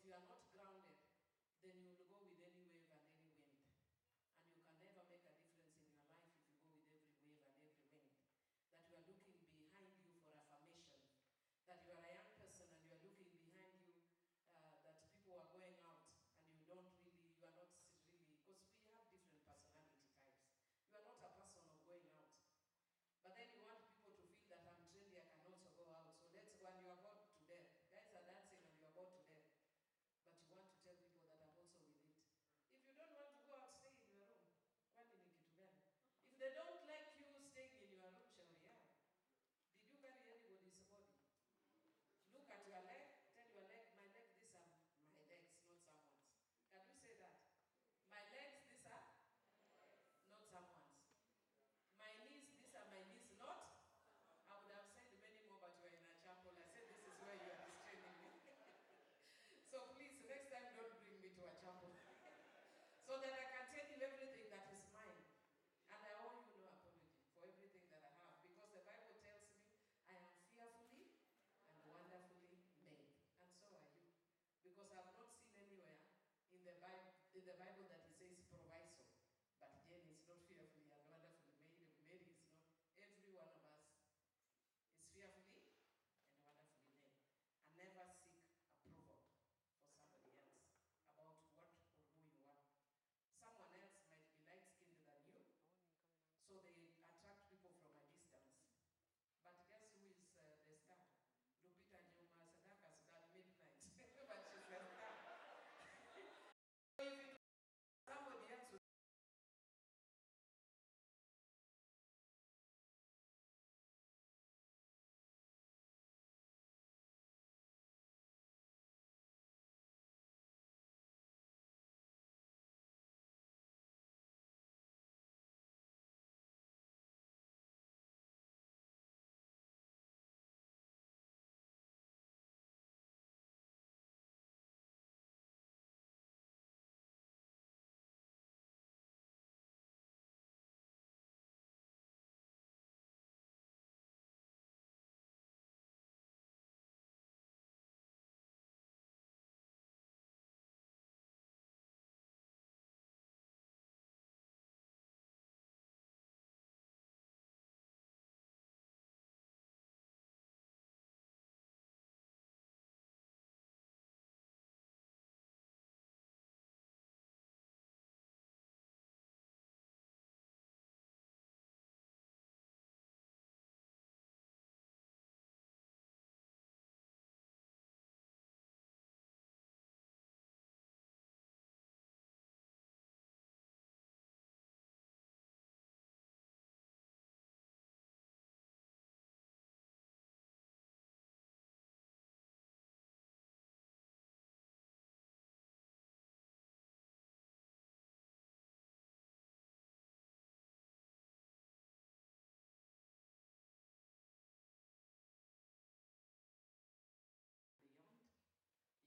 you are not grounded, then you will go with any wave and any wind. And you can never make a difference in your life if you go with every wave and every wind. That you are looking behind you for affirmation. That you are a young person and you are looking behind you, that people are going out and you are not really, because we have different personality types. You are not a person of going out. But then you want people to feel that I'm trendy, I can also go out. So let's go, and you are bored to death. Guys are dancing and you are bored to death. But you want to tell people that I'm also with it. If you don't want to go out, stay in your room. If they don't like you staying in your room, did you carry anybody's body? Look at your leg, tell your leg, my leg, these are my legs, not someone's. Can you say that? My legs, these are not someone's. My knees, these are my knees, not? I would have said many more, but you are in a chapel. I said this is where you are restraining me. So please, next time don't bring me to a chapel. So that I can tell you everything that is mine. And I owe you no apology for everything that I have. Because the Bible tells me I am fearfully and wonderfully made. And so are you. Because I have not seen anywhere in the Bible that it says proviso. But Jane is not fearfully and wonderfully made. Mary is not. Every one of us is fearfully and wonderfully made. And never seek approval for somebody else about what or who you are. Someone else might be light-skinned than you, so they attract people from a distance. But guess who is the star? Lupita Nyuma Sadaka's got midnight, but she's the star. So if it was somebody else,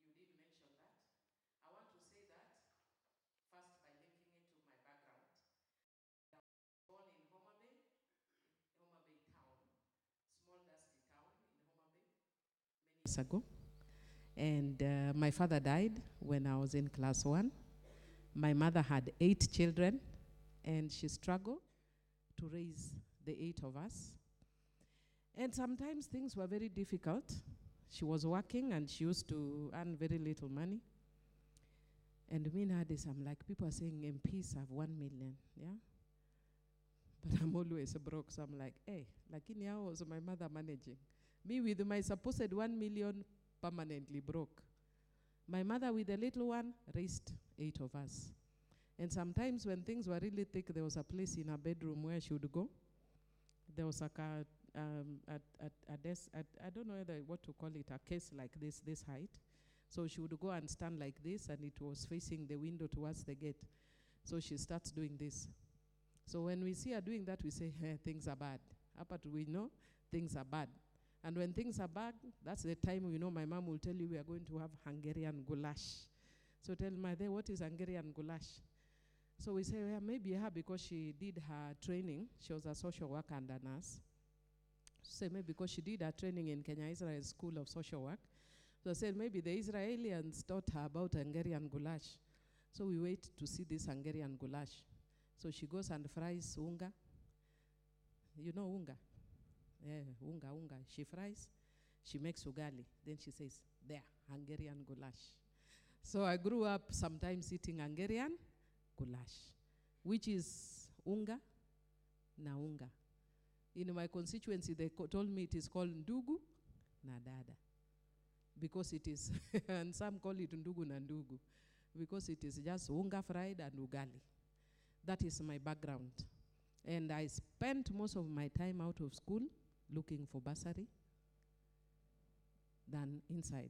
you did mention that. I want to say that first by linking it to my background. I was born in Homa Bay town, small dusty town in Homa Bay, many years ago. And my father died when I was in class 1. My mother had 8 children, and she struggled to raise the 8 of us. And sometimes things were very difficult. She was working and she used to earn very little money. And me nowadays, I'm like, people are saying MPs have 1 million, yeah? But I'm always broke, so I'm like, hey, like in how was my mother managing? Me with my supposed 1 million permanently broke. My mother with the little one raised 8 of us. And sometimes when things were really thick, there was a place in her bedroom where she would go. There was like a desk, I don't know what to call it, a case like this height. So she would go and stand like this, and it was facing the window towards the gate. So she starts doing this. So when we see her doing that, we say, hey, things are bad. Up until we know things are bad. And when things are bad, that's the time we know my mom will tell you we are going to have Hungarian goulash. So tell my mother, what is Hungarian goulash? So we say, well, maybe her, because she did her training. She was a social worker and a nurse. So maybe because she did her training in Kenya Israel School of Social Work. So I said, maybe the Israelis taught her about Hungarian goulash. So we wait to see this Hungarian goulash. So she goes and fries unga. You know unga? Yeah, unga. She fries, she makes ugali. Then she says, there, Hungarian goulash. So I grew up sometimes eating Hungarian goulash, which is unga na unga. In my constituency, they told me it is called ndugu na dada. Because it is, and some call it ndugu na ndugu, because it is just unga fried and ugali. That is my background. And I spent most of my time out of school looking for bursary than inside.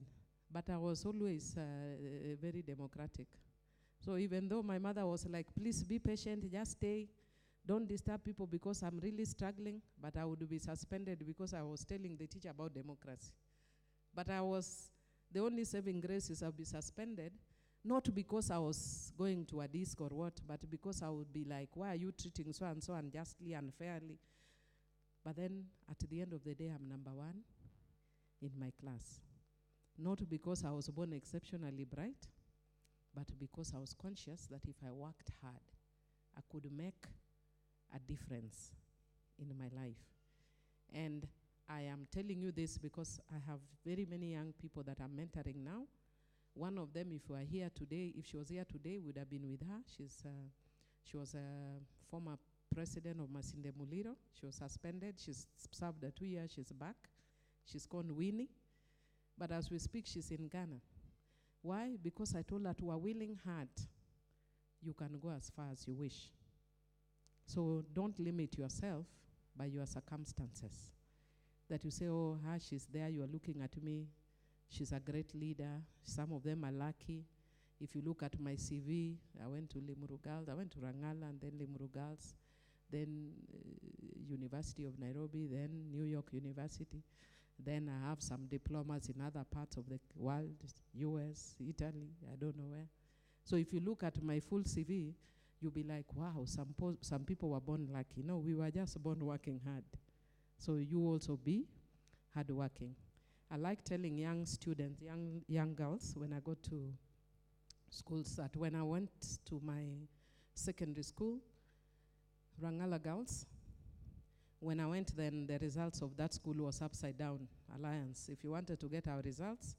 But I was always very democratic. So even though my mother was like, please be patient, just stay, don't disturb people because I'm really struggling, but I would be suspended because I was telling the teacher about democracy. But the only saving grace is I'll be suspended, not because I was going to a disc or what, but because I would be like, why are you treating so and so unjustly, unfairly? But then at the end of the day, I'm number one in my class. Not because I was born exceptionally bright, but because I was conscious that if I worked hard, I could make a difference in my life. And I am telling you this because I have very many young people that I'm mentoring now. One of them, if we are here today, if she was here today, would have been with her. She was a former president of Masinde Muliro. She was suspended. She's served 2 years. She's back. She's called Winnie. But as we speak, she's in Ghana. Why? Because I told her to a willing heart, you can go as far as you wish. So don't limit yourself by your circumstances. That you say, oh, she's there, you are looking at me. She's a great leader. Some of them are lucky. If you look at my CV, I went to Limuru Girls. I went to Rangala and then Limuru Girls, then University of Nairobi, then New York University. Then I have some diplomas in other parts of the world, US, Italy, I don't know where. So if you look at my full CV, you'll be like, wow, some people were born lucky. No, we were just born working hard. So you also be hardworking. I like telling young students, young girls, when I go to schools, that when I went to my secondary school, Rangala Girls, when I went then, the results of that school was upside down, Alliance. If you wanted to get our results,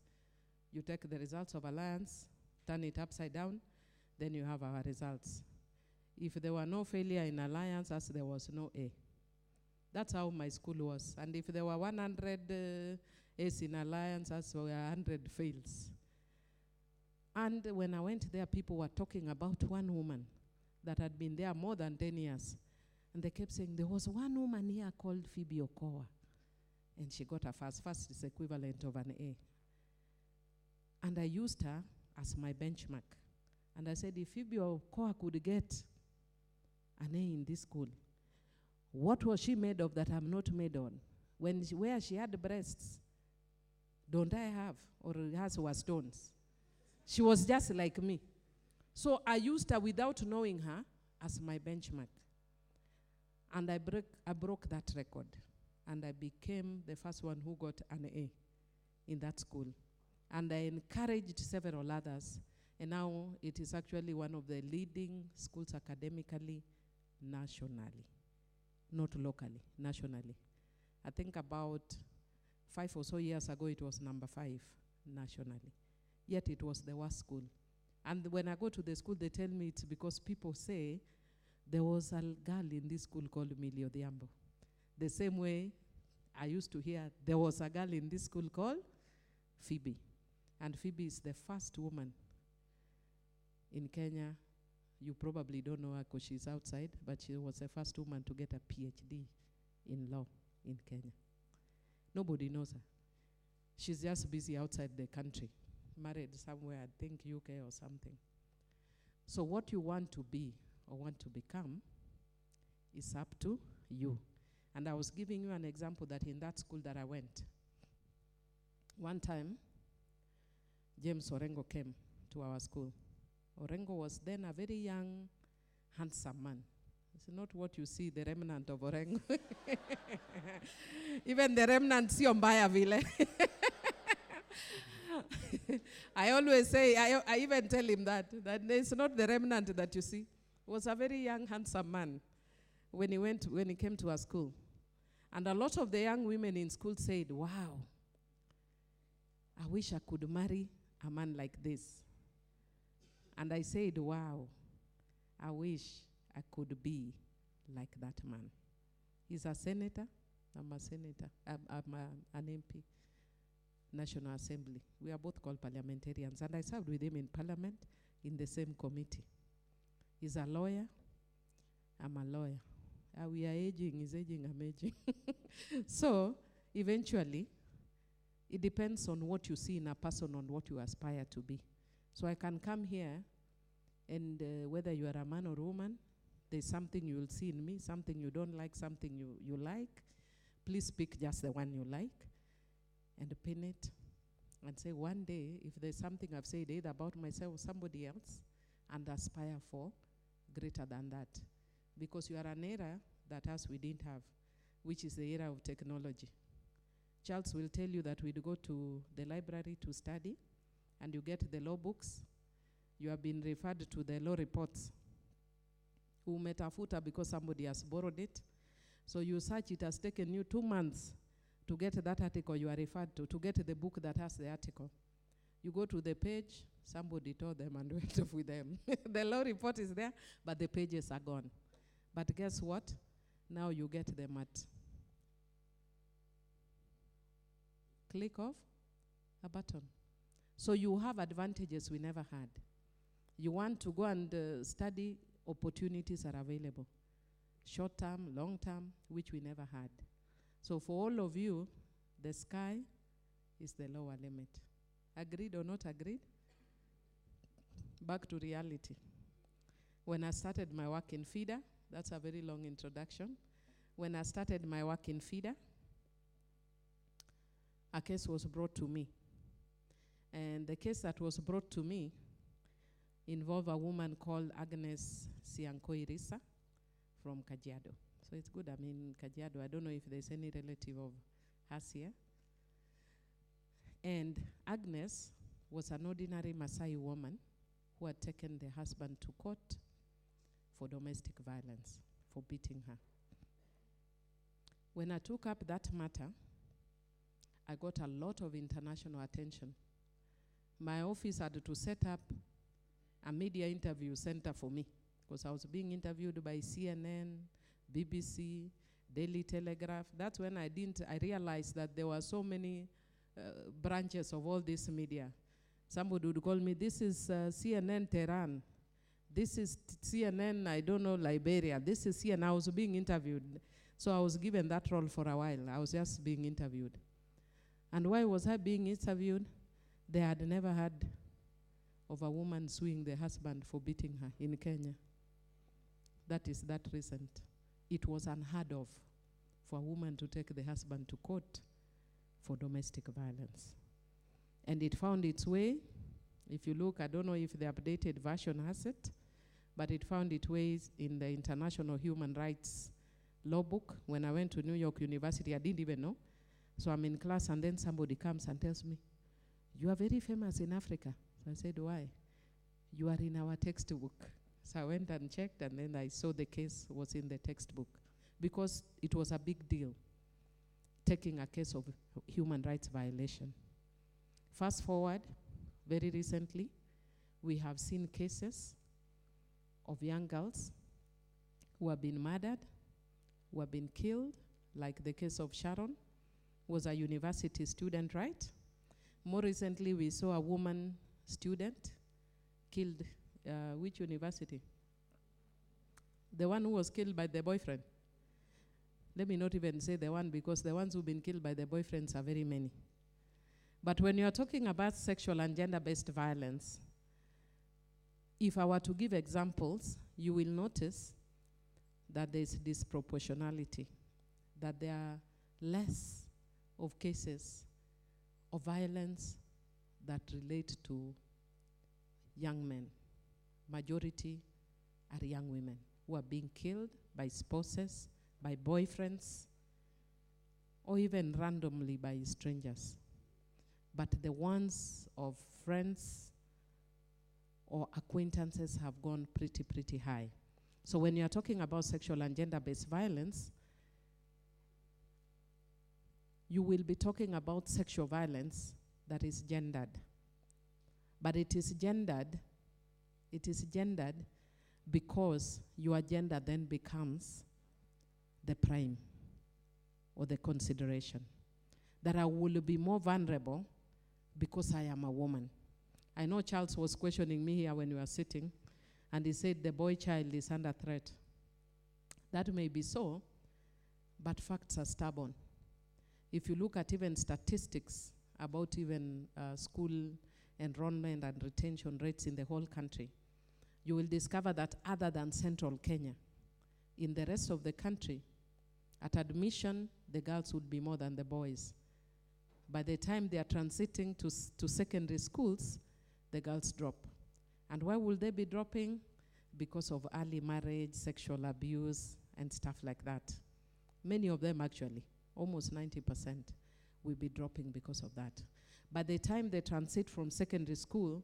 you take the results of Alliance, turn it upside down, then you have our results. If there were no failure in Alliance, as there was no A. That's how my school was. And if there were 100 A's in Alliance, as there were 100 fails. And when I went there, people were talking about one woman that had been there more than 10 years. And they kept saying, there was one woman here called Phoebe Okowa. And she got a first. First is equivalent of an A. And I used her as my benchmark. And I said, if Phoebe Okowa could get an A in this school, what was she made of that I'm not made on? Where she had breasts, don't I have? Or hers were stones. She was just like me. So I used her without knowing her as my benchmark. And I broke that record. And I became the first one who got an A in that school. And I encouraged several others. And now it is actually one of the leading schools academically, nationally. Not locally, nationally. I think about 5 or so years ago, it was number 5 nationally. Yet it was the worst school. And when I go to the school, they tell me it's because people say there was a girl in this school called Millie Odhiambo. The same way I used to hear there was a girl in this school called Phoebe. And Phoebe is the first woman in Kenya. You probably don't know her because she's outside, but she was the first woman to get a PhD in law in Kenya. Nobody knows her. She's just busy outside the country, married somewhere, I think UK or something. So what you want to be or want to become is up to you. And I was giving you an example that in that school that I went, one time, James Orengo came to our school. Orengo was then a very young, handsome man. It's not what you see, the remnant of Orengo. Even the remnant, sio mbaya vile. I always say, I even tell him that it's not the remnant that you see. He was a very young, handsome man when he came to our school. And a lot of the young women in school said, wow, I wish I could marry a man like this. And I said, wow, I wish I could be like that man. He's a senator. I'm a senator. I'm an MP, National Assembly. We are both called parliamentarians. And I served with him in parliament in the same committee. He's a lawyer. I'm a lawyer. We are aging. He's aging. I'm aging. So, eventually, it depends on what you see in a person, on what you aspire to be. So I can come here, and whether you are a man or woman, there's something you will see in me, something you don't like, something you like. Please pick just the one you like and pin it and say, one day, if there's something I've said either about myself or somebody else, and aspire for greater than that. Because you are an era that us we didn't have, which is the era of technology. Charles will tell you that we'd go to the library to study, and you get the law books. You have been referred to the law reports. Umetafuta because somebody has borrowed it. So you search, it has taken you 2 months to get that article you are referred to get the book that has the article. You go to the page, somebody told them and went off with them. The law report is there, but the pages are gone. But guess what? Now you get them at click of a button. So you have advantages we never had. You want to go and study, opportunities are available. Short term, long term, which we never had. So for all of you, the sky is the lower limit. Agreed or not agreed? Back to reality. When I started my work in FIDA, that's a very long introduction. When I started my work in FIDA, a case was brought to me. And the case that was brought to me involved a woman called Agnes Siankoirisa from Kajiado. So it's good, I'm in Kajiado. I don't know if there's any relative of hers here. And Agnes was an ordinary Maasai woman who had taken the husband to court for domestic violence, for beating her. When I took up that matter, I got a lot of international attention. My office had to set up a media interview center for me because I was being interviewed by CNN, BBC, Daily Telegraph. That's when I realized that there were so many branches of all this media. Somebody would call me, this is CNN Tehran. This is CNN, I don't know, Liberia. This is CNN. I was being interviewed. So I was given that role for a while. I was just being interviewed. And why was I being interviewed? They had never heard of a woman suing the husband for beating her in Kenya. That is that recent. It was unheard of for a woman to take the husband to court for domestic violence. And it found its way, if you look, I don't know if the updated version has it, but it found its way in the International Human Rights Law book. When I went to New York University, I didn't even know. So I'm in class, and then somebody comes and tells me, you are very famous in Africa. So I said, why? You are in our textbook. So I went and checked, and then I saw the case was in the textbook because it was a big deal, taking a case of human rights violation. Fast forward, very recently, we have seen cases of young girls who have been murdered, who have been killed, like the case of Sharon, was a university student, right? More recently, we saw a woman student killed, which university? The one who was killed by the boyfriend. Let me not even say the one, because the ones who've been killed by the boyfriends are very many. But when you're talking about sexual and gender-based violence, if I were to give examples, you will notice that there's disproportionality, that there are less of cases of violence that relate to young men. Majority are young women who are being killed by spouses, by boyfriends, or even randomly by strangers. but the ones of friends or acquaintances have gone pretty high. So when you're talking about sexual and gender-based violence, you will be talking about sexual violence that is gendered. But it is gendered because your gender then becomes the prime or the consideration. That I will be more vulnerable because I am a woman. I know Charles was questioning me here when we were sitting, and he said the boy child is under threat. That may be so, but facts are stubborn. If you look at even statistics about even school enrollment and retention rates in the whole country, you will discover that other than central Kenya, in the rest of the country, at admission, the girls would be more than the boys. By the time they are transiting to secondary schools, the girls drop. And why will they be dropping? Because of early marriage, sexual abuse, and stuff like that. Many of them actually, almost 90%, will be dropping because of that. By the time they transit from secondary school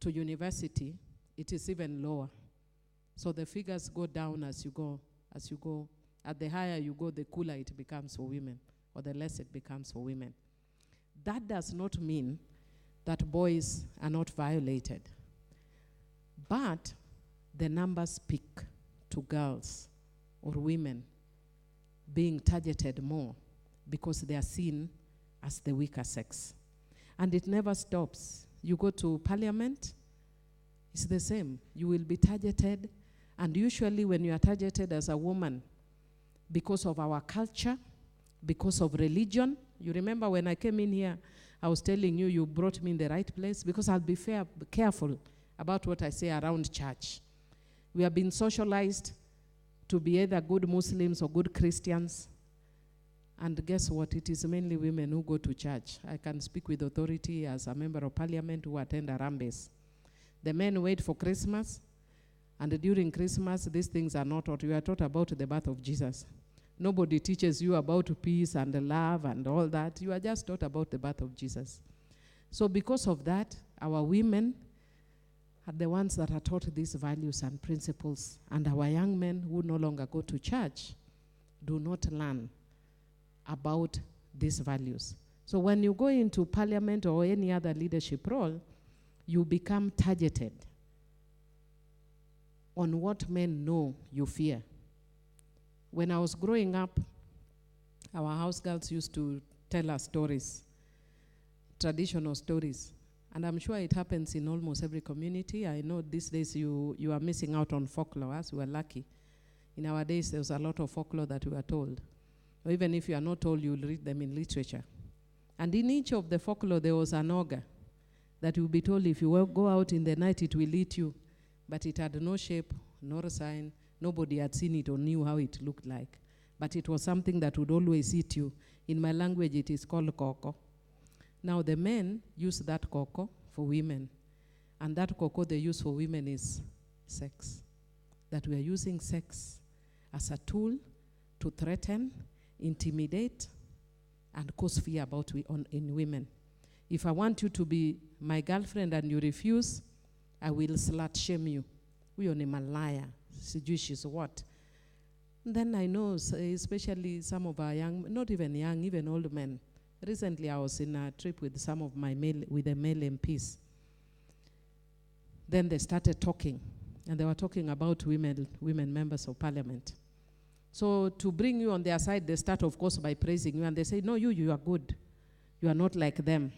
to university, it is even lower. So the figures go down as you go. At the higher you go, the cooler it becomes for women, or the less it becomes for women. That does not mean that boys are not violated. But the numbers speak to girls or women being targeted more because they are seen as the weaker sex. And it never stops. You go to parliament, it's the same. You will be targeted, and usually when you are targeted as a woman because of our culture, because of religion. You remember when I came in here, I was telling you, you brought me in the right place, because I'll be careful about what I say around church. We have been socialized to be either good Muslims or good Christians. And guess what? It is mainly women who go to church. I can speak with authority as a member of parliament who attend Harambes. The men wait for Christmas, and during Christmas, these things are not taught. You are taught about the birth of Jesus. Nobody teaches you about peace and love and all that. You are just taught about the birth of Jesus. So because of that, our women are the ones that are taught these values and principles. And our young men who no longer go to church do not learn about these values. So when you go into parliament or any other leadership role, you become targeted on what men know you fear. When I was growing up, our house girls used to tell us stories, traditional stories. And I'm sure it happens in almost every community. I know these days you are missing out on folklore, as we were lucky. In our days, there was a lot of folklore that we were told. Or even if you are not told, you'll read them in literature. And in each of the folklore, there was an ogre that you'll be told, if you go out in the night, it will eat you. But it had no shape, nor sign. Nobody had seen it or knew how it looked like. But it was something that would always eat you. In my language, it is called koko. Now, the men use that koko for women. And that koko they use for women is sex. That we are using sex as a tool to threaten, intimidate, and cause fear in women. If I want you to be my girlfriend and you refuse, I will slut shame you. We are a liar. Sijui she's what. Then I know, especially some of our young, not even young, even old men. Recently, I was in a trip with some of my male MPs. Then they started talking, and they were talking about women members of parliament. So to bring you on their side, they start, of course, by praising you, and they say, no, you are good. You are not like them.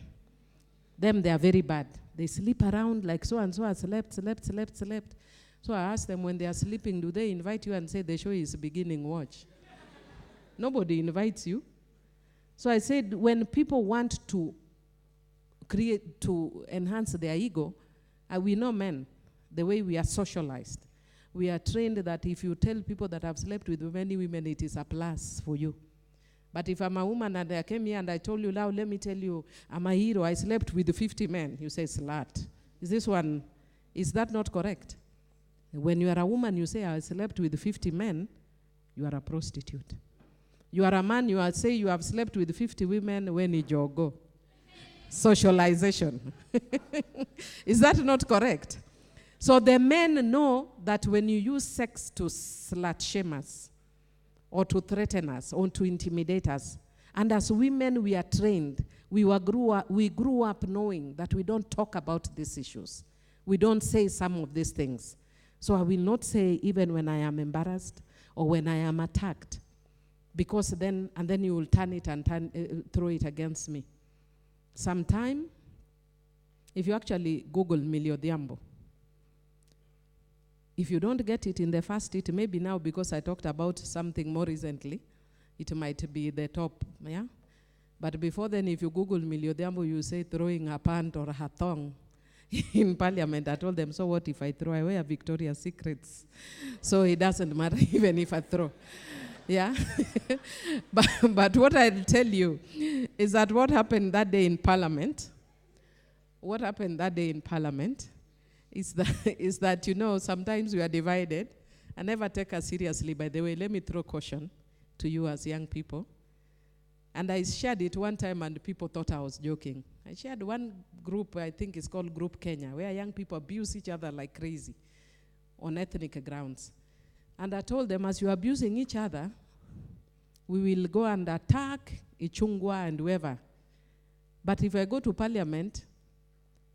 Them, they are very bad. They sleep around like so-and-so has slept. So I asked them, when they are sleeping, do they invite you and say the show is beginning, watch? Nobody invites you. So I said, when people want to enhance their ego, we know men, the way we are socialized. We are trained that if you tell people that I've slept with many women, it is a plus for you. But if I'm a woman and I came here and I told you, now let me tell you, I'm a hero, I slept with 50 men, you say slut. Is that not correct? When you are a woman, you say, I slept with 50 men, you are a prostitute. You are a man, you say you have slept with 50 women when you jogo. socialization. Is that not correct? So the men know that when you use sex to slut shame us, or to threaten us, or to intimidate us, and as women we are trained, we grew up knowing that we don't talk about these issues. We don't say some of these things. So I will not say even when I am embarrassed or when I am attacked, because then you will turn it and throw it against me. Sometime, if you actually Google Millie Odhiambo, if you don't get it in the first hit, maybe now because I talked about something more recently, it might be the top, yeah? But before then, if you Google Millie Odhiambo, you say throwing her pant or her thong in Parliament. I told them, so what if I throw? I wear Victoria's Secrets. So it doesn't matter even if I throw. Yeah? but what I'll tell you is that what happened that day in Parliament, is that, you know, sometimes we are divided. I never take us seriously, by the way. Let me throw caution to you as young people. And I shared it one time and people thought I was joking. I shared one group, I think it's called Group Kenya, where young people abuse each other like crazy on ethnic grounds. And I told them, as you're abusing each other, we will go and attack Ichungwa and whoever. But if I go to Parliament,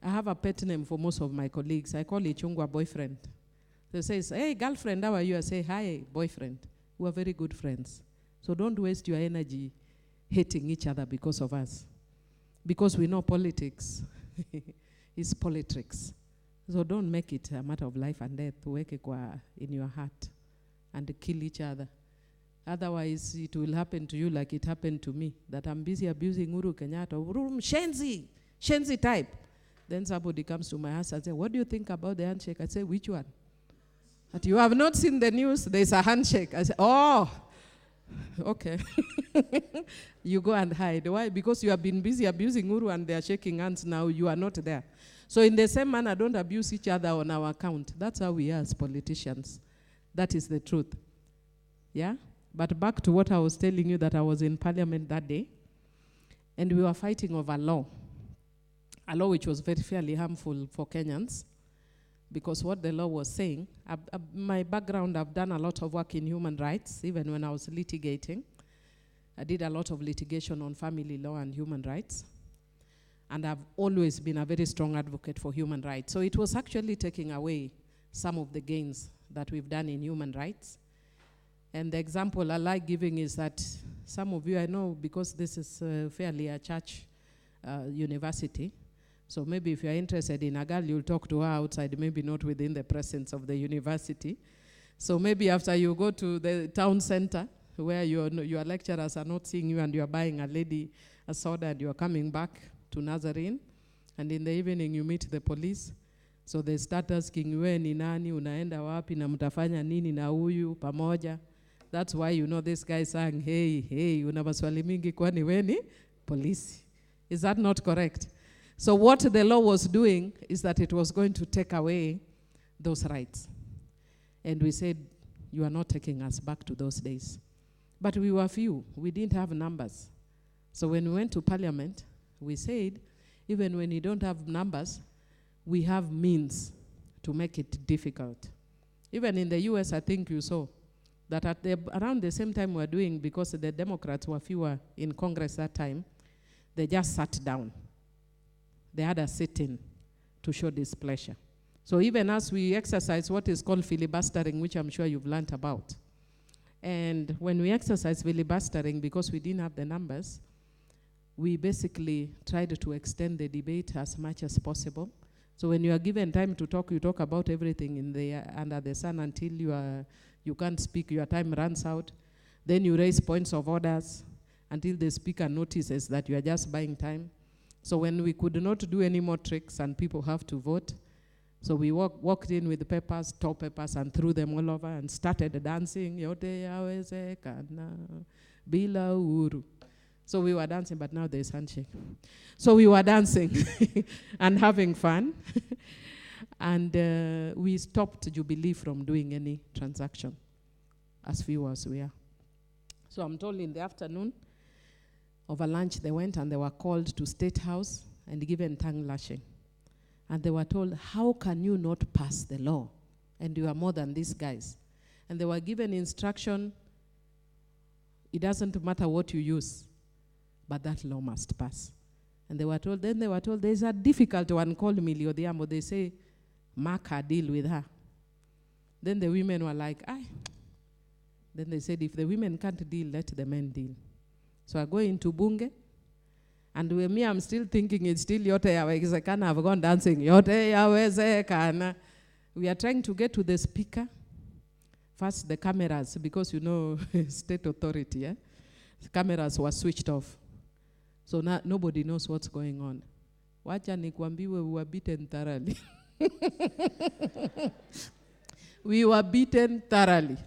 I have a pet name for most of my colleagues. I call Ichungwa boyfriend. They say, hey, girlfriend, how are you? I say, hi, boyfriend. We are very good friends. So don't waste your energy hating each other because of us. Because we know politics is politics. So don't make it a matter of life and death in your heart and kill each other. Otherwise, it will happen to you like it happened to me, that I'm busy abusing Uhuru Kenyatta, Shenzi type. Then somebody comes to my house and says, what do you think about the handshake? I say, which one? But you have not seen the news, there's a handshake. I say, oh, okay. You go and hide. Why? Because you have been busy abusing Uhuru and they are shaking hands now, you are not there. So in the same manner, don't abuse each other on our account. That's how we are as politicians. That is the truth. Yeah? But back to what I was telling you, that I was in Parliament that day, and we were fighting over a law which was very fairly harmful for Kenyans, because what the law was saying, my background, I've done a lot of work in human rights, even when I was litigating. I did a lot of litigation on family law and human rights, and I've always been a very strong advocate for human rights. So it was actually taking away some of the gains that we've done in human rights. And the example I like giving is that some of you, I know, because this is fairly a church university, so maybe if you're interested in a girl, you'll talk to her outside, maybe not within the presence of the university. So maybe after you go to the town center, where your lecturers are not seeing you and you're buying a lady a soda and you're coming back to Nazarene, and in the evening you meet the police. So they start asking you, we ni nani, unaenda wapi, na mtafanya nini na huyu pamoja. That's why you know this guy saying, hey, una maswali mingi kwani weni polisi. Is that not correct? So what the law was doing is that it was going to take away those rights. And we said, you are not taking us back to those days. But we were few. We didn't have numbers. So when we went to Parliament, we said, even when you don't have numbers, we have means to make it difficult. Even in the US, I think you saw that around the same time we were doing, because the Democrats were fewer in Congress that time, they just sat down. They had a sit-in to show displeasure. So even as we exercise what is called filibustering, which I'm sure you've learned about. And when we exercise filibustering, because we didn't have the numbers, we basically tried to extend the debate as much as possible. So when you are given time to talk, you talk about everything in the under the sun until you can't speak, your time runs out. Then you raise points of orders until the speaker notices that you are just buying time. So when we could not do any more tricks and people have to vote, so we walked in with papers, tore papers, and threw them all over and started dancing. Yote yawezekana bila uhuru. So we were dancing, but now there's handshake. So we were dancing and having fun. And we stopped Jubilee from doing any transaction, as few as we are. So I'm told in the afternoon, over lunch, they went and they were called to State House. and given tongue lashing. And they were told, how can you not pass the law? And you are more than these guys. And they were given instruction, it doesn't matter what you use, but that law must pass. And they were told, there's a difficult one called Millie Odhiambo. They say, mark her, deal with her. Then the women were like, aye. Then they said, if the women can't deal, let the men deal. So I go into Bunge, and with me, I'm still thinking it's still yote yawezekana. I've gone dancing, yote yawezekana. We are trying to get to the speaker. First, the cameras, because you know, state authority, the cameras were switched off. So now nobody knows what's going on. Wacha nikwambiwe, we were beaten thoroughly. We were beaten thoroughly.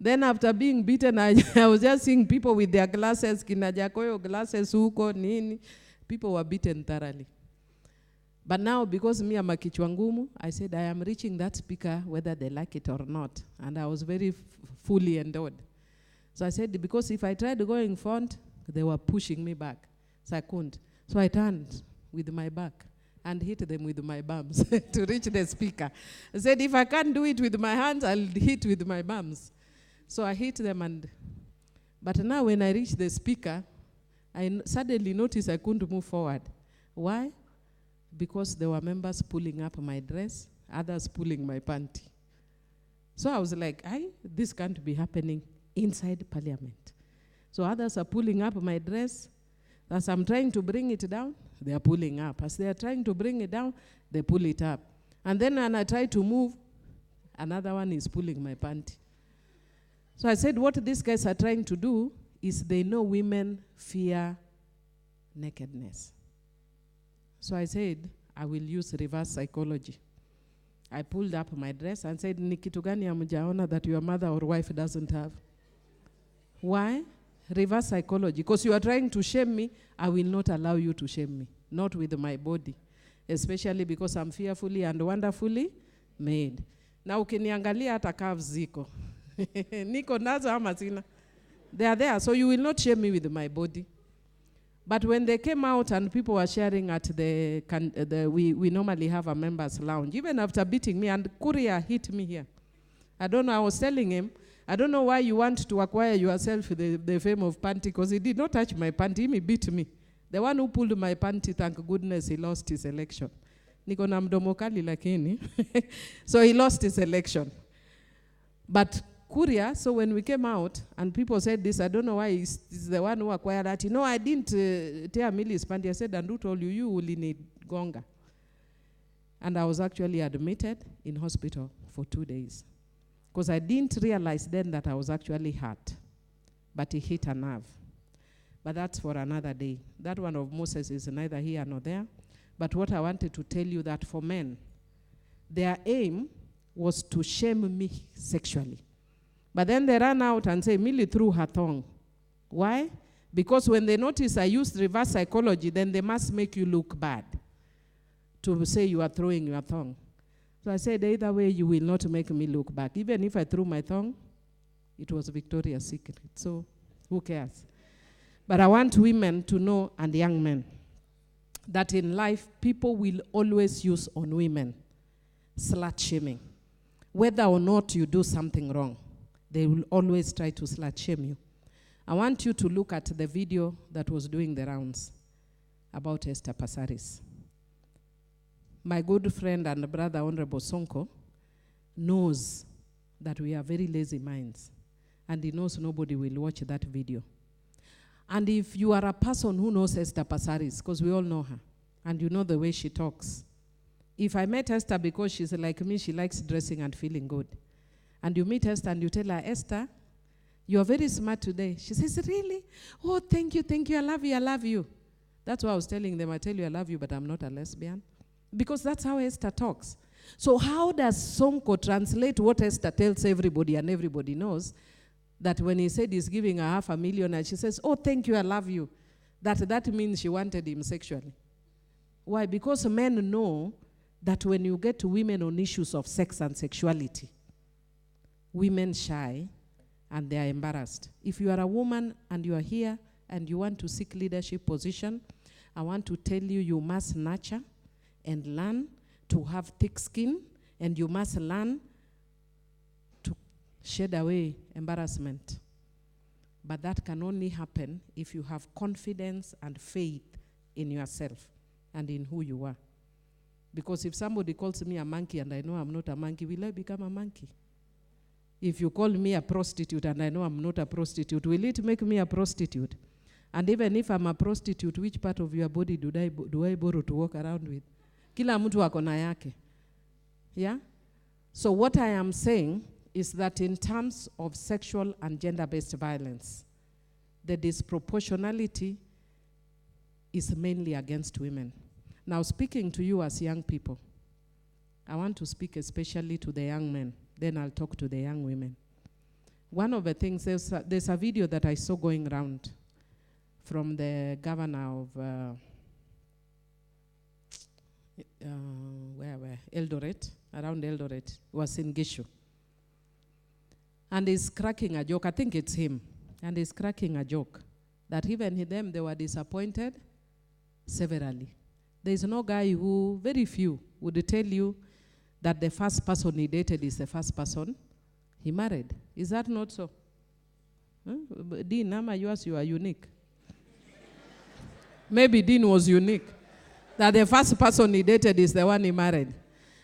Then after being beaten, I was just seeing people with their glasses, kinajakoyo glasses, huko, nini. People were beaten thoroughly. But now, because me am a kichwa ngumu, I said, I am reaching that speaker whether they like it or not. And I was very fully endowed. So I said, because if I tried going front, they were pushing me back. So I couldn't. So I turned with my back and hit them with my bums to reach the speaker. I said, if I can't do it with my hands, I'll hit with my bums. So I hit them, but now when I reached the speaker, I suddenly noticed I couldn't move forward. Why? Because there were members pulling up my dress, others pulling my panty. So I was like, this can't be happening inside Parliament. So others are pulling up my dress. As I'm trying to bring it down, they are pulling up. As they are trying to bring it down, they pull it up. And then when I try to move, another one is pulling my panty. So I said, what these guys are trying to do is they know women fear nakedness. So I said, I will use reverse psychology. I pulled up my dress and said, ni kitu gani hamjaona that your mother or wife doesn't have? Why? Reverse psychology. Because you are trying to shame me, I will not allow you to shame me. Not with my body. Especially because I'm fearfully and wonderfully made. Now ukiniangalia hata calves ziko. Niko nazo ama sina. They are there, so you will not shame me with my body. But when they came out and people were sharing at we normally have a members lounge, even after beating me, and Kuria hit me here. I don't know, I was telling him, I don't know why you want to acquire yourself the fame of panty, because he did not touch my panty, he beat me. The one who pulled my panty, thank goodness, he lost his election. Niko na mdomo kali lakini. So he lost his election. But Kuria, so when we came out, and people said this, I don't know why he's the one who acquired that. You know, I didn't tear Millie's panty. I said, and who told you, you will need gonga? And I was actually admitted in hospital for 2 days. Because I didn't realize then that I was actually hurt. But he hit a nerve. But that's for another day. That one of Moses is neither here nor there. But what I wanted to tell you that for men, their aim was to shame me sexually. But then they ran out and say, Millie threw her thong. Why? Because when they notice I used reverse psychology, then they must make you look bad to say you are throwing your thong. So I said, either way, you will not make me look back. Even if I threw my thong, it was Victoria's Secret. So who cares? But I want women to know, and young men, that in life, people will always use on women slut shaming. Whether or not you do something wrong, they will always try to slut shame you. I want you to look at the video that was doing the rounds about Esther Passaris. My good friend and brother, Honorable Sonko, knows that we are very lazy minds. And he knows nobody will watch that video. And if you are a person who knows Esther Passaris, because we all know her, and you know the way she talks. If I met Esther because she's like me, she likes dressing and feeling good. And you meet Esther and you tell her, Esther, you are very smart today. She says, really? Oh, thank you, I love you, I love you. That's why I was telling them, I tell you I love you, but I'm not a lesbian. Because that's how Esther talks. So how does Sonko translate what Esther tells everybody and everybody knows? That when he said he's giving her $500,000 and she says, oh, thank you, I love you. That means she wanted him sexually. Why? Because men know that when you get to women on issues of sex and sexuality, women shy and they are embarrassed. If you are a woman and you are here and you want to seek leadership position, I want to tell you, you must nurture and learn to have thick skin, and you must learn to shed away embarrassment. But that can only happen if you have confidence and faith in yourself and in who you are. Because if somebody calls me a monkey and I know I'm not a monkey, will I become a monkey? If you call me a prostitute and I know I'm not a prostitute, will it make me a prostitute? And even if I'm a prostitute, which part of your body do I borrow to walk around with? Kila mtu ako na yake. Yeah? So what I am saying is that in terms of sexual and gender-based violence, the disproportionality is mainly against women. Now, speaking to you as young people, I want to speak especially to the young men. Then I'll talk to the young women. One of the things, there's a video that I saw going around from the governor of Eldoret, around Eldoret, was in Gishu. And he's cracking a joke, I think it's him, and he's cracking a joke that even them, they were disappointed severally. There's no guy who, very few, would tell you that the first person he dated is the first person he married. Is that not so? Dean, Nama, you are unique. Maybe Dean was unique, that the first person he dated is the one he married.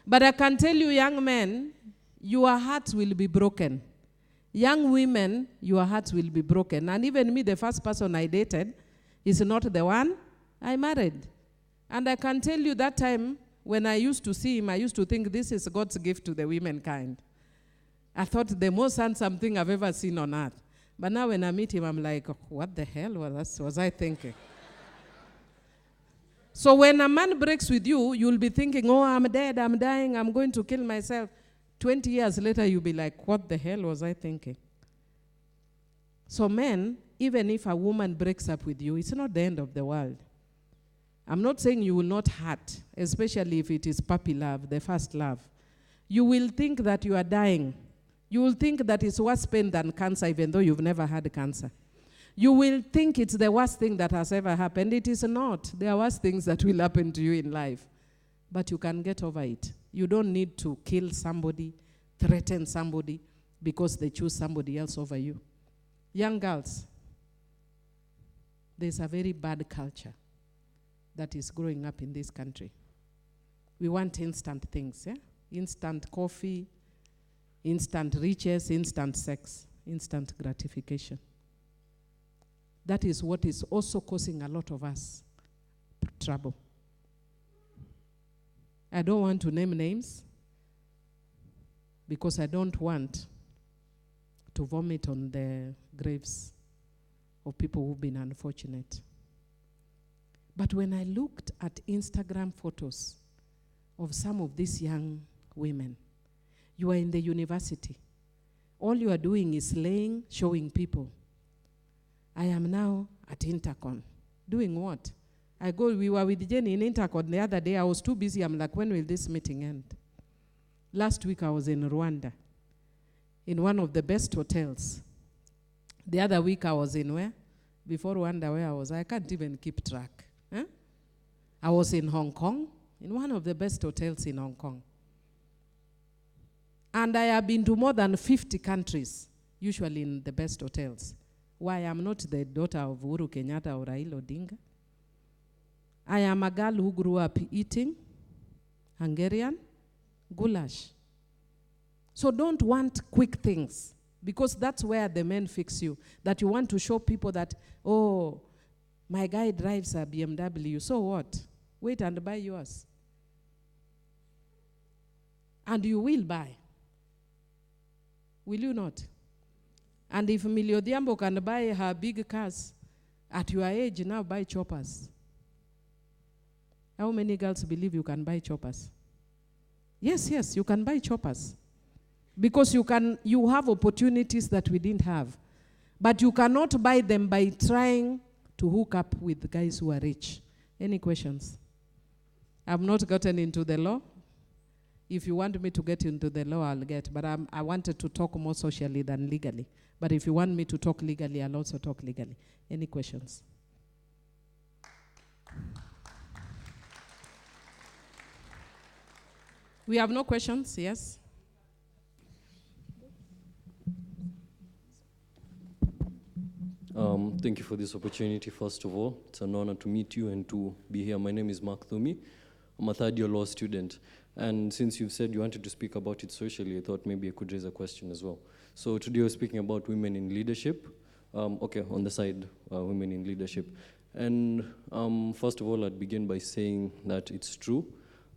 But I can tell you, young men, your hearts will be broken. Young women, your hearts will be broken. And even me, the first person I dated is not the one I married. And I can tell you that time, when I used to see him, I used to think this is God's gift to the womankind. I thought the most handsome thing I've ever seen on earth. But now when I meet him, I'm like, what the hell was I thinking? So when a man breaks with you, you'll be thinking, oh, I'm dead, I'm dying, I'm going to kill myself. 20 years later, you'll be like, what the hell was I thinking? So men, even if a woman breaks up with you, it's not the end of the world. I'm not saying you will not hurt, especially if it is puppy love, the first love. You will think that you are dying. You will think that it's worse pain than cancer, even though you've never had cancer. You will think it's the worst thing that has ever happened. It is not. There are worse things that will happen to you in life. But you can get over it. You don't need to kill somebody, threaten somebody, because they choose somebody else over you. Young girls, there's a very bad culture that is growing up in this country. We want instant things, yeah? Instant coffee, instant riches, instant sex, instant gratification. That is what is also causing a lot of us trouble. I don't want to name names because I don't want to vomit on the graves of people who've been unfortunate. But when I looked at Instagram photos of some of these young women, you are in the university. All you are doing is laying, showing people. I am now at Intercon. Doing what? We were with Jenny in Intercon the other day. I was too busy. I'm like, when will this meeting end? Last week I was in Rwanda, in one of the best hotels. The other week I was in where? Before Rwanda, where I was, I can't even keep track. Huh? I was in Hong Kong, in one of the best hotels in Hong Kong. And I have been to more than 50 countries, usually in the best hotels. Why? I'm not the daughter of Uhuru Kenyatta or Raila Odinga. I am a girl who grew up eating Hungarian goulash. So don't want quick things, because that's where the men fix you. That you want to show people that, oh, my guy drives a BMW, so what? Wait and buy yours. And you will buy. Will you not? And if Millie Odhiambo can buy her big cars, at your age now buy choppers. How many girls believe you can buy choppers? Yes, you can buy choppers. Because you have opportunities that we didn't have. But you cannot buy them by trying to hook up with guys who are rich. Any questions? I've not gotten into the law. If you want me to get into the law, I'll get. But I wanted to talk more socially than legally. But if you want me to talk legally, I'll also talk legally. Any questions? We have no questions, yes? Thank you for this opportunity, first of all. It's an honor to meet you and to be here. My name is Mark Thumi. I'm a third-year law student. And since you've said you wanted to speak about it socially, I thought maybe I could raise a question as well. So today we're speaking about women in leadership. On the side, women in leadership. And first of all, I'd begin by saying that it's true.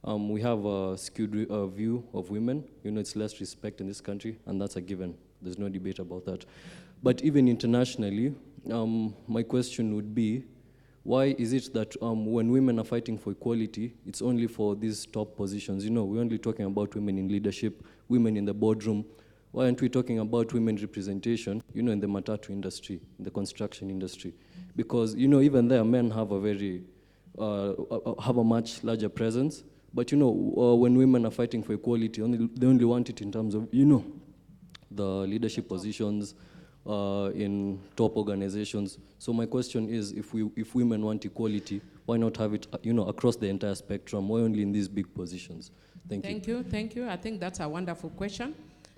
We have a skewed view of women. You know, it's less respect in this country, and that's a given. There's no debate about that. But even internationally, my question would be, why is it that when women are fighting for equality, it's only for these top positions? You know, we're only talking about women in leadership, women in the boardroom. Why aren't we talking about women representation, you know, in the matatu industry, in the construction industry? Because, you know, even there, men have a much larger presence. But, you know, when women are fighting for equality, they only want it in terms of, you know, the leadership positions, in top organizations. So my question is, if women want equality, why not have it, you know, across the entire spectrum? Why only in these big positions? Thank you. Thank you. I think that's a wonderful question.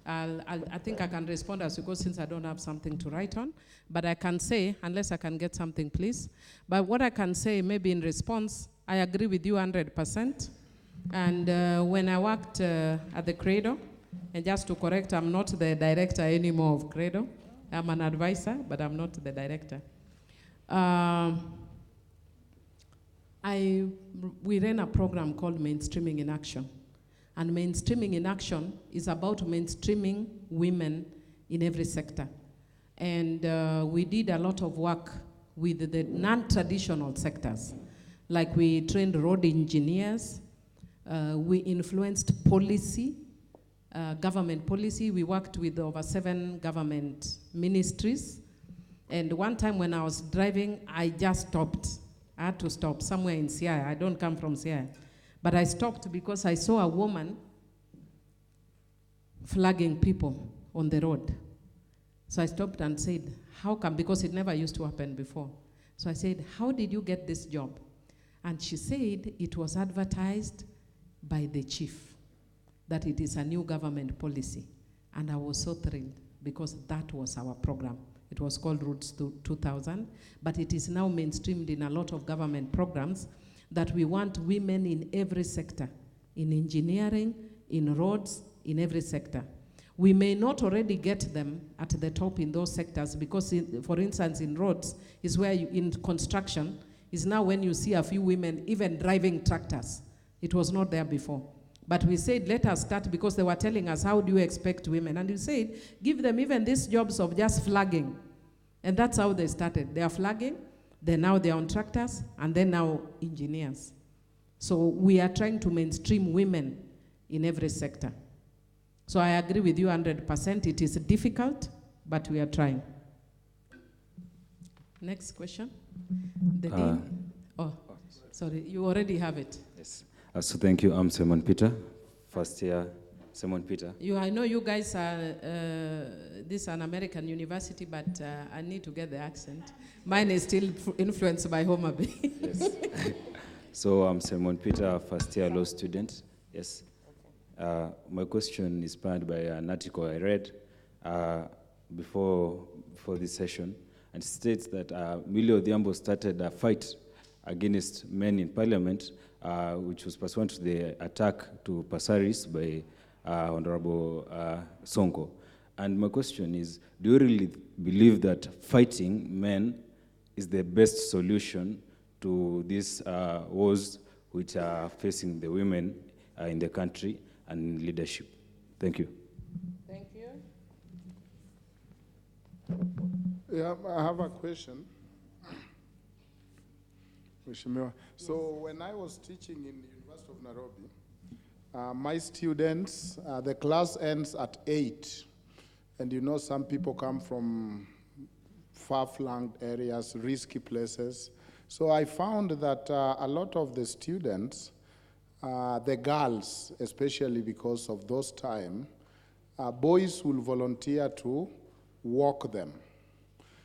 I think I can respond as we go since I don't have something to write on. But I can say, unless I can get something, please. But what I can say, maybe in response, I agree with you 100%. And when I worked at the Credo, and just to correct, I'm not the director anymore of Credo. I'm an advisor, but I'm not the director. We ran a program called Mainstreaming in Action. And Mainstreaming in Action is about mainstreaming women in every sector. And we did a lot of work with the non-traditional sectors. Like we trained road engineers, we influenced policy, government policy. We worked with over 7 government ministries. And one time when I was driving, I just stopped. I had to stop somewhere in Siaya. I don't come from Siaya. But I stopped because I saw a woman flagging people on the road. So I stopped and said, how come? Because it never used to happen before. So I said, how did you get this job? And she said it was advertised by the chief, that it is a new government policy. And I was so thrilled because that was our program. It was called Roots 2000, but it is now mainstreamed in a lot of government programs that we want women in every sector, in engineering, in roads, in every sector. We may not already get them at the top in those sectors because, for instance, in roads is where in construction is now when you see a few women even driving tractors. It was not there before. But we said, let us start, because they were telling us, how do you expect women? And we said, give them even these jobs of just flagging. And that's how they started. They are flagging, then now they're on tractors, and then now engineers. So we are trying to mainstream women in every sector. So I agree with you 100%. It is difficult, but we are trying. Next question. Sorry, you already have it. Yes. So thank you. I'm Simon Peter, first year, Simon Peter. I know you guys are, this is an American university, but I need to get the accent. Mine is still influenced by Homa Bay. Yes. So I'm Simon Peter, first year law student. Yes. My question is inspired by an article I read before this session, and states that Millie Odhiambo started a fight against men in parliament, which was pursuant to the attack to Pasaris by Honorable Sonko. And my question is, do you really believe that fighting men is the best solution to these wars which are facing the women in the country and in leadership? Thank you. Thank you. Yeah, I have a question. So when I was teaching in the University of Nairobi, my students, the class ends at 8. And you know, some people come from far-flung areas, risky places. So I found that a lot of the students, the girls, especially because of those time, boys will volunteer to walk them.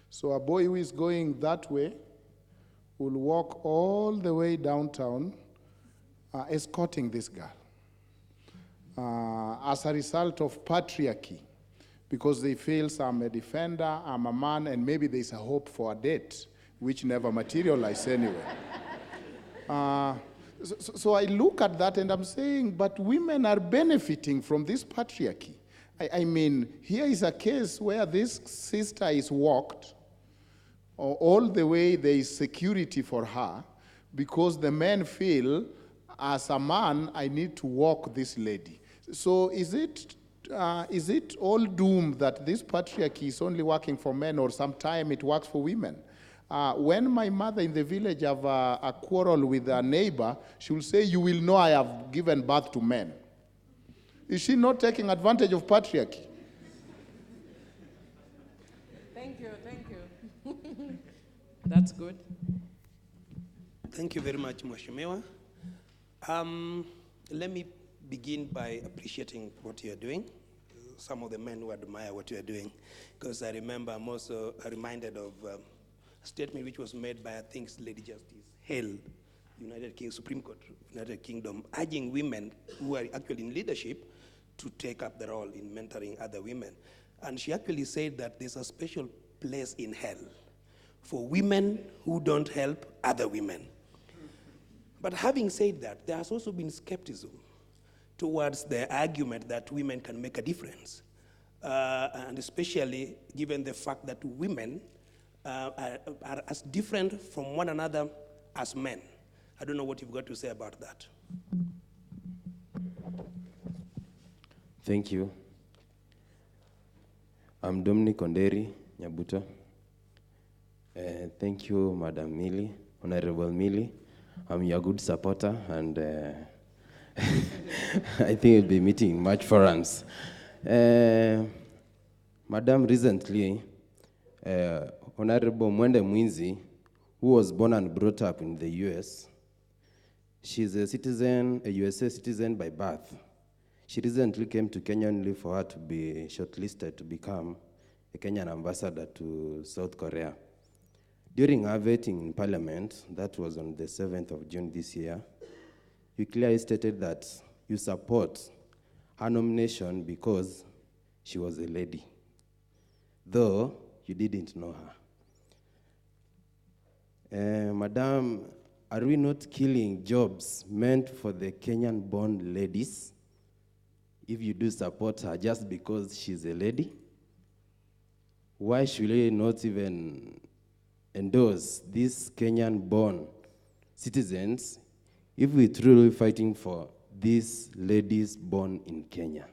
So a boy who is going that way will walk all the way downtown, escorting this girl. as a result of patriarchy, because they feel I'm a defender, I'm a man, and maybe there's a hope for a date, which never materialized anyway. So I look at that and I'm saying, but women are benefiting from this patriarchy. I mean, here is a case where this sister is walked, all the way there is security for her, because the men feel, as a man, I need to walk this lady. So is it all doomed that this patriarchy is only working for men, or sometime it works for women? When my mother in the village have a quarrel with a neighbor, she will say, you will know I have given birth to men. Is she not taking advantage of patriarchy? Thank you, thank you. That's good. Thank you very much, Mheshimiwa. Let me begin by appreciating what you're doing. Some of the men who admire what you're doing, because I remember I'm also reminded of a statement which was made by, I think, Lady Justice Hale, Supreme Court, United Kingdom, urging women who are actually in leadership to take up the role in mentoring other women. And she actually said that there's a special place in hell for women who don't help other women. But having said that, there has also been skepticism towards the argument that women can make a difference, and especially given the fact that women are as different from one another as men. I don't know what you've got to say about that. Thank you. I'm Dominic Onderi Nyabuta. Thank you, Madam Millie, Honorable Millie. I'm your good supporter, and I think we'll be meeting in March forums. Madam, recently, Honorable Mwende Mwinzi, who was born and brought up in the US, she's a citizen, a USA citizen by birth. She recently came to Kenya only for her to be shortlisted to become a Kenyan ambassador to South Korea. During her vetting in Parliament, that was on the 7th of June this year, you clearly stated that you support her nomination because she was a lady, though you didn't know her. Madam, are we not killing jobs meant for the Kenyan-born ladies if you do support her just because she's a lady? Why should we not even endorse these Kenyan-born citizens if we're truly fighting for these ladies born in Kenya?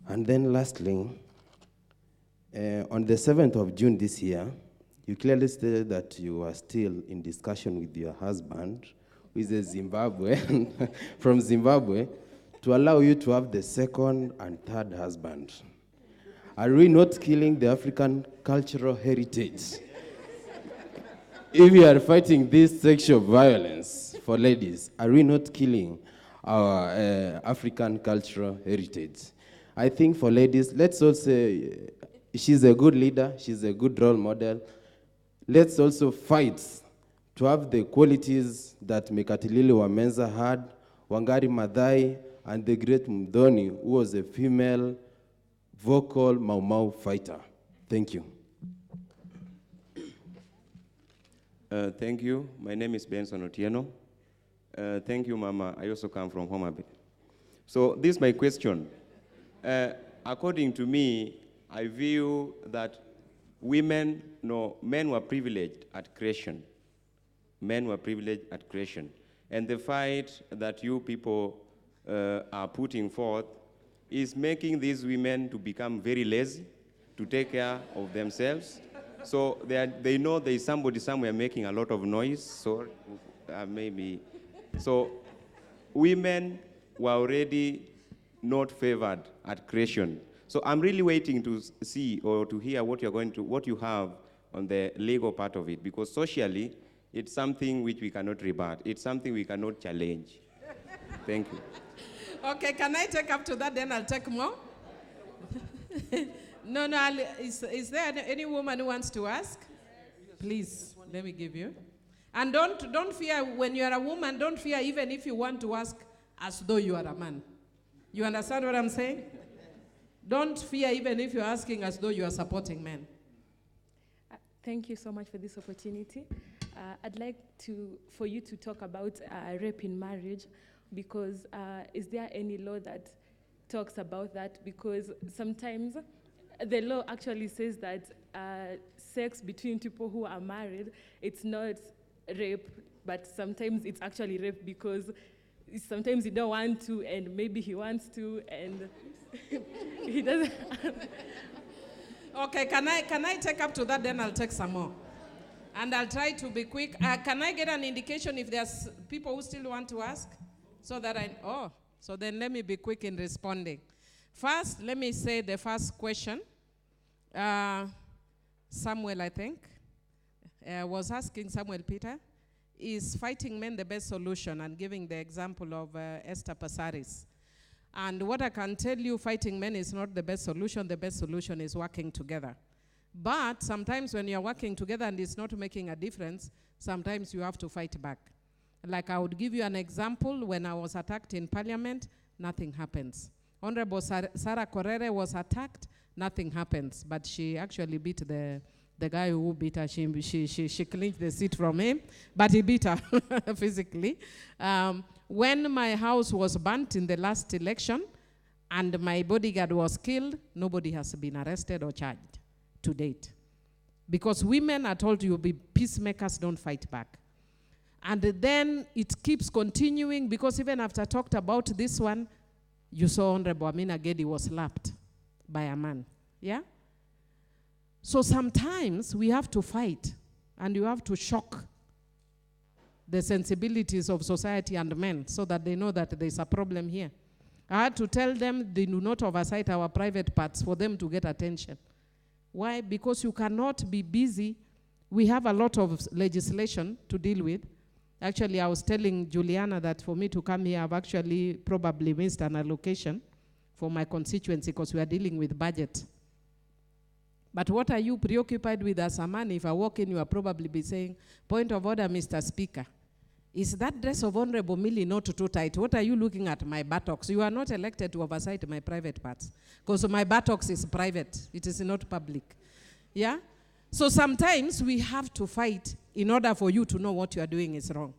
And then lastly, on the 7th of June this year, you clearly stated that you are still in discussion with your husband, who is a Zimbabwean, from Zimbabwe, to allow you to have the second and third husband. Are we not killing the African cultural heritage? If we are fighting this sexual violence for ladies, are we not killing our African cultural heritage? I think for ladies, let's all say she's a good leader, she's a good role model. Let's also fight to have the qualities that Mekatilili Wamenza had, Wangari Maathai, and the great Mdoni, who was a female vocal Mau Mau fighter. Thank you. Thank you. My name is Benson Otieno. Thank you, Mama. I also come from Homa Bay. So this is my question. According to me, I view that men were privileged at creation. Men were privileged at creation. And the fight that you people are putting forth is making these women to become very lazy, to take care of themselves. So they know there is somebody somewhere making a lot of noise, so maybe. So women were already not favored at creation. So I'm really waiting to see or to hear what you have on the legal part of it, because socially, it's something which we cannot rebut. It's something we cannot challenge. Thank you. Okay, can I take up to that, then I'll take more? No, is there any woman who wants to ask? Please, let me give you. And don't fear, when you are a woman, don't fear even if you want to ask as though you are a man. You understand what I'm saying? Don't fear even if you're asking as though you are supporting men. Thank you so much for this opportunity. I'd like for you to talk about rape in marriage, because is there any law that talks about that? Because sometimes the law actually says that sex between people who are married, it's not rape, but sometimes it's actually rape because sometimes he don't want to, and maybe he wants to, and he doesn't. Okay, can I take up to that, then I'll take some more. And I'll try to be quick. Can I get an indication if there's people who still want to ask? So then let me be quick in responding. First, let me say the first question. Samuel, I think, was asking Samuel Peter, is fighting men the best solution, and giving the example of Esther Passaris. And what I can tell you, fighting men is not the best solution. The best solution is working together. But sometimes when you're working together and it's not making a difference, sometimes you have to fight back. Like I would give you an example. When I was attacked in Parliament, nothing happens. Honorable Sarah Korere was attacked, nothing happens. But she actually beat the guy who beat her. She clinched the seat from him, but he beat her physically. When my house was burnt in the last election and my bodyguard was killed, nobody has been arrested or charged to date. Because women are told you be peacemakers, don't fight back. And then it keeps continuing, because even after I talked about this one, you saw Honorable Amina Gedi was slapped by a man. Yeah? So sometimes we have to fight, and you have to shock the sensibilities of society and men so that they know that there's a problem here. I had to tell them they do not oversight our private parts for them to get attention. Why? Because you cannot be busy. We have a lot of legislation to deal with. Actually, I was telling Juliana that for me to come here, I've actually probably missed an allocation for my constituency because we are dealing with budget. But what are you preoccupied with as a man? If I walk in, you will probably be saying, point of order, Mr. Speaker. Is that dress of Honorable Millie not too tight? What are you looking at? My buttocks. You are not elected to oversight my private parts. Because my buttocks is private. It is not public. Yeah? So sometimes we have to fight in order for you to know what you are doing is wrong.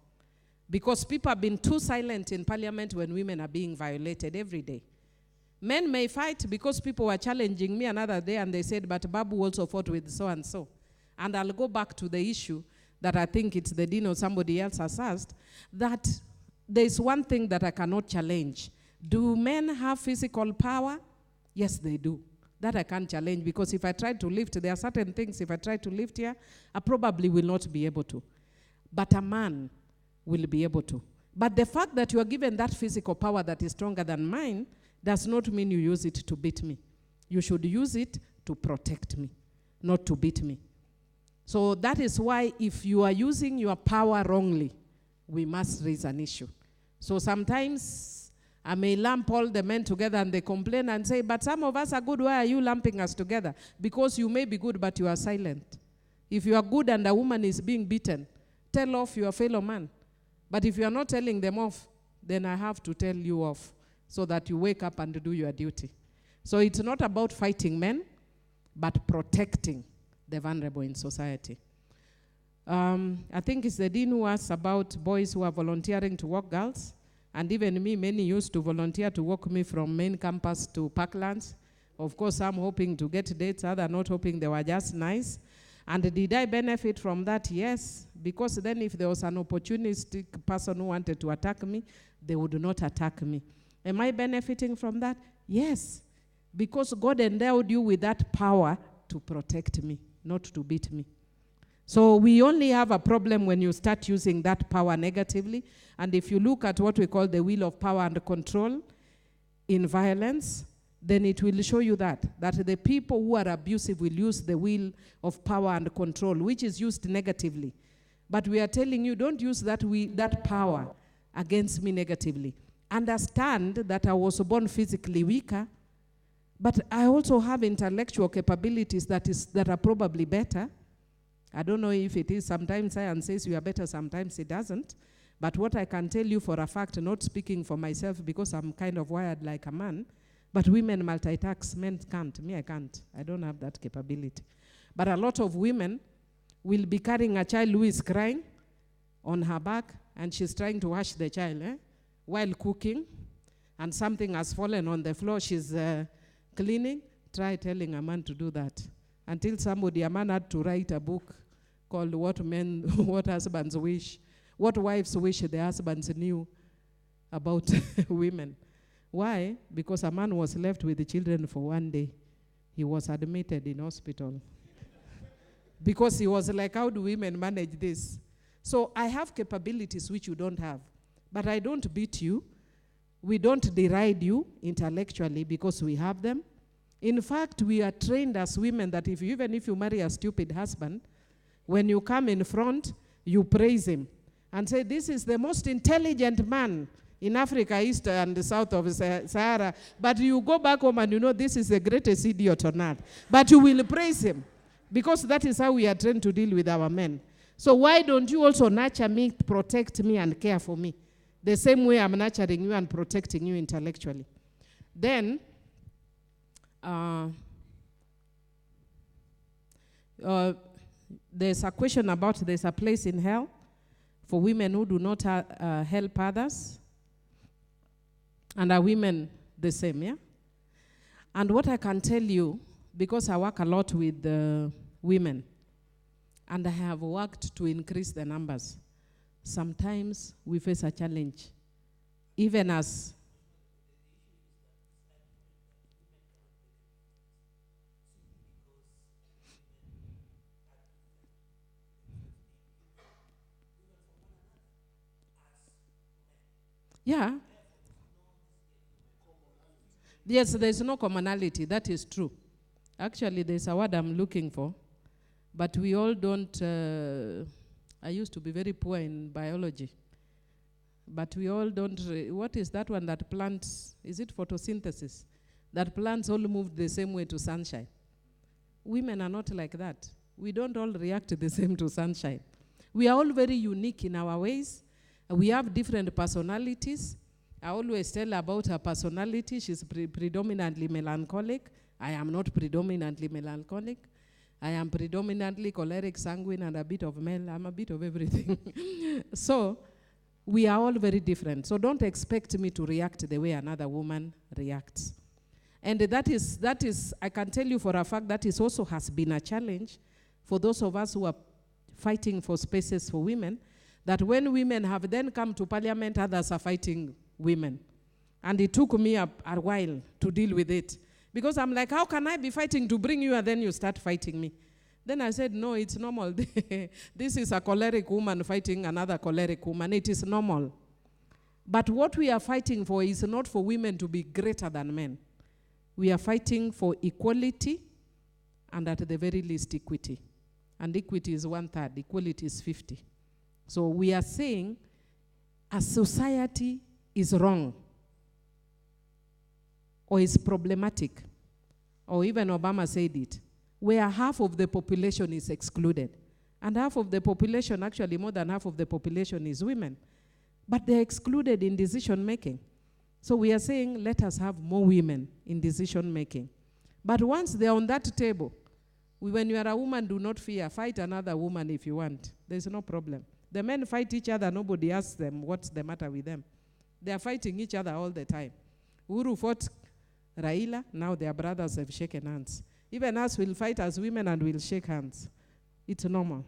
Because people have been too silent in Parliament when women are being violated every day. Men may fight because people were challenging me another day and they said, but Babu also fought with so and so. And I'll go back to the issue that I think it's the dean or somebody else has asked, that there's one thing that I cannot challenge. Do men have physical power? Yes, they do. That I can't challenge, because if I try to lift, there are certain things, if I try to lift here, I probably will not be able to. But a man will be able to. But the fact that you are given that physical power that is stronger than mine does not mean you use it to beat me. You should use it to protect me, not to beat me. So that is why if you are using your power wrongly, we must raise an issue. So sometimes I may lump all the men together and they complain and say, but some of us are good, why are you lumping us together? Because you may be good, but you are silent. If you are good and a woman is being beaten, tell off your fellow man. But if you are not telling them off, then I have to tell you off so that you wake up and do your duty. So it's not about fighting men, but protecting the vulnerable in society. I think it's the dean who asked about boys who are volunteering to work girls. And even me, many used to volunteer to walk me from main campus to Parklands. Of course, some hoping to get dates, others not hoping, they were just nice. And did I benefit from that? Yes. Because then if there was an opportunistic person who wanted to attack me, they would not attack me. Am I benefiting from that? Yes. Because God endowed you with that power to protect me, not to beat me. So we only have a problem when you start using that power negatively. And if you look at what we call the wheel of power and control in violence, then it will show you that the people who are abusive will use the wheel of power and control, which is used negatively. But we are telling you, don't use that power against me negatively. Understand that I was born physically weaker, but I also have intellectual capabilities that are probably better. I don't know if it is. Sometimes science says you are better, sometimes it doesn't. But what I can tell you for a fact, not speaking for myself because I'm kind of wired like a man, but women multitask, men can't. Me, I can't. I don't have that capability. But a lot of women will be carrying a child who is crying on her back, and she's trying to wash the child while cooking, and something has fallen on the floor. She's cleaning. Try telling a man to do that. Until a man had to write a book called What Husbands Wish, What Wives Wish the Husbands Knew About Women. Why? Because a man was left with the children for one day. He was admitted in hospital. Because he was like, how do women manage this? So I have capabilities which you don't have. But I don't beat you. We don't deride you intellectually because we have them. In fact, we are trained as women that even if you marry a stupid husband, when you come in front, you praise him and say, this is the most intelligent man in Africa, east and the south of Sahara. But you go back home and you know this is the greatest idiot on earth. But you will praise him because that is how we are trained to deal with our men. So why don't you also nurture me, protect me, and care for me? The same way I'm nurturing you and protecting you intellectually. Then, there's a question about there's a place in hell for women who do not help others. And are women the same, yeah? And what I can tell you, because I work a lot with women, and I have worked to increase the numbers, sometimes we face a challenge, even as yeah. Yes, there's no commonality. That is true. Actually, there's a word I'm looking for. But we all don't... I used to be very poor in biology. But we all don't... what is that one that plants... Is it photosynthesis? That plants all move the same way to sunshine. Women are not like that. We don't all react the same to sunshine. We are all very unique in our ways. We have different personalities. I always tell about her personality. She's predominantly melancholic. I am not predominantly melancholic. I am predominantly choleric, sanguine, and a bit of male. I'm a bit of everything. So we are all very different. So don't expect me to react the way another woman reacts. And that is, I can tell you for a fact, that is also has been a challenge for those of us who are fighting for spaces for women, that when women have then come to parliament, others are fighting women. And it took me a while to deal with it. Because I'm like, how can I be fighting to bring you and then you start fighting me? Then I said, no, it's normal. This is a choleric woman fighting another choleric woman. It is normal. But what we are fighting for is not for women to be greater than men. We are fighting for equality and at the very least equity. And equity is 1/3, equality is 50. So we are saying a society is wrong or is problematic, or even Obama said it, where half of the population is excluded. And half of the population, actually more than half of the population is women. But they're excluded in decision making. So we are saying, let us have more women in decision making. But once they're on that table, when you are a woman, do not fear. Fight another woman if you want. There's no problem. The men fight each other. Nobody asks them what's the matter with them. They are fighting each other all the time. Uhuru fought Raila. Now their brothers have shaken hands. Even us will fight as women and we'll shake hands. It's normal.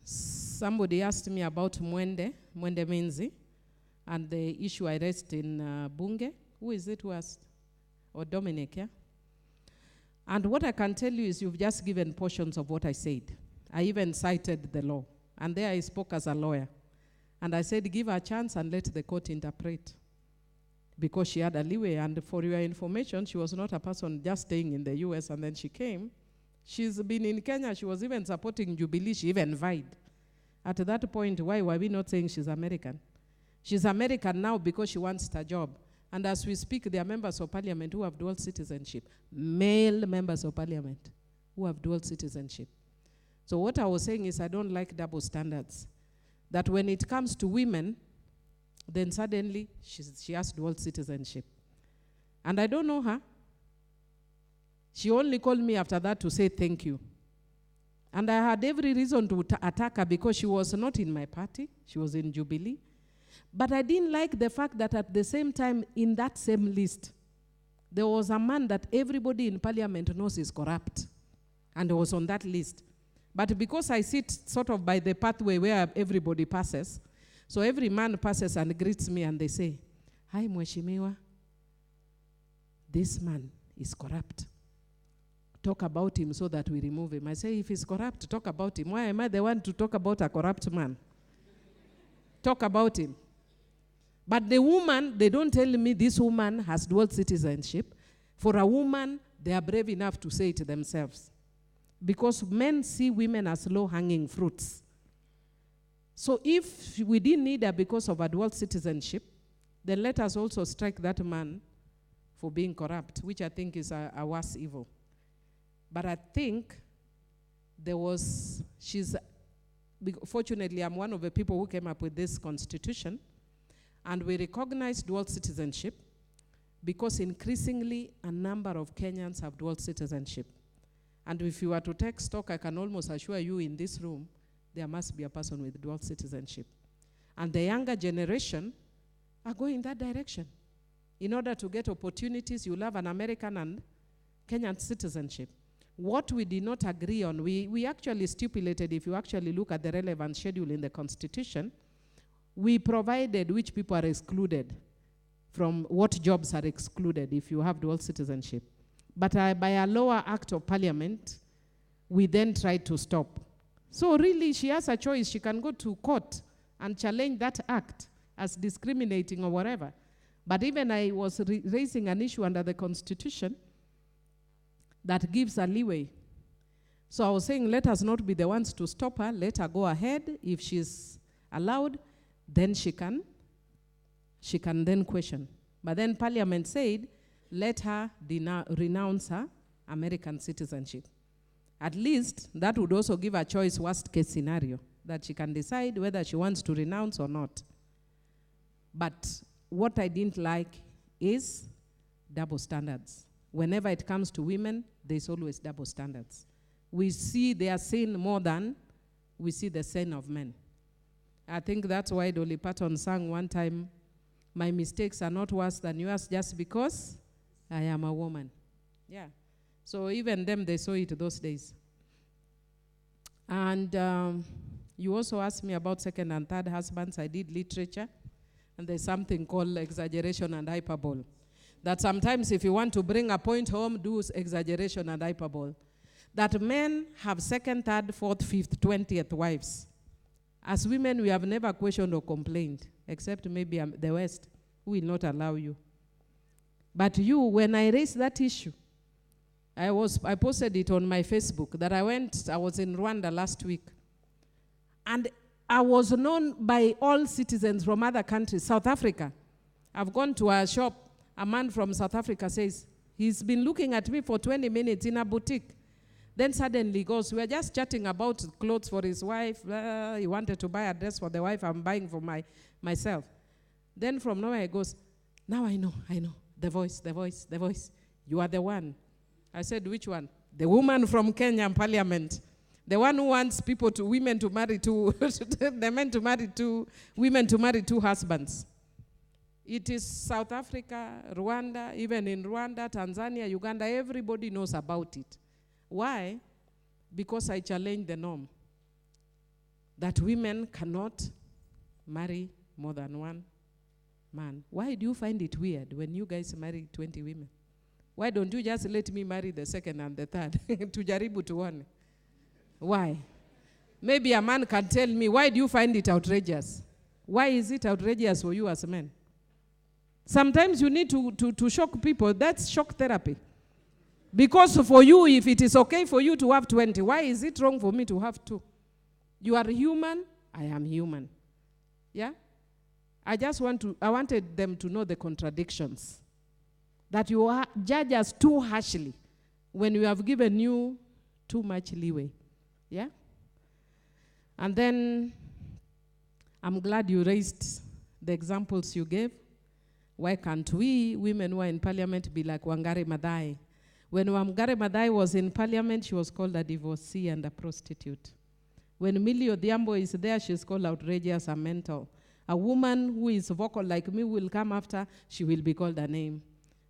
Somebody asked me about Mwende Menzi, and the issue I raised in Bunge. Who is it who asked? Or Dominic, yeah? And what I can tell you is you've just given portions of what I said. I even cited the law. And there I spoke as a lawyer. And I said, give her a chance and let the court interpret. Because she had a leeway. And for your information, she was not a person just staying in the US and then she came. She's been in Kenya. She was even supporting Jubilee. She even vied. At that point, why were we not saying she's American? She's American now because she wants a job. And as we speak, there are members of parliament who have dual citizenship. Male members of parliament who have dual citizenship. So what I was saying is I don't like double standards. That when it comes to women, then suddenly she has dual citizenship. And I don't know her. She only called me after that to say thank you. And I had every reason to attack her because she was not in my party. She was in Jubilee. But I didn't like the fact that at the same time, in that same list, there was a man that everybody in parliament knows is corrupt. And he was on that list. But because I sit sort of by the pathway where everybody passes, so every man passes and greets me and they say, "Hi, Mheshimiwa, this man is corrupt. Talk about him so that we remove him." I say, if he's corrupt, talk about him. Why am I the one to talk about a corrupt man? Talk about him. But the woman, they don't tell me this woman has dual citizenship. For a woman, they are brave enough to say it themselves. Because men see women as low-hanging fruits. So if we didn't need her because of a dual citizenship, then let us also strike that man for being corrupt, which I think is a worse evil. But I think fortunately, I'm one of the people who came up with this constitution, and we recognize dual citizenship because increasingly a number of Kenyans have dual citizenship. And if you were to take stock, I can almost assure you in this room, there must be a person with dual citizenship. And the younger generation are going in that direction. In order to get opportunities, you'll have an American and Kenyan citizenship. What we did not agree on, we actually stipulated, if you actually look at the relevant schedule in the Constitution, we provided which people are excluded from what jobs are excluded if you have dual citizenship. But by a lower act of parliament, we then tried to stop. So really, she has a choice. She can go to court and challenge that act as discriminating or whatever. But even I was raising an issue under the Constitution that gives a leeway. So I was saying, let us not be the ones to stop her. Let her go ahead. If she's allowed, then she can then question. But then Parliament said, let her renounce her American citizenship. At least that would also give a choice, worst case scenario, that she can decide whether she wants to renounce or not. But what I didn't like is double standards. Whenever it comes to women, there's always double standards. We see their sin more than we see the sin of men. I think that's why Dolly Parton sang one time, "My mistakes are not worse than yours just because I am a woman." Yeah. So even them, they saw it those days. And you also asked me about second and third husbands. I did literature. And there's something called exaggeration and hyperbole. That sometimes if you want to bring a point home, do exaggeration and hyperbole. That men have second, third, fourth, fifth, 20th wives. As women, we have never questioned or complained, except maybe the West, who will not allow you. But you, when I raised that issue, I posted it on my Facebook that I was in Rwanda last week. And I was known by all citizens from other countries, South Africa. I've gone to a shop, a man from South Africa says, he's been looking at me for 20 minutes in a boutique. Then suddenly he goes, we're just chatting about clothes for his wife. He wanted to buy a dress for the wife I'm buying for myself. Then from nowhere he goes, now I know. The voice. You are the one. I said, which one? The woman from Kenyan Parliament. The one who wants women to marry two, the men to marry two, women to marry two husbands. It is South Africa, Rwanda, even in Rwanda, Tanzania, Uganda, everybody knows about it. Why? Because I challenge the norm that women cannot marry more than one man. Why do you find it weird when you guys marry 20 women? Why don't you just let me marry the second and the third? Tujaribu tuone. Why? Maybe a man can tell me, why do you find it outrageous? Why is it outrageous for you as men? Sometimes you need to shock people. That's shock therapy. Because for you, if it is okay for you to have 20, why is it wrong for me to have 2? You are human, I am human. Yeah? I wanted them to know the contradictions. That you judge us too harshly when we have given you too much leeway. Yeah? And then I'm glad you raised the examples you gave. Why can't we, women who are in parliament, be like Wangari Maathai? When Wangari Maathai was in parliament, she was called a divorcee and a prostitute. When Millie Odhiambo is there, she's called outrageous and mental. A woman who is vocal like me will come after, she will be called a name.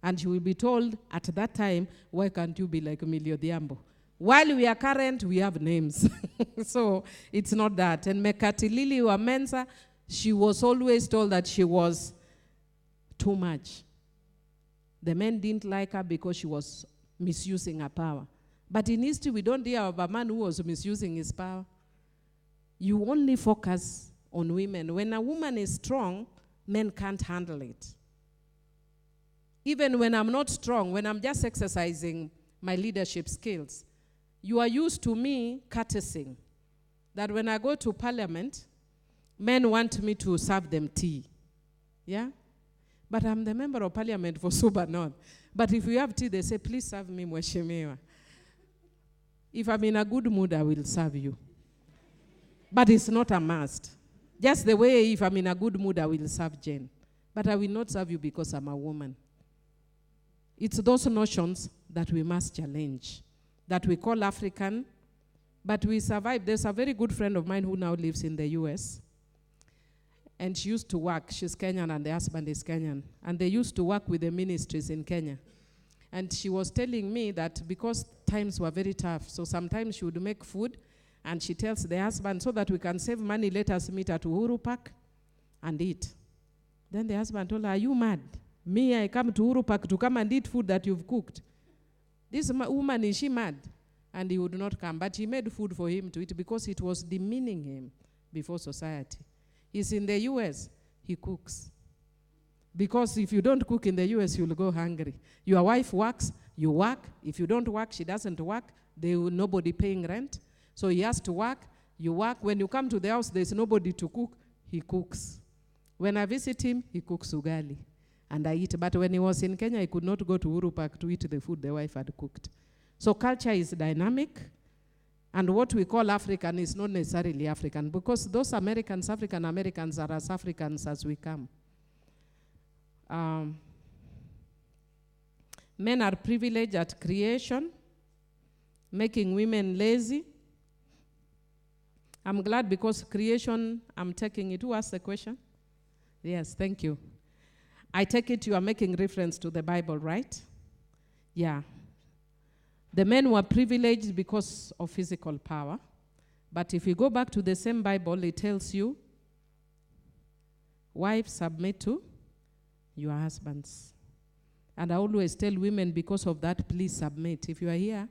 And she will be told at that time, why can't you be like Millie Odhiambo? While we are current, we have names. So it's not that. And Mekatilili Wamensa, she was always told that she was too much. The men didn't like her because she was misusing her power. But in history, we don't hear of a man who was misusing his power. You only focus on women. When a woman is strong, men can't handle it. Even when I'm not strong, when I'm just exercising my leadership skills, you are used to me courtesying. That when I go to parliament, men want me to serve them tea. Yeah? But I'm the member of parliament for Suba North. But if you have tea, they say, please serve me, Mweshimiwa. If I'm in a good mood, I will serve you. But it's not a must. Just the way if I'm in a good mood, I will serve Jane. But I will not serve you because I'm a woman. It's those notions that we must challenge, that we call African, but we survive. There's a very good friend of mine who now lives in the US. And she used to work, she's Kenyan and the husband is Kenyan. And they used to work with the ministries in Kenya. And she was telling me that because times were very tough, so sometimes she would make food, and she tells the husband, so that we can save money, let us meet at Uhuru Park and eat. Then the husband told her, are you mad? Me, I come to Uhuru Park to come and eat food that you've cooked. This woman, is she mad? And he would not come. But he made food for him to eat because it was demeaning him before society. He's in the US, he cooks. Because if you don't cook in the US, you'll go hungry. Your wife works, you work. If you don't work, she doesn't work. Nobody paying rent. So he has to work, you work. When you come to the house, there's nobody to cook, he cooks. When I visit him, he cooks ugali, and I eat. But when he was in Kenya, he could not go to Uhuru Park to eat the food the wife had cooked. So culture is dynamic, and what we call African is not necessarily African, because those Americans, African Americans, are as Africans as we come. Men are privileged at creation, making women lazy. I'm glad because creation, I'm taking it. Who asked the question? Yes, thank you. I take it you are making reference to the Bible, right? Yeah. The men were privileged because of physical power. But if you go back to the same Bible, it tells you, wives, submit to your husbands. And I always tell women, because of that, please submit. If you are here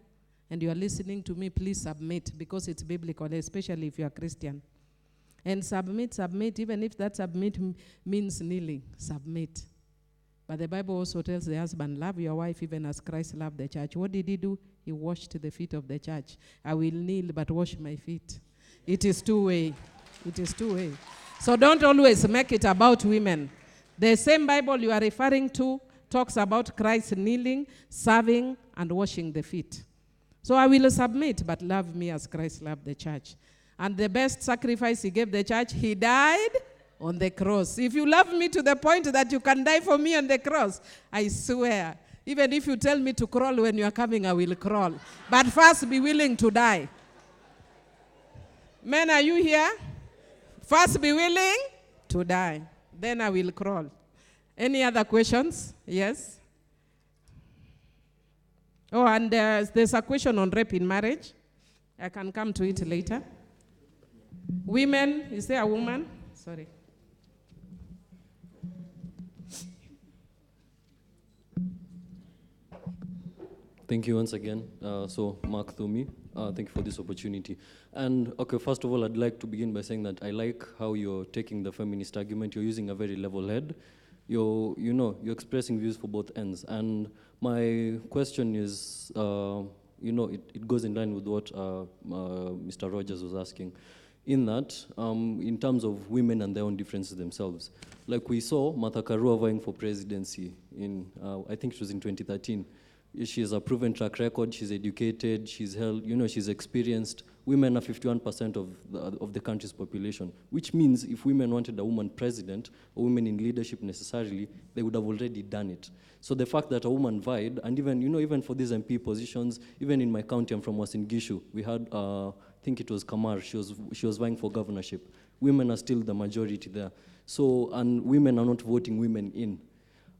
and you are listening to me, please submit, because it's biblical, especially if you are Christian. And submit, even if that submit means kneeling, submit. But the Bible also tells the husband, love your wife even as Christ loved the church. What did he do? He washed the feet of the church. I will kneel, but wash my feet. It is two-way. It is two-way. So don't always make it about women. The same Bible you are referring to talks about Christ kneeling, serving, and washing the feet. So I will submit, but love me as Christ loved the church. And the best sacrifice he gave the church, he died on the cross. If you love me to the point that you can die for me on the cross, I swear, even if you tell me to crawl when you are coming, I will crawl. But first, be willing to die. Men, are you here? First, be willing to die. Then I will crawl. Any other questions? Yes? Oh, and there's a question on rape in marriage. I can come to it later. Women, is there a woman? Sorry. Thank you once again. So, Mark Thumi, thank you for this opportunity. And okay, first of all, I'd like to begin by saying that I like how you're taking the feminist argument. You're using a very level head. You're expressing views for both ends. And my question is, it goes in line with what Mr. Rogers was asking. In that, in terms of women and their own differences themselves, like we saw Martha Karua vying for presidency in, I think it was in 2013. She has a proven track record. She's educated. She's held, she's experienced. Women are 51% of the country's population, which means if women wanted a woman president or women in leadership necessarily, they would have already done it. So the fact that a woman vied, and even for these MP positions, even in my county, I'm from Uasin Gishu, we had, I think it was Kamar, she was vying for governorship. Women are still the majority there. So, and women are not voting women in.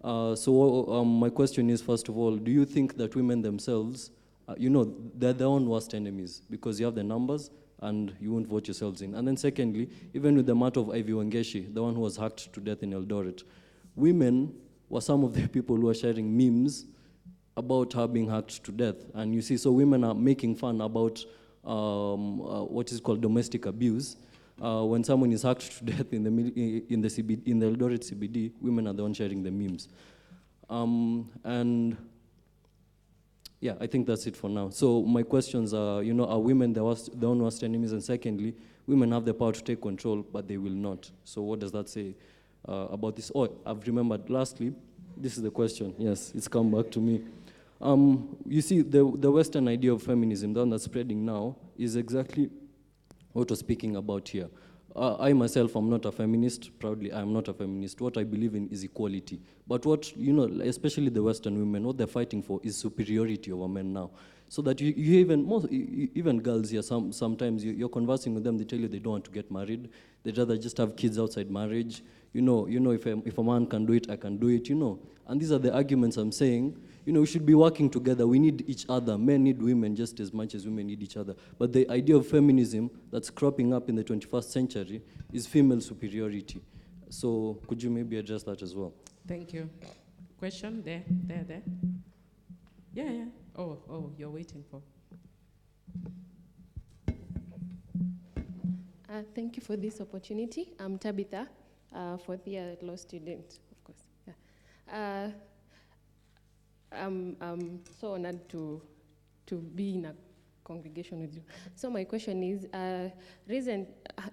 So my question is, first of all, do you think that women themselves, they're their own worst enemies because you have the numbers and you won't vote yourselves in? And then secondly, even with the matter of Ivy Wangeshi, the one who was hacked to death in Eldoret, women were some of the people who are sharing memes about her being hacked to death. And you see, so women are making fun about what is called domestic abuse. When someone is hacked to death in the Eldoret CBD, women are the ones sharing the memes. And yeah, I think that's it for now. So my questions are, are women their own worst enemies? And secondly, women have the power to take control, but they will not. So what does that say about this? Oh, I've remembered. Lastly, this is the question. Yes, it's come back to me. You see, the Western idea of feminism, the one that's spreading now, is exactly what we're speaking about here. I myself am not a feminist. Proudly, I am not a feminist. What I believe in is equality. But what, especially the Western women, what they're fighting for is superiority over men now. So that you even girls here, sometimes you're conversing with them, they tell you they don't want to get married. They'd rather just have kids outside marriage. If a man can do it, I can do it, And these are the arguments I'm saying. We should be working together. We need each other. Men need women just as much as women need each other. But the idea of feminism that's cropping up in the 21st century is female superiority. So could you maybe address that as well? Thank you. Question? There. Yeah. Oh, you're waiting for. Thank you for this opportunity. I'm Tabitha, fourth-year law student, of course. Yeah. I'm so honored to be in a congregation with you. So my question is,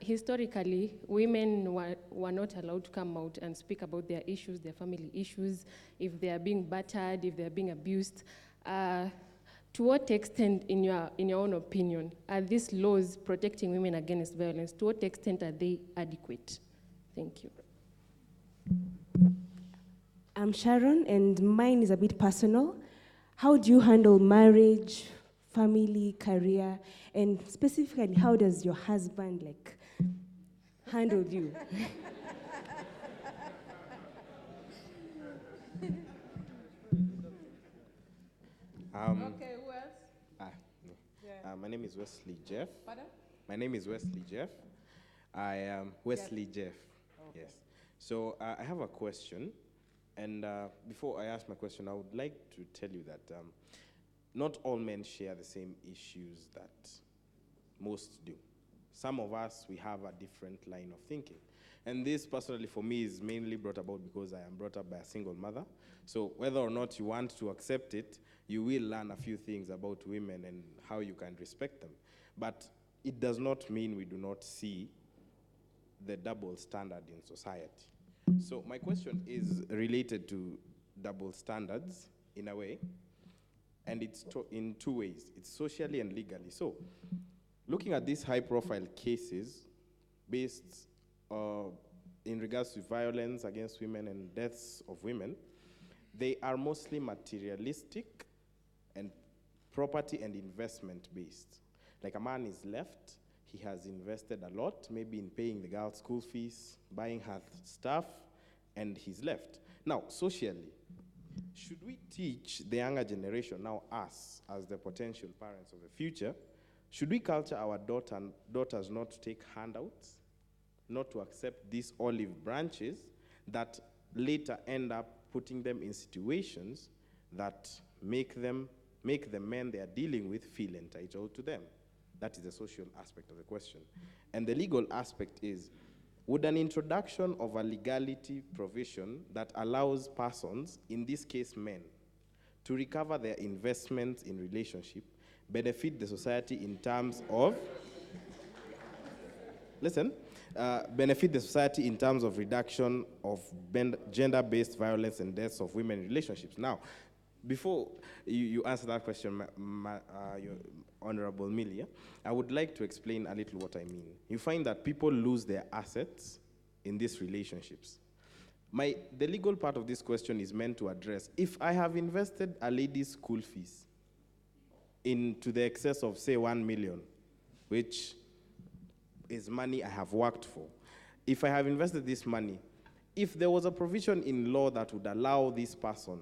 historically, women were not allowed to come out and speak about their issues, their family issues, if they are being battered, if they are being abused. To what extent, in your own opinion, are these laws protecting women against violence? To what extent are they adequate? Thank you. I'm Sharon, and mine is a bit personal. How do you handle marriage, family, career, and specifically, how does your husband handle you? Okay, who else? No. My name is Wesley Jeff. Pardon? My name is Wesley Jeff. I am Wesley Jeff. Okay. Yes. So I have a question. And before I ask my question, I would like to tell you that not all men share the same issues that most do. Some of us, we have a different line of thinking. And this, personally, for me, is mainly brought about because I am brought up by a single mother. So whether or not you want to accept it, you will learn a few things about women and how you can respect them. But it does not mean we do not see the double standard in society. So my question is related to double standards in a way, and it's in two ways. It's socially and legally. So looking at these high-profile cases based in regards to violence against women and deaths of women, they are mostly materialistic and property and investment based. Like a man is left, he has invested a lot, maybe in paying the girl's school fees, buying her stuff, and he's left. Now, socially, should we teach the younger generation, now us, as the potential parents of the future, should we culture our daughters not to take handouts, not to accept these olive branches that later end up putting them in situations that make the men they are dealing with feel entitled to them? That is the social aspect of the question. And the legal aspect is, would an introduction of a legality provision that allows persons, in this case men, to recover their investments in relationship benefit the society in terms of, benefit the society in terms of reduction of gender-based violence and deaths of women in relationships? Now, before you answer that question, your Honorable Millie, I would like to explain a little what I mean. You find that people lose their assets in these relationships. The legal part of this question is meant to address, if I have invested a lady's school fees into the excess of, say, 1 million, which is money I have worked for, if I have invested this money, if there was a provision in law that would allow this person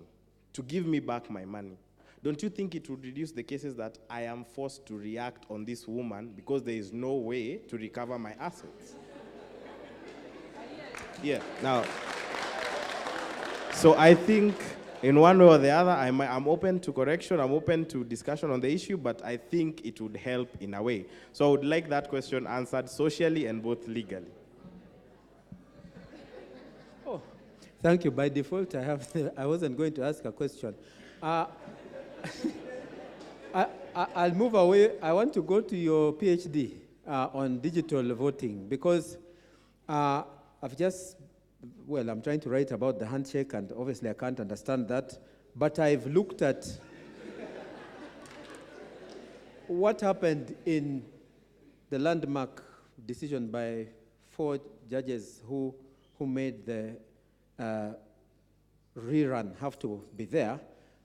to give me back my money, don't you think it would reduce the cases that I am forced to react on this woman because there is no way to recover my assets? Yeah, now, so I think in one way or the other, I'm open to correction, I'm open to discussion on the issue, but I think it would help in a way. So I would like that question answered socially and both legally. Oh, thank you. By default, I wasn't going to ask a question. I'll move away. I want to go to your PhD on digital voting because I'm trying to write about the handshake, and obviously I can't understand that. But I've looked at what happened in the landmark decision by 4 judges who made the rerun have to be there.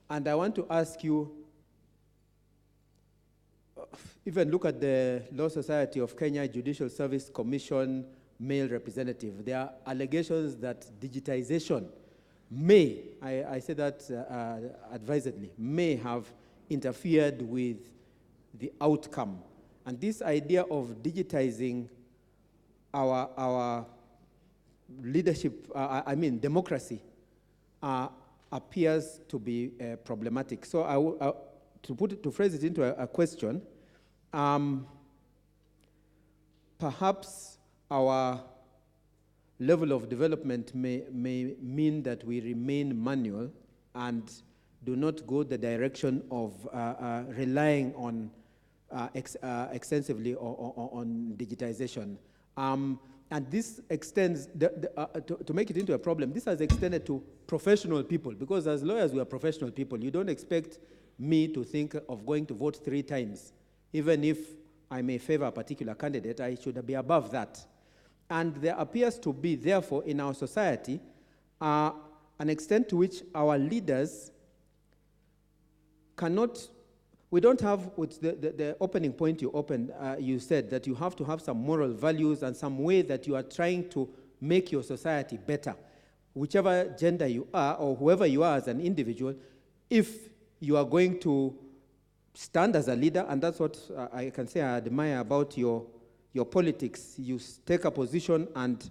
And I want to ask you, even look at the Law Society of Kenya Judicial Service Commission male representative. There are allegations that digitization may, I say that advisedly, may have interfered with the outcome. And this idea of digitizing our leadership, democracy, appears to be problematic. So to phrase it into a question, perhaps our level of development may mean that we remain manual and do not go the direction of relying on extensively on digitization. And this extends, to make it into a problem, this has extended to professional people, because as lawyers, we are professional people. You don't expect me to think of going to vote 3 times. Even if I may favor a particular candidate, I should be above that. And there appears to be, therefore, in our society, an extent to which our leaders cannot, we don't have, with the opening point you opened, you said that you have to have some moral values and some way that you are trying to make your society better. Whichever gender you are, or whoever you are as an individual, if you are going to stand as a leader, and that's what I can say I admire about your politics. You take a position and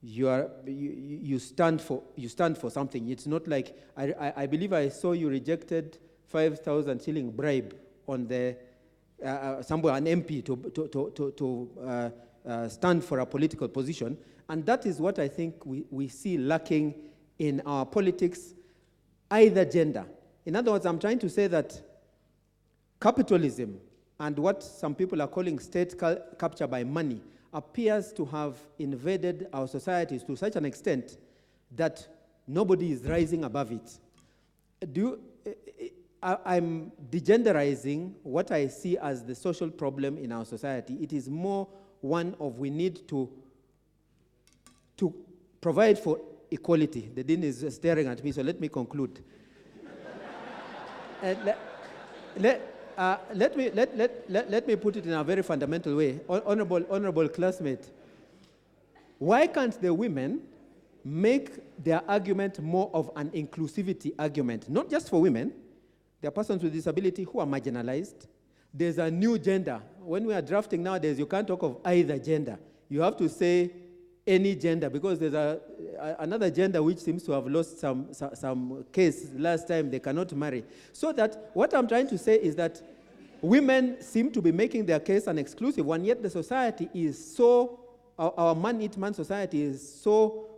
you stand for something. It's not like, I believe I saw you rejected 5,000 shilling bribe on the somewhere, an MP to stand for a political position, and that is what I think we see lacking in our politics, either gender. In other words, I'm trying to say that capitalism and what some people are calling state capture by money appears to have invaded our societies to such an extent that nobody is rising above it. I'm degenderizing what I see as the social problem in our society. It is more one of we need to provide for equality. The Dean is staring at me, so let me conclude. Let me put it in a very fundamental way. Honorable classmate, why can't the women make their argument more of an inclusivity argument? Not just for women. There are persons with disability who are marginalized. There's a new gender. When we are drafting nowadays, you can't talk of either gender. You have to say any gender, because there's another gender which seems to have lost some case last time. They cannot marry. So that what I'm trying to say is that women seem to be making their case an exclusive one, yet the society is so, our man-eat-man society is so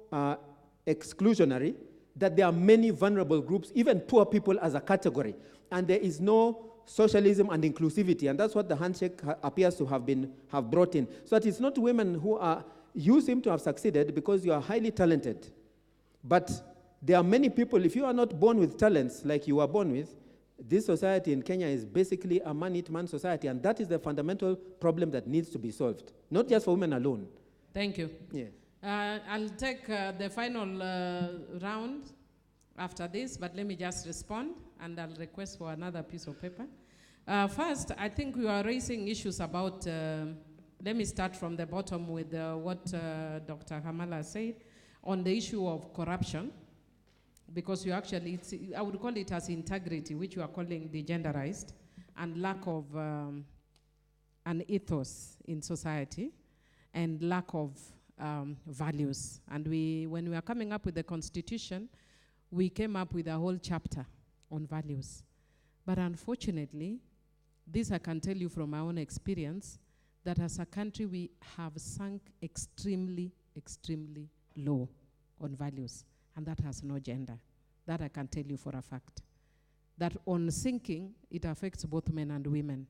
exclusionary that there are many vulnerable groups, even poor people as a category, and there is no socialism and inclusivity, and that's what the handshake appears to have brought in. So that it's not women who are, you seem to have succeeded because you are highly talented, but there are many people, if you are not born with talents like you were born with, this society in Kenya is basically a man-eat-man society, and that is the fundamental problem that needs to be solved, not just for women alone. Thank you. Yeah. I'll take the final round after this, but let me just respond, and I'll request for another piece of paper. First, I think we are raising issues about, let me start from the bottom with what Dr. Hamala said on the issue of corruption, because you actually, I would call it as integrity, which you are calling degenderized, and lack of an ethos in society, and lack of values. And when we are coming up with the Constitution, we came up with a whole chapter on values. But unfortunately, this I can tell you from my own experience, that as a country we have sunk extremely, extremely low on values, and that has no gender. That I can tell you for a fact. That on sinking, it affects both men and women.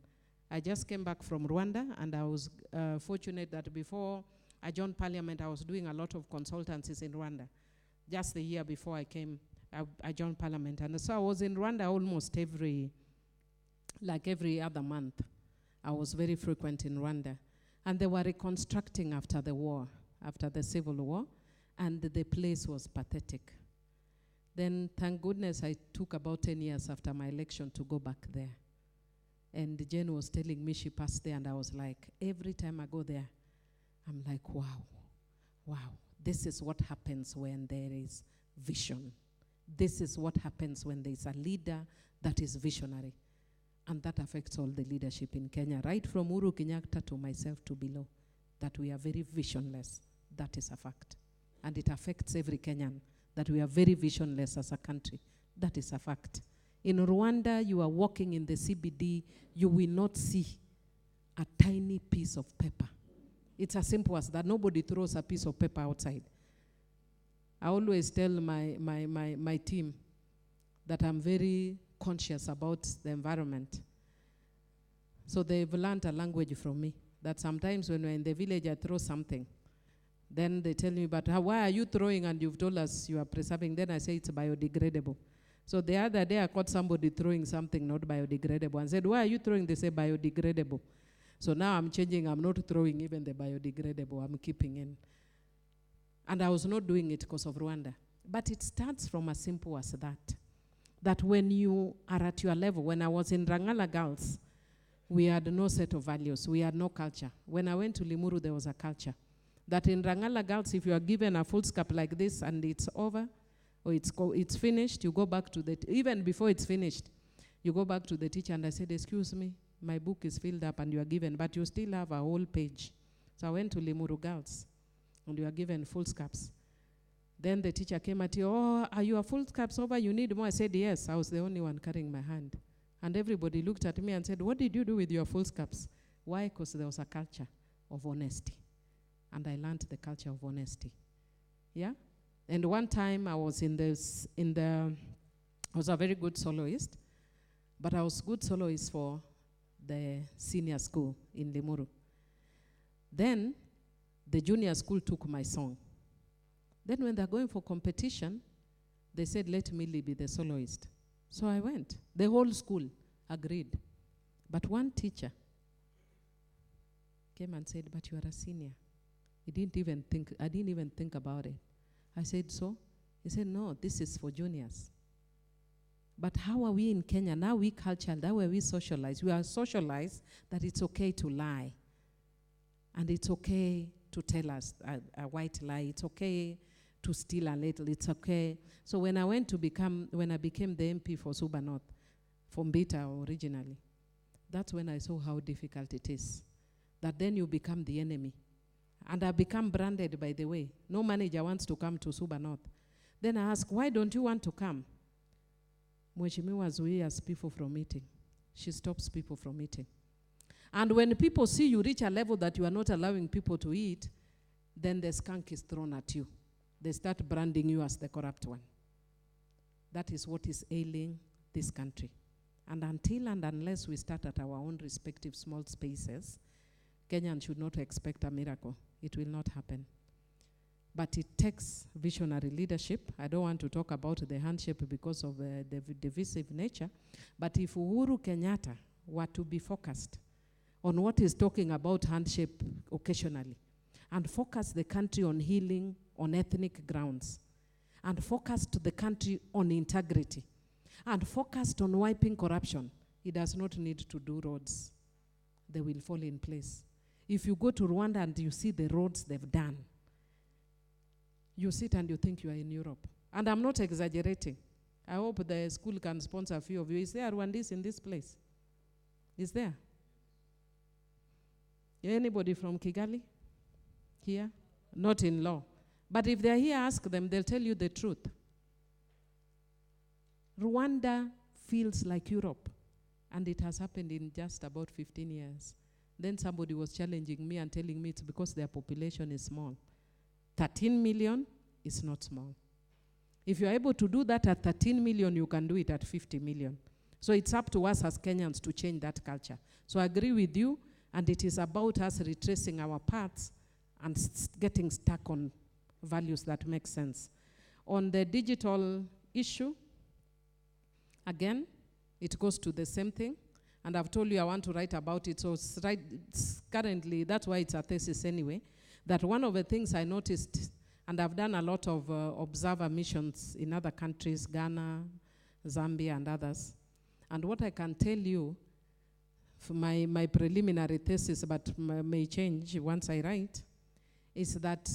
I just came back from Rwanda, and I was fortunate that before I joined Parliament, I was doing a lot of consultancies in Rwanda. Just the year before I came, I joined Parliament. And so I was in Rwanda almost every other month. I was very frequent in Rwanda. And they were reconstructing after the war, after the civil war, and the place was pathetic. Then, thank goodness, I took about 10 years after my election to go back there. And Jane was telling me she passed there, and I was like, every time I go there, I'm like, wow, this is what happens when there is vision. This is what happens when there is a leader that is visionary. And that affects all the leadership in Kenya, right from Uhuru Kenyatta to myself to below, that we are very visionless. That is a fact. And it affects every Kenyan, that we are very visionless as a country. That is a fact. In Rwanda, you are walking in the CBD, you will not see a tiny piece of paper. It's as simple as that. Nobody throws a piece of paper outside. I always tell my team that I'm very conscious about the environment. So they've learned a language from me, that sometimes when we're in the village, I throw something. Then they tell me, but why are you throwing, and you've told us you are preserving? Then I say it's biodegradable. So the other day I caught somebody throwing something not biodegradable and said, why are you throwing? They say biodegradable. So now I'm changing, I'm not throwing even the biodegradable, I'm keeping in. And I was not doing it because of Rwanda. But it starts from as simple as that. That when you are at your level, when I was in Rangala Girls, we had no set of values, we had no culture. When I went to Limuru, there was a culture. That in Rangala Girls, if you are given a full scarf like this and it's over, or it's finished, you go back to even before it's finished, you go back to the teacher, and I said, excuse me, my book is filled up and you are given, but you still have a whole page. So I went to Limuru Girls, and you are given full scarves. Then the teacher came at you, oh, are your full scarves over? You need more? I said, yes. I was the only one carrying my hand. And everybody looked at me and said, what did you do with your full scarves? Why? Because there was a culture of honesty. And I learned the culture of honesty. Yeah? And one time I was I was a very good soloist, but I was good soloist for the senior school in Limuru. Then the junior school took my song. Then when they're going for competition, they said, let Millie be the soloist. So I went. The whole school agreed. But one teacher came and said, but you are a senior. I didn't even think about it. I said, so? He said, no, this is for juniors. But how are we in Kenya? Now we cultured, how are we socialized? We are socialized that it's okay to lie. And it's okay to tell us a white lie. It's okay to steal a little. It's okay. So when I became the MP for Suba North, from Beta originally, that's when I saw how difficult it is. That then you become the enemy. And I become branded, by the way. No manager wants to come to Suba North. Then I ask, why don't you want to come? Mheshimiwa zuias people from eating. She stops people from eating. And when people see you reach a level that you are not allowing people to eat, then the skunk is thrown at you. They start branding you as the corrupt one. That is what is ailing this country. And until and unless we start at our own respective small spaces, Kenyans should not expect a miracle. It will not happen. but it takes visionary leadership. I don't want to talk about the handshake because of the divisive nature, but if Uhuru Kenyatta were to be focused on what is talking about handshake occasionally, and focus the country on healing on ethnic grounds, and focused the country on integrity, and focused on wiping corruption, he does not need to do roads. They will fall in place. If you go to Rwanda and you see the roads they've done, you sit and you think you are in Europe. And I'm not exaggerating. I hope the school can sponsor a few of you. Is there Rwandese in this place? Is there? Anybody from Kigali? Here? Not in law. But if they're here, ask them, they'll tell you the truth. Rwanda feels like Europe, and it has happened in just about 15 years. Then somebody was challenging me and telling me it's because their population is small. 13 million is not small. If you're able to do that at 13 million, you can do it at 50 million. So it's up to us as Kenyans to change that culture. So I agree with you, and it is about us retracing our paths and getting stuck on values that make sense. On the digital issue, again, it goes to the same thing. And I've told you I want to write about it. So it's currently, that's why it's a thesis anyway, that one of the things I noticed, and I've done a lot of observer missions in other countries, Ghana, Zambia, and others. And what I can tell you, for my preliminary thesis, but may change once I write, is that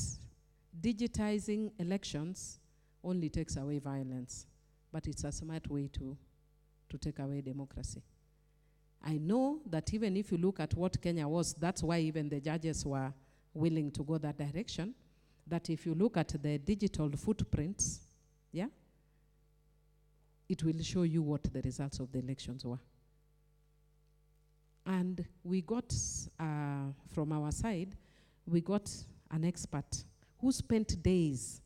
digitizing elections only takes away violence, but it's a smart way to take away democracy. I know that even if you look at what Kenya was, that's why even the judges were willing to go that direction, that if you look at the digital footprints, yeah, it will show you what the results of the elections were. And we got, from our side, we got an expert who spent days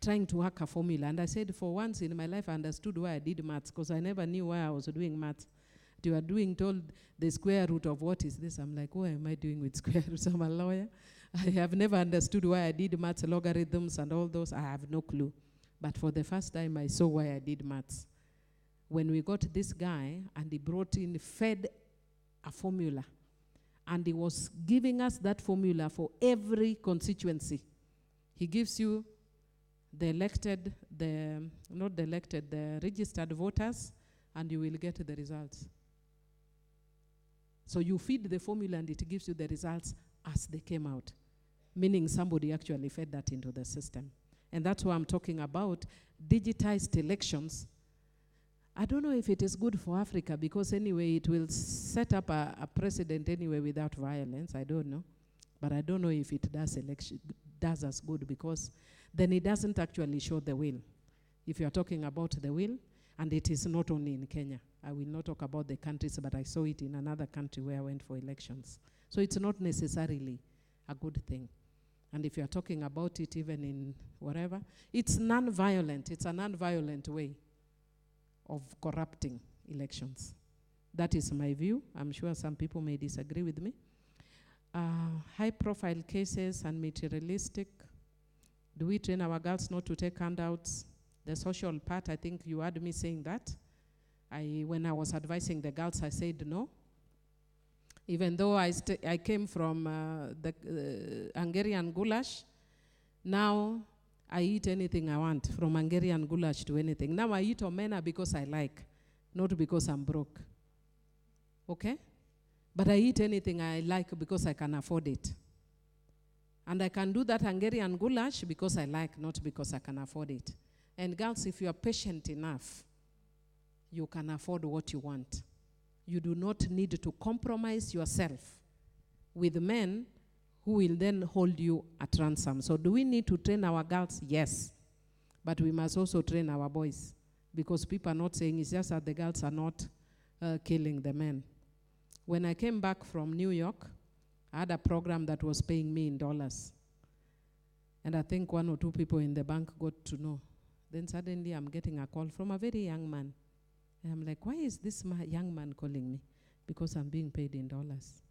trying to hack a formula. And I said, for once in my life, I understood why I did maths, because I never knew why I was doing maths. You are told the square root of what is this? I'm like, what am I doing with square roots? I'm a lawyer. I have never understood why I did maths, logarithms, and all those. I have no clue. But for the first time, I saw why I did maths. When we got this guy, and he brought in, fed a formula, and he was giving us that formula for every constituency. He gives you the elected, not the elected, the registered voters, and you will get the results. So you feed the formula and it gives you the results as they came out, meaning somebody actually fed that into the system. And that's what I'm talking about, digitized elections. I don't know if it is good for Africa, because anyway, it will set up a precedent anyway without violence. I don't know. But I don't know if it does us good, because then it doesn't actually show the will. If you're talking about the will, and it is not only in Kenya. I will not talk about the countries, but I saw it in another country where I went for elections. So it's not necessarily a good thing. And if you're talking about it even in whatever, it's non-violent. It's a non-violent way of corrupting elections. That is my view. I'm sure some people may disagree with me. High-profile cases and materialistic. Do we train our girls not to take handouts? The social part, I think you heard me saying that. When I was advising the girls, I said no. Even though I came from the Hungarian goulash, now I eat anything I want, from Hungarian goulash to anything. Now I eat omena because I like, not because I'm broke. Okay? But I eat anything I like because I can afford it. And I can do that Hungarian goulash because I like, not because I can afford it. And girls, if you are patient enough, you can afford what you want. You do not need to compromise yourself with men who will then hold you at ransom. So do we need to train our girls? Yes. But we must also train our boys, because people are not saying it's just that the girls are not killing the men. When I came back from New York, I had a program that was paying me in dollars. And I think 1 or 2 people in the bank got to know. Then suddenly I'm getting a call from a very young man. And I'm like, why is this young man calling me? Because I'm being paid in dollars.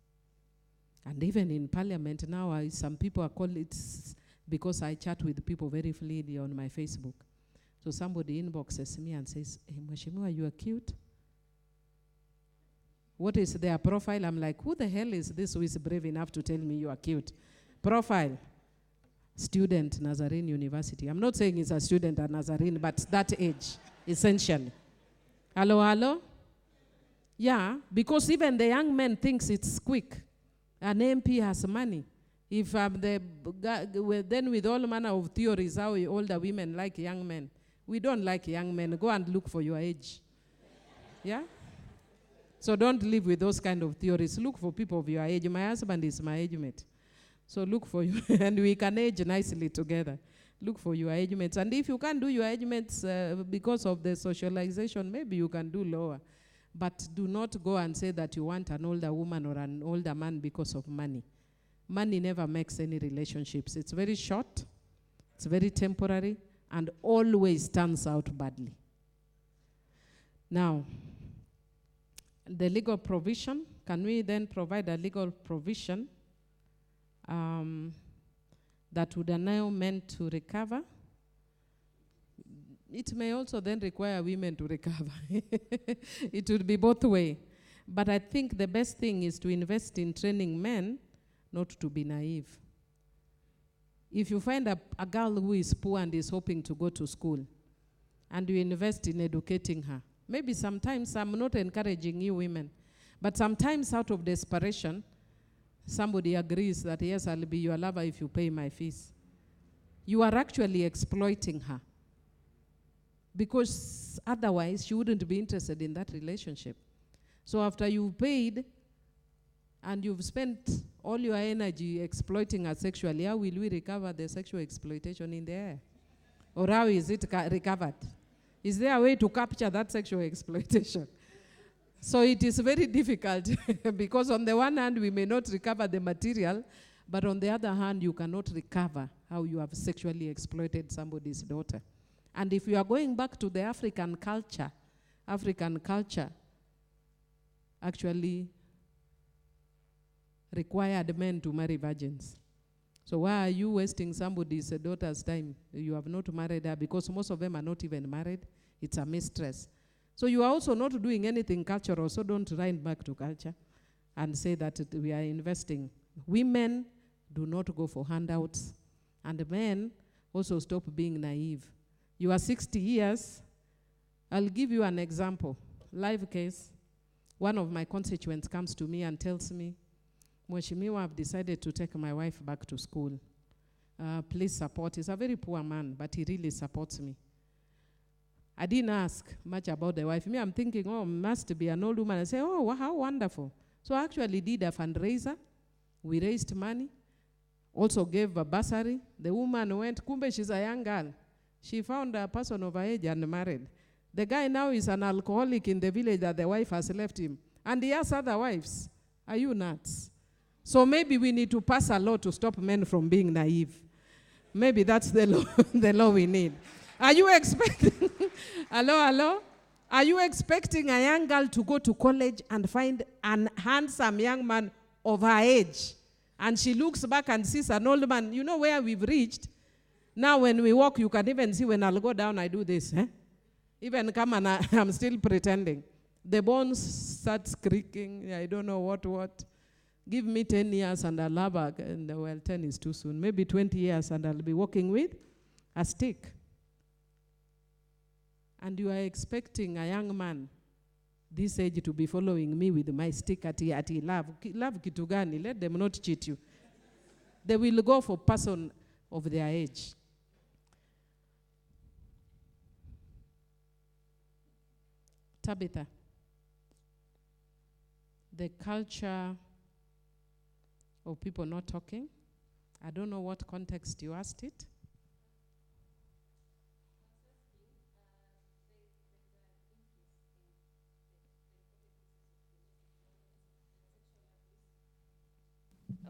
And even in parliament now, some people are calling it, because I chat with people very freely on my Facebook. So somebody inboxes me and says, hey, Mheshimiwa, you are cute. What is their profile? I'm like, who the hell is this who is brave enough to tell me you are cute? Profile, student, Nazarene University. I'm not saying it's a student at Nazarene, but that age, essentially. Hello, hello? Yeah, because even the young man thinks it's quick. An MP has money. If then with all manner of theories, how older women like young men. We don't like young men. Go and look for your age. Yeah? So don't live with those kind of theories. Look for people of your age. My husband is my age mate. So look for you, and we can age nicely together. Look for your age mates. And if you can't do your age mates because of the socialization, maybe you can do lower. But do not go and say that you want an older woman or an older man because of money. Money never makes any relationships. It's very short, it's very temporary, and always turns out badly. Now, the legal provision, can we then provide a legal provision that would allow men to recover? It may also then require women to recover. It would be both ways. But I think the best thing is to invest in training men not to be naive. If you find a girl who is poor and is hoping to go to school, and you invest in educating her, maybe sometimes, I'm not encouraging you women, but sometimes out of desperation, somebody agrees that, yes, I'll be your lover if you pay my fees. You are actually exploiting her, because otherwise she wouldn't be interested in that relationship. So after you've paid and you've spent all your energy exploiting her sexually, how will we recover the sexual exploitation in the air? Or how is it recovered? Is there a way to capture that sexual exploitation? So it is very difficult because on the one hand, we may not recover the material, but on the other hand, you cannot recover how you have sexually exploited somebody's daughter. And if you are going back to the African culture actually required men to marry virgins. So why are you wasting somebody's daughter's time? You have not married her, because most of them are not even married. It's a mistress. So you are also not doing anything cultural, so don't run back to culture and say that we are investing. Women do not go for handouts, and men also stop being naive. You are 60 years. I'll give you an example. Live case. One of my constituents comes to me and tells me, Mheshimiwa, I've decided to take my wife back to school. Please support. He's a very poor man, but he really supports me. I didn't ask much about the wife. Me, I'm thinking, oh, must be an old woman. I say, oh, how wonderful. So I actually did a fundraiser. We raised money. Also gave a bursary. The woman went, kumbe, she's a young girl. She found a person of her age and married. The guy now is an alcoholic in the village that the wife has left him. And he has other wives. Are you nuts? So maybe we need to pass a law to stop men from being naive. Maybe that's the law, the law we need. Are you expecting, hello? Are you expecting a young girl to go to college and find an handsome young man of her age? And she looks back and sees an old man. You know where we've reached? Now when we walk, you can even see when I'll go down, I do this. Even come and I'm still pretending. The bones start creaking. I don't know what. Give me 10 years and I'll have a, and well, 10 is too soon. Maybe 20 years and I'll be walking with a stick. And you are expecting a young man this age to be following me with my stick at love. Love kitu gani? Let them not cheat you. They will go for person of their age. Tabitha, the culture of people not talking. I don't know what context you asked it.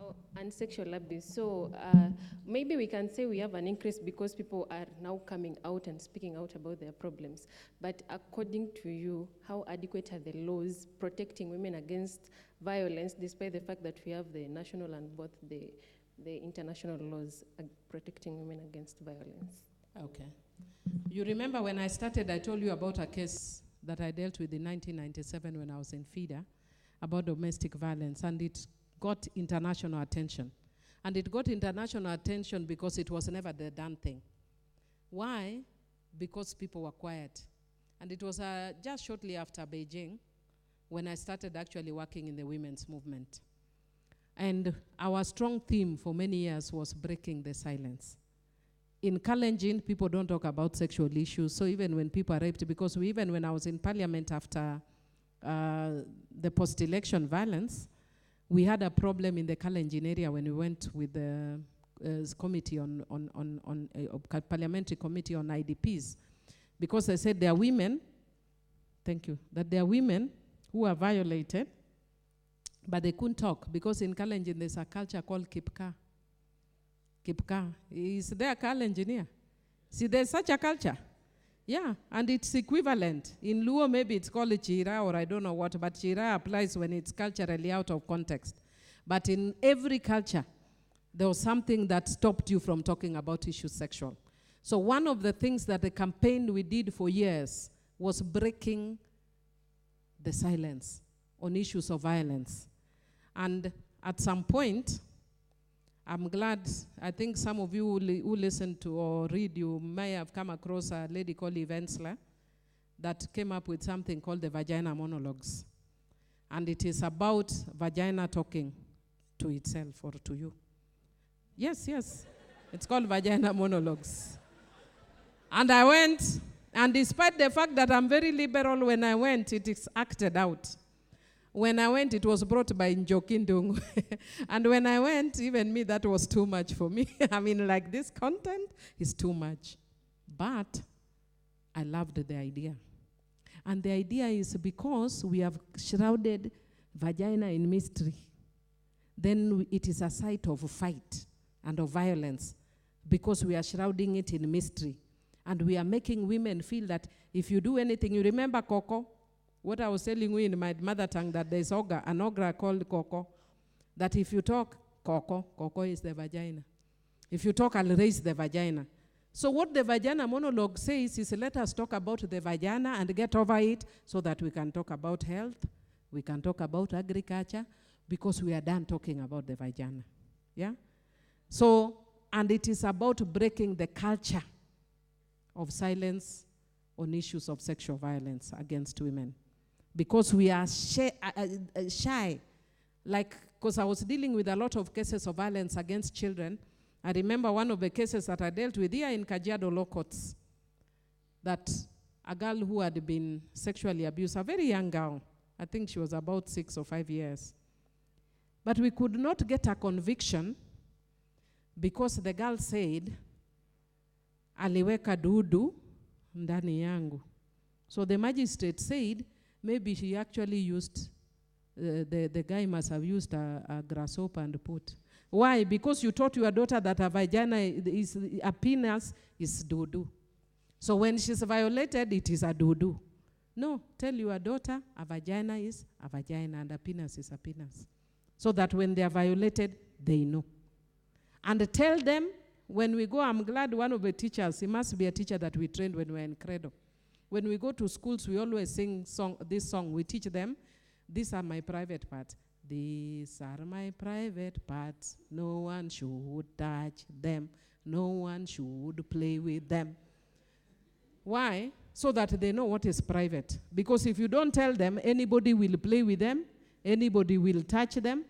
Oh, and sexual abuse. So maybe we can say we have an increase because people are now coming out and speaking out about their problems. But according to you, how adequate are the laws protecting women against violence, despite the fact that we have the national and both the the international laws protecting women against violence. Okay. You remember when I started, I told you about a case that I dealt with in 1997 when I was in FIDA about domestic violence, and it got international attention. And it got international attention because it was never the done thing. Why? Because people were quiet. And it was just shortly after Beijing when I started actually working in the women's movement. And our strong theme for many years was breaking the silence. In Kalenjin, people don't talk about sexual issues. So even when people are raped, because even when I was in parliament after the post-election violence, we had a problem in the Kalenjin area when we went with the committee parliamentary committee on IDPs, because they said there are women, that there are women who are violated, but they couldn't talk because in Kalenjin there's a culture called Kipka. Kipka. Is there a Kalenjin here? See, there's such a culture. Yeah, and it's equivalent. In Luo, maybe it's called Chira or I don't know what, but Chira applies when it's culturally out of context. But in every culture, there was something that stopped you from talking about issues sexual. So one of the things that the campaign we did for years was breaking the silence on issues of violence. And at some point, I'm glad, I think some of you who listen to or read, you may have come across a lady called Evensler that came up with something called the vagina monologues. And it is about vagina talking to itself or to you. Yes, yes. It's called vagina monologues. And I went, and despite the fact that I'm very liberal when I went, it is acted out. When I went, it was brought by Njokindung. And when I went, even me, that was too much for me. I mean, like, this content is too much. But I loved the idea. And the idea is because we have shrouded vagina in mystery, then it is a site of fight and of violence because we are shrouding it in mystery. And we are making women feel that if you do anything, you remember Coco? What I was telling you in my mother tongue, that there's an ogra called Coco, that if you talk, Coco is the vagina. If you talk, I'll raise the vagina. So what the vagina monologue says is, let us talk about the vagina and get over it so that we can talk about health, we can talk about agriculture, because we are done talking about the vagina. Yeah? So, and it is about breaking the culture of silence on issues of sexual violence against women. Because we are shy. Like, because I was dealing with a lot of cases of violence against children. I remember one of the cases that I dealt with here in Kajiado Law Courts, that a girl who had been sexually abused, a very young girl, I think she was about 6 or 5 years. But we could not get a conviction because the girl said, aliweka dudu ndani yangu. So the magistrate said, maybe she actually used, the guy must have used a grasshopper and put. Why? Because you taught your daughter that a vagina is, a penis is dudu. So when she's violated, it is a dudu. No, tell your daughter a vagina is a vagina and a penis is a penis. So that when they are violated, they know. And tell them, when we go, I'm glad one of the teachers, he must be a teacher that we trained when we were in Credo. When we go to schools, we always sing this song. We teach them, these are my private parts. These are my private parts. No one should touch them. No one should play with them. Why? So that they know what is private. Because if you don't tell them, anybody will play with them. Anybody will touch them.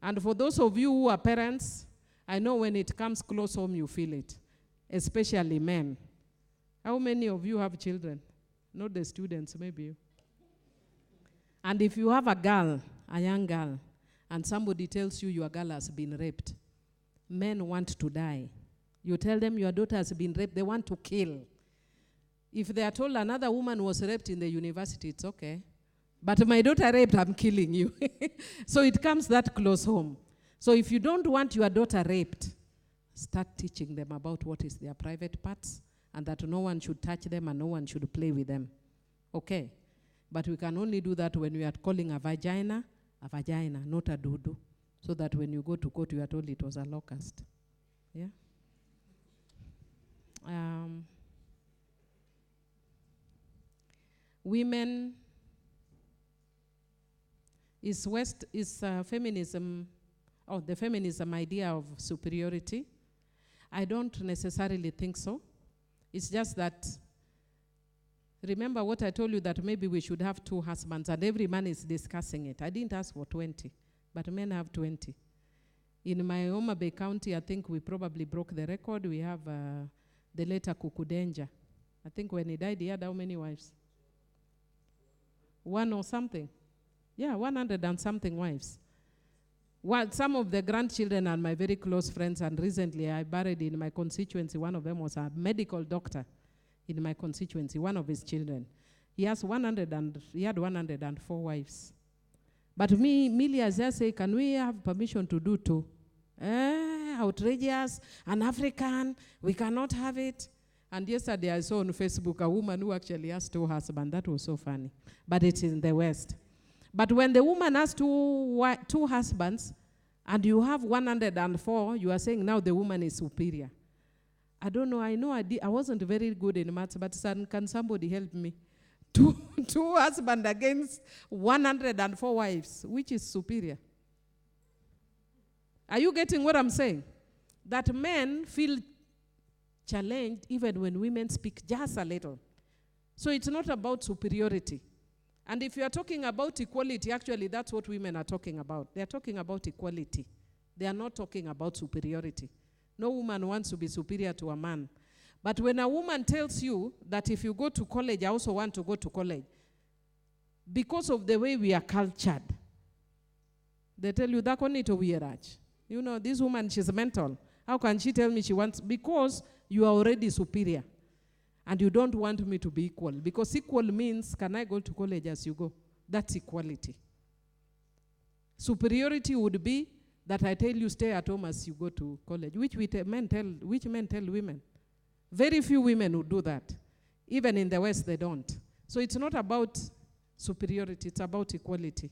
And for those of you who are parents, I know when it comes close home, you feel it. Especially men. How many of you have children? Not the students, maybe you. And if you have a girl, a young girl, and somebody tells you your girl has been raped, men want to die. You tell them your daughter has been raped, they want to kill. If they are told another woman was raped in the university, it's okay. But my daughter raped, I'm killing you. So it comes that close home. So if you don't want your daughter raped, start teaching them about what is their private parts, and that no one should touch them and no one should play with them. Okay? But we can only do that when we are calling a vagina, not a dudu. so that when you go to court, you are told it was a locust. Yeah? Women is feminism, or the feminism idea of superiority. I don't necessarily think so. It's just that, remember what I told you, that maybe we should have 2 husbands, and every man is discussing it. I didn't ask for 20, but men have 20. In my Homa Bay County, I think we probably broke the record. We have the later Kukudenja. I think when he died, he had how many wives? 1 or something. Yeah, 100 and something wives. Some of the grandchildren are my very close friends, and recently I buried in my constituency, one of them was a medical doctor in my constituency, one of his children. He had 104 wives. But Millie, as I say, can we have permission to do 2? Outrageous, an African, we cannot have it. And yesterday I saw on Facebook a woman who actually has 2 husbands. That was so funny. But it's in the West. But when the woman has 2 husbands and you have 104, you are saying now the woman is superior. I don't know. I wasn't very good in maths, but can somebody help me? 2 husbands against 104 wives. Which is superior? Are you getting what I'm saying? That men feel challenged even when women speak just a little. So it's not about superiority. And if you are talking about equality, actually that's what women are talking about. They are talking about equality. They are not talking about superiority. No woman wants to be superior to a man. But when a woman tells you that if you go to college, I also want to go to college, because of the way we are cultured, they tell you, you know, this woman, she's mental. How can she tell me she wants? Because you are already superior. And you don't want me to be equal. Because equal means, can I go to college as you go? That's equality. Superiority would be that I tell you stay at home as you go to college. Which men tell women? Very few women would do that. Even in the West, they don't. So it's not about superiority, it's about equality.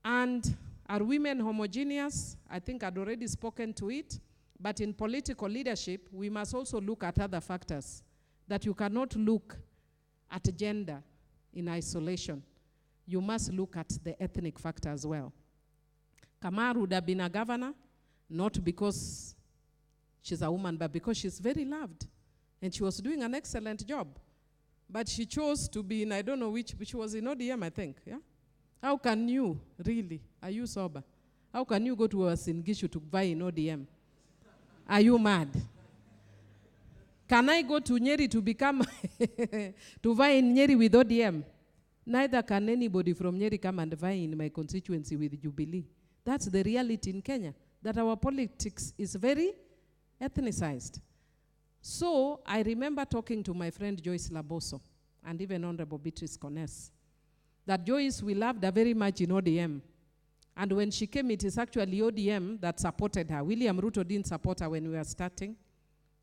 And are women homogeneous? I think I'd already spoken to it. But in political leadership, we must also look at other factors. That you cannot look at gender in isolation. You must look at the ethnic factor as well. Kamar would have been a governor, not because she's a woman, but because she's very loved. And she was doing an excellent job. But she chose to be in, I don't know which was in ODM, I think. Yeah? How can you, really, are you sober? How can you go to a Singishu to vie in ODM? Are you mad? Can I go to Nyeri to become, to vie in Nyeri with ODM? Neither can anybody from Nyeri come and vie in my constituency with Jubilee. That's the reality in Kenya, that our politics is very ethnicized. So I remember talking to my friend Joyce Laboso and even Honorable Beatrice Connes, that Joyce, we loved her very much in ODM. And when she came, it is actually ODM that supported her. William Ruto didn't support her when we were starting.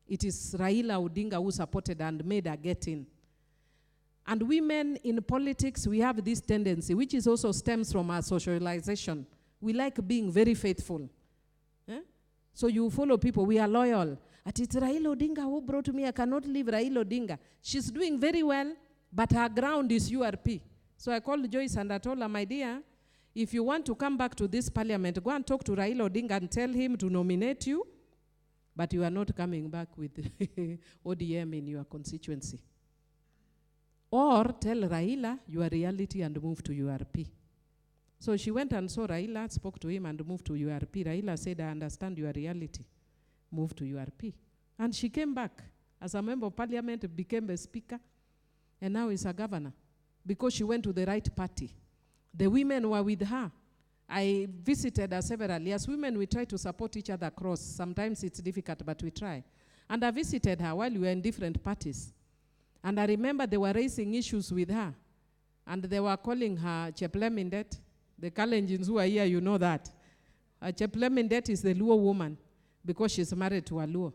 It is Raila Odinga who supported her and made her get in. And women in politics, we have this tendency, which is also stems from our socialization. We like being very faithful. Eh? So you follow people, we are loyal. At it's Raila Odinga who brought me, I cannot leave Raila Odinga. She's doing very well, but her ground is URP. So I called Joyce and I told her, my dear, if you want to come back to this parliament, go and talk to Raila Odinga and tell him to nominate you, but you are not coming back with ODM in your constituency. Or tell Raila your reality and move to URP. So she went and saw Raila, spoke to him and moved to URP. Raila said, I understand your reality. Move to URP. And she came back as a member of parliament, became a speaker, and now is a governor because she went to the right party. The women were with her. I visited her several years. Women, we try to support each other across. Sometimes it's difficult, but we try. And I visited her while we were in different parties. And I remember they were raising issues with her. And they were calling her Cheplemindet. The Kalenjins who are here, you know that. Cheplemindet is the Luo woman because she's married to a Luo.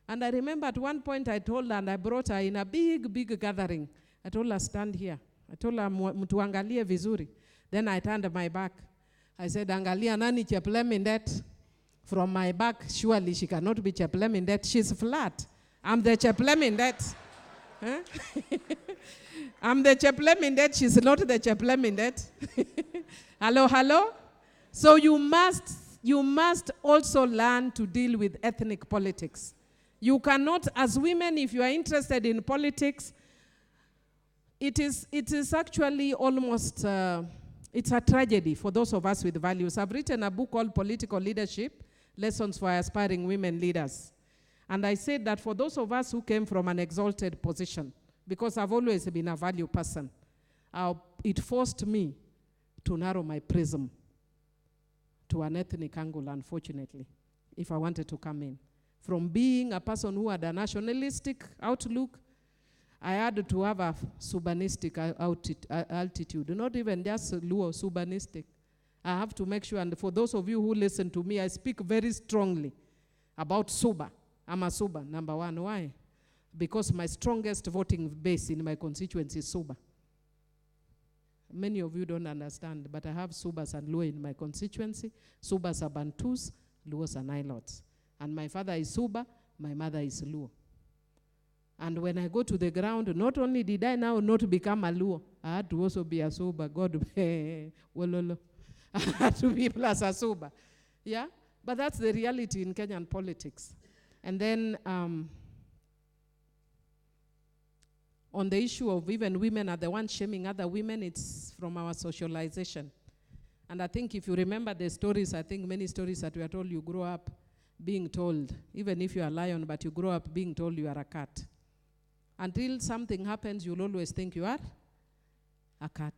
And I remember at one point I told her, and I brought her in a big, big gathering. I told her, stand here. I told her, mtuangalie vizuri. Then I turned my back. I said, Angalia nani Cheplemindet? From my back, surely she cannot be Cheplemindet. She's flat. I'm the Cheplemindet. Huh? I'm the Cheplemindet. She's not the Cheplemindet. Hello, hello? So you must also learn to deal with ethnic politics. You cannot, as women, if you are interested in politics, it is actually almost, it's a tragedy for those of us with values. I've written a book called Political Leadership, Lessons for Aspiring Women Leaders. And I said that for those of us who came from an exalted position, because I've always been a value person, it forced me to narrow my prism to an ethnic angle, unfortunately, if I wanted to come in. From being a person who had a nationalistic outlook, I had to have a Subanistic altitude, not even just Luo, Subanistic. I have to make sure, and for those of you who listen to me, I speak very strongly about Suba. I'm a Suba, number one. Why? Because my strongest voting base in my constituency is Suba. Many of you don't understand, but I have Subas and Luo in my constituency. Subas are Bantus, Luos are Nilots. And my father is Suba, my mother is Luo. And when I go to the ground, not only did I now not become a Luo, I had to also be a Suba. God, I had to be plus a Suba. Yeah? But that's the reality in Kenyan politics. And then on the issue of even women are the ones shaming other women, it's from our socialization. And I think if you remember the stories, I think many stories that we are told, you grow up being told, even if you are a lion, but you grow up being told you are a cat. Until something happens, you'll always think you are a cat.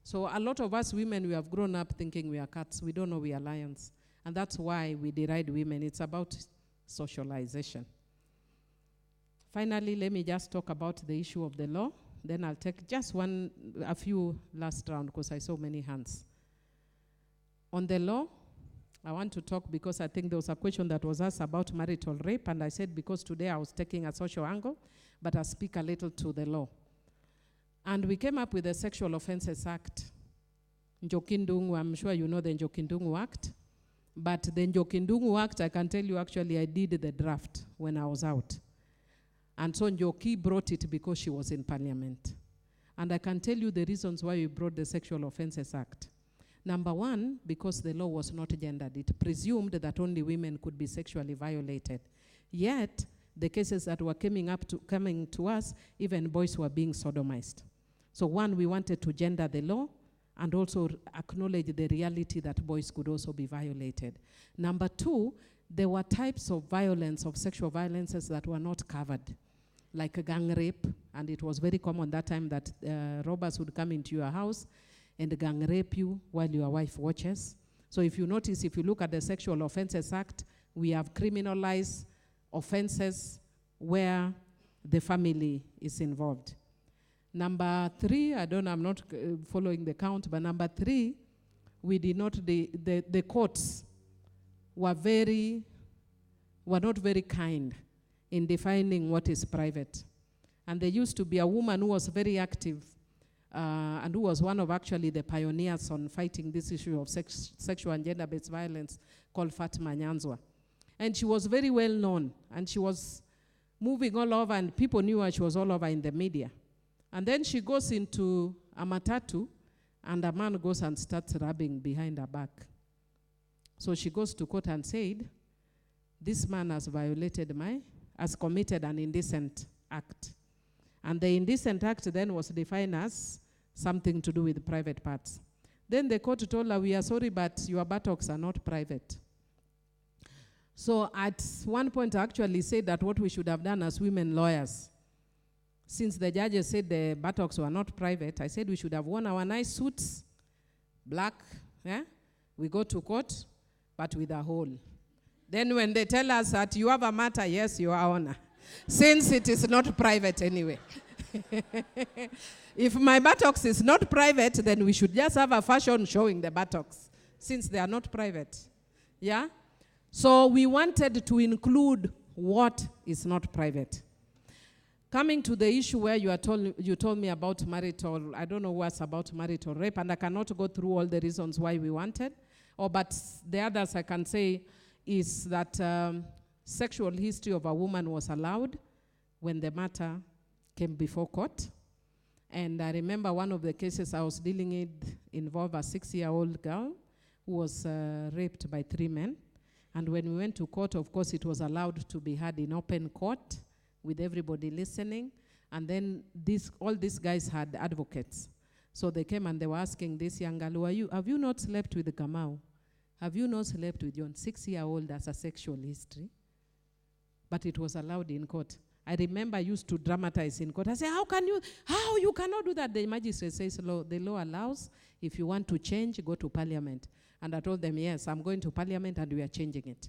So a lot of us women, we have grown up thinking we are cats. We don't know we are lions. And that's why we deride women. It's about socialization. Finally, let me just talk about the issue of the law. Then I'll take just a few last round because I saw many hands. On the law, I want to talk because I think there was a question that was asked about marital rape, and I said because today I was taking a social angle, but I'll speak a little to the law. And we came up with the Sexual Offences Act. Njokindungu, I'm sure you know the Njokindungu Act. But the Njokindungu Act, I can tell you actually I did the draft when I was out. And so Njoki brought it because she was in parliament. And I can tell you the reasons why we brought the Sexual Offences Act. Number one, because the law was not gendered. It presumed that only women could be sexually violated. Yet, the cases that were coming to us, even boys were being sodomized. So one, we wanted to gender the law and also acknowledge the reality that boys could also be violated. Number two, there were types of violence, of sexual violences that were not covered, like a gang rape, and it was very common that time that robbers would come into your house and gang rape you while your wife watches. So if you notice, if you look at the Sexual Offences Act, we have criminalized offenses where the family is involved. Number three, I'm not following the count, but number three, we did not, the courts were not very kind in defining what is private. And there used to be a woman who was very active and who was one of actually the pioneers on fighting this issue of sexual and gender-based violence, called Fatima Nyanzwa. And she was very well known, and she was moving all over, and people knew her. She was all over in the media. And then she goes into a matatu, and a man goes and starts rubbing behind her back. So she goes to court and said, this man has committed an indecent act. And the indecent act then was defined as something to do with private parts. Then the court told her, we are sorry, but your buttocks are not private. So at one point, I actually said that what we should have done as women lawyers, since the judges said the buttocks were not private, I said we should have worn our nice suits, black, yeah? We go to court, but with a hole. Then when they tell us that you have a matter, yes, Your Honor, since it is not private anyway. If my buttocks is not private, then we should just have a fashion showing the buttocks, since they are not private. Yeah? So we wanted to include what is not private. Coming to the issue where you told me about marital, I don't know what's about marital rape, and I cannot go through all the reasons why we wanted, But the others I can say is that sexual history of a woman was allowed when the matter came before court. And I remember one of the cases I was dealing with involved a 6-year-old girl who was raped by 3 men. And when we went to court, of course, it was allowed to be had in open court with everybody listening. And then all these guys had advocates. So they came and they were asking this young girl, have you not slept with Kamau? Have you not slept with John? 6-year-old as a sexual history. But it was allowed in court. I remember I used to dramatize in court. I say, how you cannot do that? The magistrate says, the law allows. If you want to change, go to parliament. And I told them, yes, I'm going to parliament and we are changing it.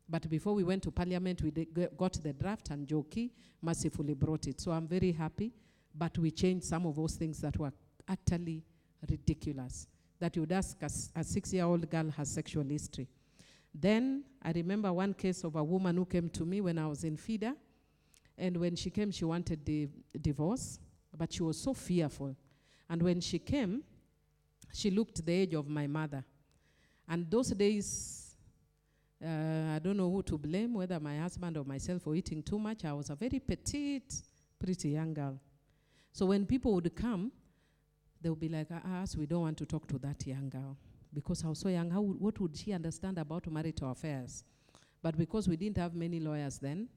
But before we went to parliament, we got the draft and Joki mercifully brought it. So I'm very happy. But we changed some of those things that were utterly ridiculous. That you would ask a 6-year-old girl her sexual history. Then I remember one case of a woman who came to me when I was in FIDA. And when she came, she wanted the divorce, but she was so fearful. And when she came, she looked the age of my mother. And those days, I don't know who to blame, whether my husband or myself for eating too much. I was a very petite, pretty young girl. So when people would come, they would be like, us, we don't want to talk to that young girl. Because I was so young, what would she understand about marital affairs? But because we didn't have many lawyers then,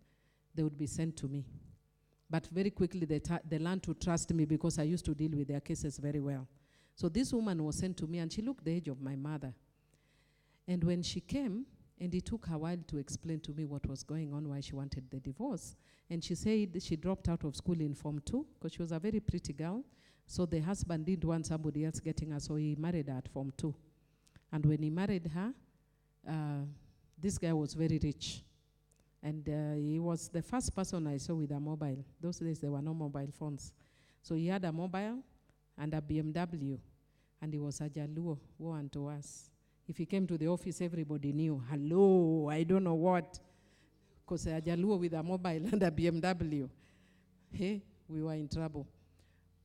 they would be sent to me. But very quickly, they learned to trust me because I used to deal with their cases very well. So this woman was sent to me, and she looked the age of my mother. And when she came, and it took her a while to explain to me what was going on, why she wanted the divorce. And she said she dropped out of school in Form 2 because she was a very pretty girl. So the husband didn't want somebody else getting her, so he married her at Form 2. And when he married her, this guy was very rich. And he was the first person I saw with a mobile. Those days, there were no mobile phones. So he had a mobile and a BMW. And he was a Jaluo, woe unto us. If he came to the office, everybody knew, hello, I don't know what. Because a Jaluo with a mobile and a BMW. Hey, we were in trouble.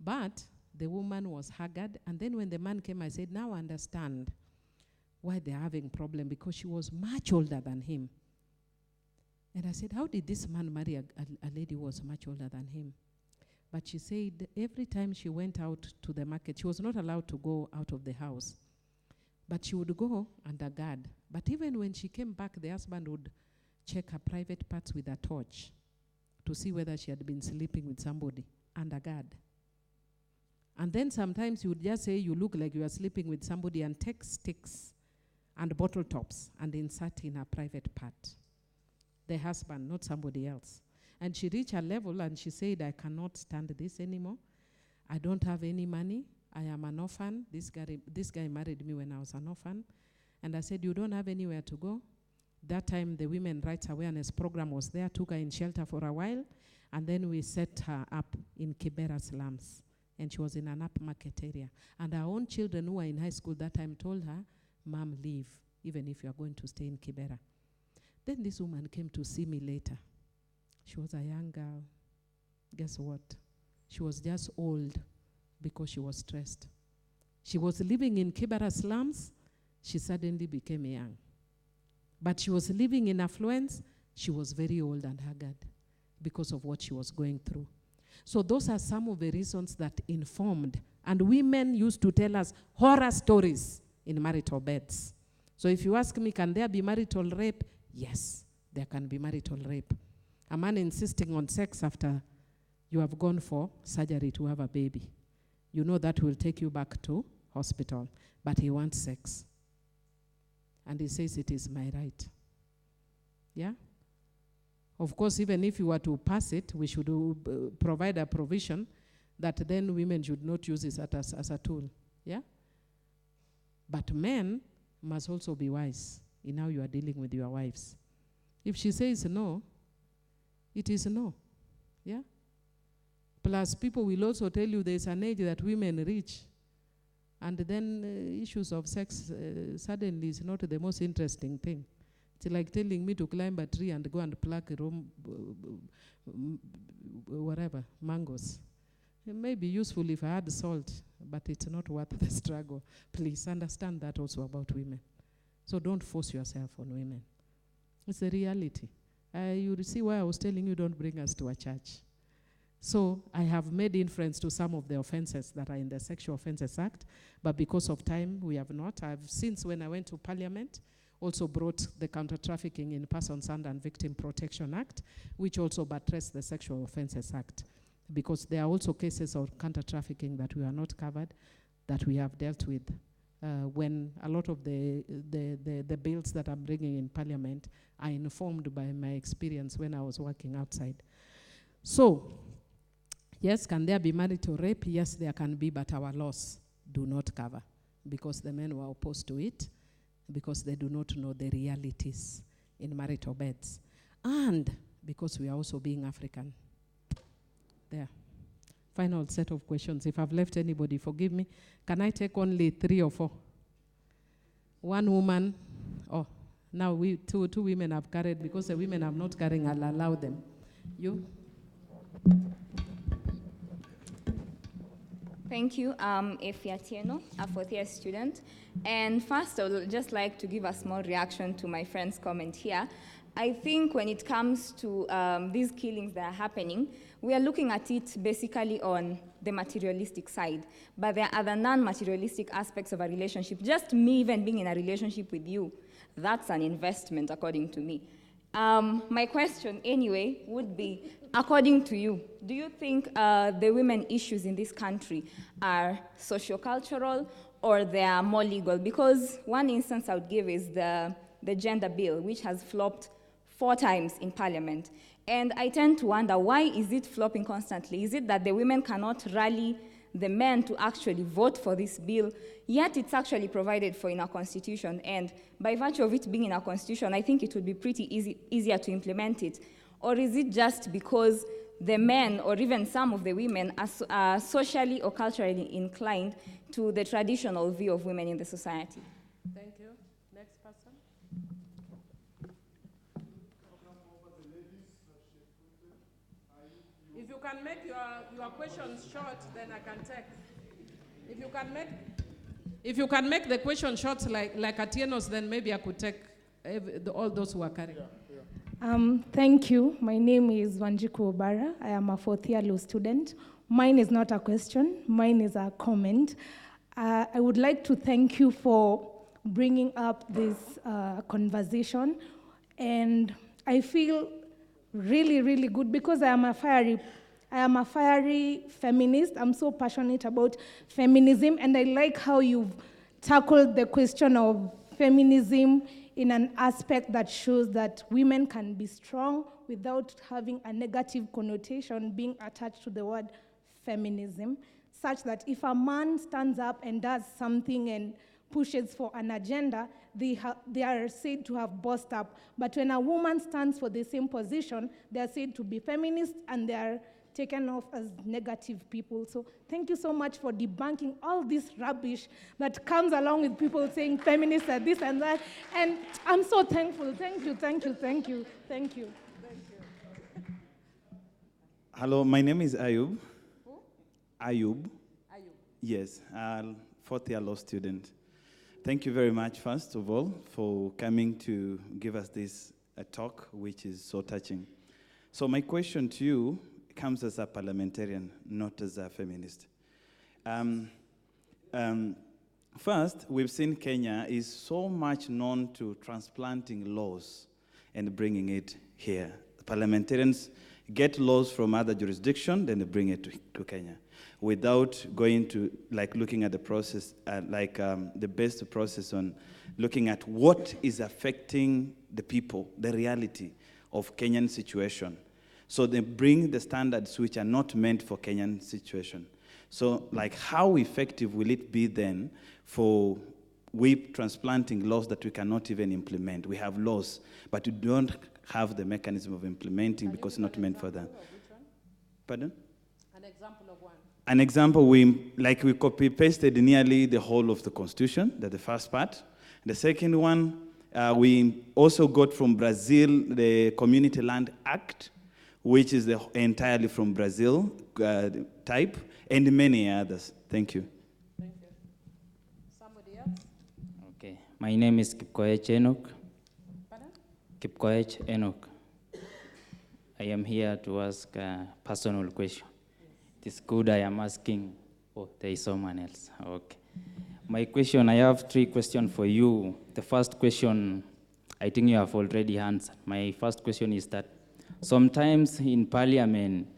But the woman was haggard. And then when the man came, I said, now I understand why they're having problem. Because she was much older than him. And I said, how did this man marry a lady who was much older than him? But she said every time she went out to the market, she was not allowed to go out of the house. But she would go under guard. But even when she came back, the husband would check her private parts with a torch to see whether she had been sleeping with somebody under guard. And then sometimes he would just say, you look like you are sleeping with somebody, and take sticks and bottle tops and insert in her private part. The husband, not somebody else. And she reached a level and she said, I cannot stand this anymore. I don't have any money. I am an orphan. This guy married me when I was an orphan. And I said, you don't have anywhere to go? That time the Women Rights Awareness Program was there, took her in shelter for a while, and then we set her up in Kibera slums. And she was in an upmarket area. And her own children who were in high school that time told her, Mom, leave, even if you are going to stay in Kibera. Then this woman came to see me later. She was a young girl. Guess what? She was just old because she was stressed. She was living in Kibera slums. She suddenly became young. But she was living in affluence. She was very old and haggard because of what she was going through. So those are some of the reasons that informed. And women used to tell us horror stories in marital beds. So if you ask me, can there be marital rape? Yes, there can be marital rape. A man insisting on sex after you have gone for surgery to have a baby. You know that will take you back to hospital, but he wants sex. And he says it is my right. Yeah? Of course, even if you were to pass it, we should provide a provision that then women should not use it as a tool. Yeah? But men must also be wise in how you are dealing with your wives. If she says no, it is no. Yeah? Plus, people will also tell you there's an age that women reach. And then issues of sex suddenly is not the most interesting thing. It's like telling me to climb a tree and go and pluck mangoes. It may be useful if I had salt, but it's not worth the struggle. Please understand that also about women. So don't force yourself on women. It's a reality. You see why I was telling you don't bring us to a church. So I have made inference to some of the offenses that are in the Sexual Offences Act, but because of time, we have not. I've, since when I went to Parliament, also brought the Counter-Trafficking in Persons and Victim Protection Act, which also buttressed the Sexual Offences Act, because there are also cases of counter-trafficking that we are not covered, that we have dealt with. When a lot of the bills that I'm bringing in Parliament are informed by my experience when I was working outside. So, yes, can there be marital rape? Yes, there can be, but our laws do not cover, because the men were opposed to it, because they do not know the realities in marital beds, and because we are also being African. There. Final set of questions. If I've left anybody, forgive me. Can I take only 3 or 4? One woman. Oh, now two women have carried, because the women have not carrying, I'll allow them. You? Thank you. Efia Tieno, a fourth-year student. And first, I would just like to give a small reaction to my friend's comment here. I think when it comes to these killings that are happening, we are looking at it basically on the materialistic side. But there are other non-materialistic aspects of a relationship. Just me even being in a relationship with you, that's an investment, according to me. My question, anyway, would be, according to you, do you think the women issues in this country are sociocultural or they are more legal? Because one instance I would give is the gender bill, which has flopped 4 times in Parliament. And I tend to wonder, why is it flopping constantly? Is it that the women cannot rally the men to actually vote for this bill, yet it's actually provided for in our constitution, and by virtue of it being in our constitution, I think it would be pretty easier to implement it? Or is it just because the men, or even some of the women, are socially or culturally inclined to the traditional view of women in the society? Thank you. Next person. If you can make your questions short, then I can take. If you can make the question short like Atieno's, then maybe I could take all those who are carrying. Thank you. My name is Wanjiku Obara. I am a 4th-year law student. Mine is not a question. Mine is a comment. I would like to thank you for bringing up this conversation. And I feel really, really good because I am a fiery feminist. I'm so passionate about feminism, and I like how you've tackled the question of feminism in an aspect that shows that women can be strong without having a negative connotation being attached to the word feminism, such that if a man stands up and does something and pushes for an agenda, they are said to have bossed up. But when a woman stands for the same position, they are said to be feminist, and they are taken off as negative people. So thank you so much for debunking all this rubbish that comes along with people saying feminists are this and that. And I'm so thankful. Thank you, thank you, thank you, thank you. Hello, my name is Ayub. Who? Ayub. Yes, 4th-year law student. Thank you very much, first of all, for coming to give us this talk, which is so touching. So my question to you comes as a parliamentarian, not as a feminist. First, we've seen Kenya is so much known to transplanting laws and bringing it here. Parliamentarians get laws from other jurisdictions, then they bring it to Kenya, without going to, looking at the process, the best process on looking at what is affecting the people, the reality of Kenyan situation. So they bring the standards which are not meant for Kenyan situation. So how effective will it be then for we transplanting laws that we cannot even implement? We have laws, but we don't have the mechanism of implementing because it's not meant for that. Pardon? An example of one. An example, we copy-pasted nearly the whole of the Constitution, that's the first part. The second one, we also got from Brazil the Community Land Act, which is entirely from Brazil type, and many others. Thank you. Thank you. Somebody else? Okay. My name is Kipkoech Enoch. Pardon? Kipkoech Enoch. I am here to ask a personal question. It is good I am asking. Oh, there is someone else. Okay. My question, I have 3 questions for you. The first question, I think you have already answered. My first question is that sometimes in Parliament,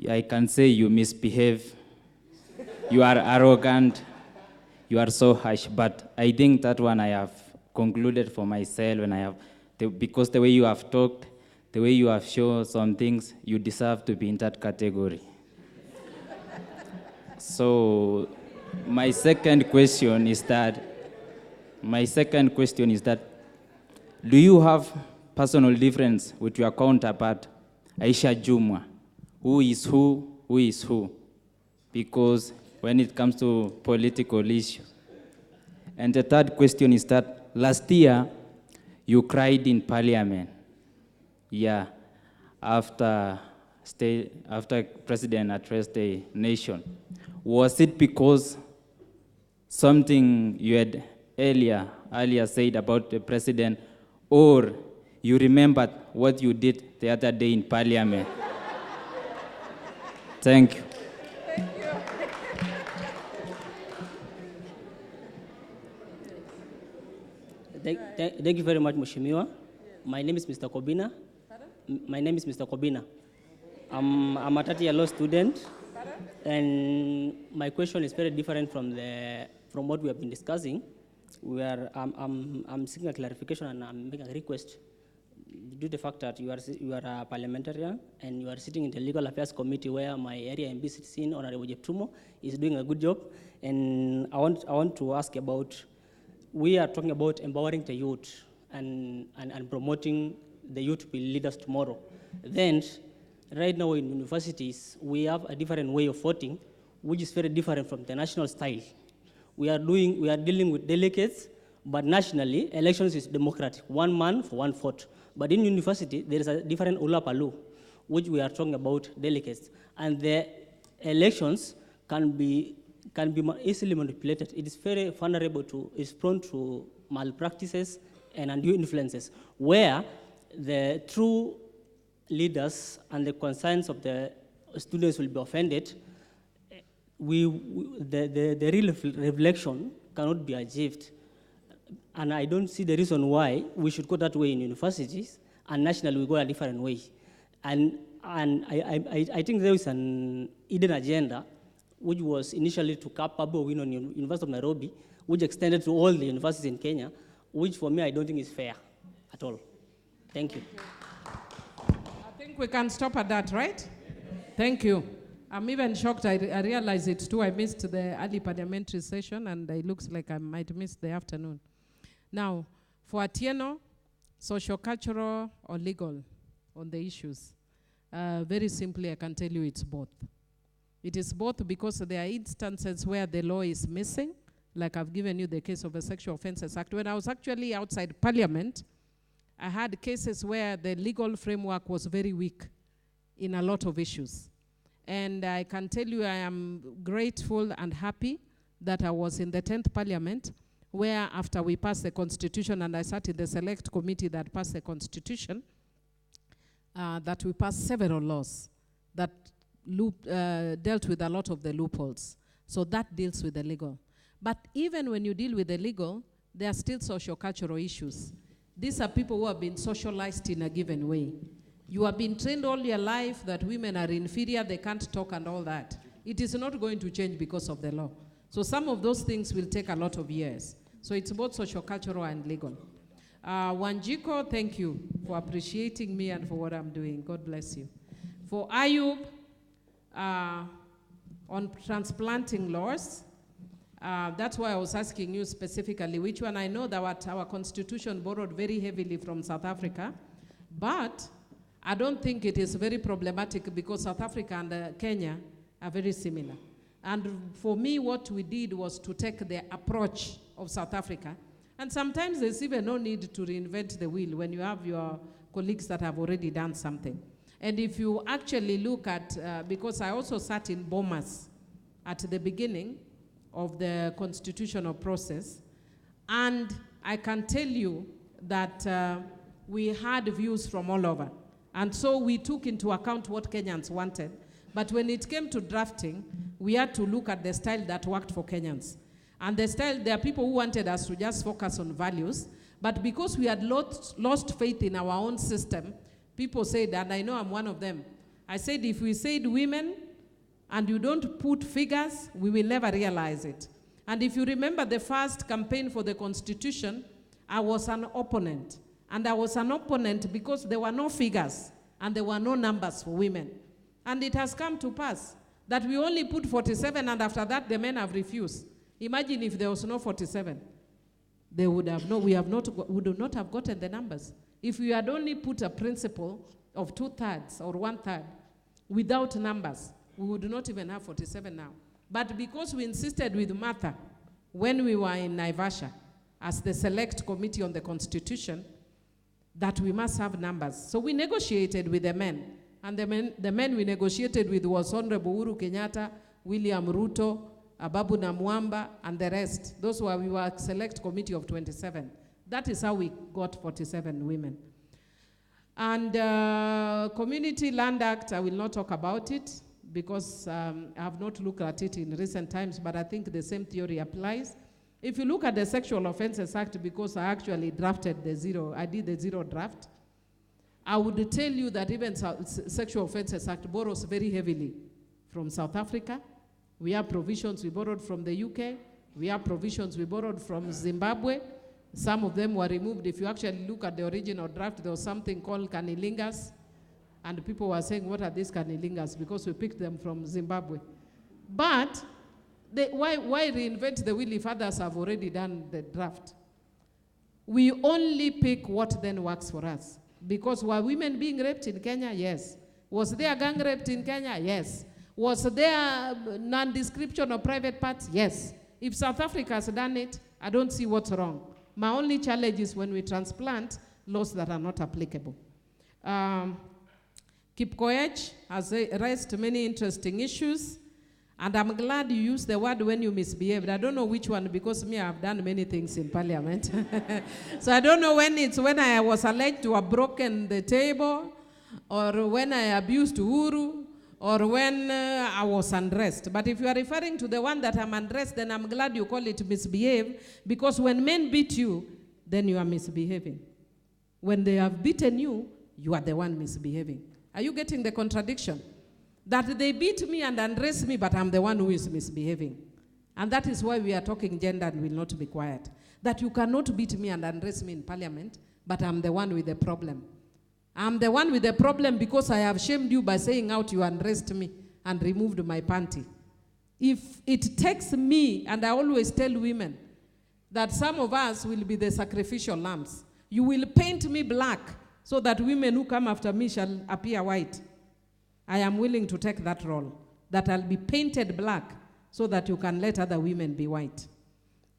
I can say you misbehave, you are arrogant, you are so harsh, but I think that one I have concluded for myself, and I have, because the way you have talked, the way you have shown some things, you deserve to be in that category. So my second question is that, do you have personal difference with your counterpart, Aisha Jumwa? Who is who? Because when it comes to political issues. And the third question is that last year, you cried in Parliament. Yeah, after President addressed the nation. Was it because something you had earlier said about the president, or you remembered what you did the other day in Parliament? Thank you. Thank you very much, Mheshimiwa. My name is Mr. Kobina. My name is Mr. Kobina. I'm a 30-year law student, and my question is very different from what we have been discussing. I'm seeking a clarification, and I'm making a request due to the fact that you are a parliamentarian and you are sitting in the Legal Affairs Committee, where my area MP sits in, Honorable Jeptumo, is doing a good job. And I want to ask about, we are talking about empowering the youth and promoting the youth to be leaders tomorrow. Then, right now in universities, we have a different way of voting, which is very different from the national style. We are dealing with delegates, but nationally, elections is democratic, 1 man for 1 vote. But in university, there is a different Ulapalu, which we are talking about delegates. And the elections can be easily manipulated. It is very vulnerable is prone to malpractices and undue influences, where the true leaders and the concerns of the students will be offended. The real reflection cannot be achieved. And I don't see the reason why we should go that way in universities, and nationally we go a different way. And I think there is an hidden agenda, which was initially to cap Pablo win on University of Nairobi, which extended to all the universities in Kenya, which for me I don't think is fair at all. Thank you. I think we can stop at that, right? Thank you. I'm even shocked. I realized it too. I missed the early parliamentary session, and it looks like I might miss the afternoon. Now, for Atieno, socio-cultural or legal on the issues, very simply I can tell you it's both. It is both because there are instances where the law is missing, like I've given you the case of the Sexual Offences Act. When I was actually outside Parliament, I had cases where the legal framework was very weak in a lot of issues. And I can tell you I am grateful and happy that I was in the 10th Parliament, where after we passed the Constitution, and I sat in the select committee that passed the Constitution, that we passed several laws that dealt with a lot of the loopholes. So that deals with the legal. But even when you deal with the legal, there are still socio-cultural issues. These are people who have been socialized in a given way. You have been trained all your life that women are inferior, they can't talk and all that. It is not going to change because of the law. So some of those things will take a lot of years. So it's both socio-cultural and legal. Wanjiko, thank you for appreciating me and for what I'm doing. God bless you. For Ayub, on transplanting laws, that's why I was asking you specifically which one. I know that our constitution borrowed very heavily from South Africa, but I don't think it is very problematic because South Africa and Kenya are very similar. And for me, what we did was to take the approach of South Africa. And sometimes there's even no need to reinvent the wheel when you have your colleagues that have already done something. And if you actually look at, because I also sat in Bomas at the beginning of the constitutional process, And I can tell you that we had views from all over. And so we took into account what Kenyans wanted. But when it came to drafting, we had to look at the style that worked for Kenyans. And the style, there are people who wanted us to just focus on values. But because we had lost faith in our own system, people said, and I know I'm one of them, I said, if we said women and you don't put figures, we will never realize it. And if you remember the first campaign for the Constitution, I was an opponent. And I was an opponent because there were no figures and there were no numbers for women. And it has come to pass that we only put 47, and after that the men have refused. Imagine if there was no 47. They would have would not have gotten the numbers. If we had only put a principle of 2/3 or 1/3 without numbers, we would not even have 47 now. But because we insisted with Martha when we were in Naivasha as the select committee on the Constitution that we must have numbers. So we negotiated with the men. And the men we negotiated with was Honorable Uhuru Kenyatta, William Ruto, Ababu Namwamba, and the rest. We were a select committee of 27. That is how we got 47 women. And Community Land Act, I will not talk about it because I have not looked at it in recent times, but I think the same theory applies. If you look at the Sexual Offences Act, because I actually drafted I did the zero draft, I would tell you that even Sexual Offences Act borrows very heavily from South Africa. We have provisions we borrowed from the UK. We have provisions we borrowed from Zimbabwe. Some of them were removed. If you actually look at the original draft, there was something called canilingas. And people were saying, what are these canilingas? Because we picked them from Zimbabwe. But why reinvent the wheel if others have already done the draft? We only pick what then works for us. Because were women being raped in Kenya? Yes. Was there gang raped in Kenya? Yes. Was there non-description of private parts? Yes. If South Africa has done it, I don't see what's wrong. My only challenge is when we transplant laws that are not applicable. Kipkoech has raised many interesting issues, and I'm glad you used the word when you misbehaved. I don't know which one, because me, I've done many things in Parliament. So I don't know when it's when I was alleged to have broken the table, or when I abused Uhuru, or when I was undressed. But if you are referring to the one that I'm undressed, then I'm glad you call it misbehave, because when men beat you, then you are misbehaving. When they have beaten you, you are the one misbehaving. Are you getting the contradiction? That they beat me and undress me, but I'm the one who is misbehaving. And that is why we are talking gender and will not be quiet. That you cannot beat me and undress me in Parliament, but I'm the one with the problem. I'm the one with the problem because I have shamed you by saying out you undressed me and removed my panty. If it takes me, and I always tell women, that some of us will be the sacrificial lambs. You will paint me black so that women who come after me shall appear white. I am willing to take that role, that I'll be painted black so that you can let other women be white.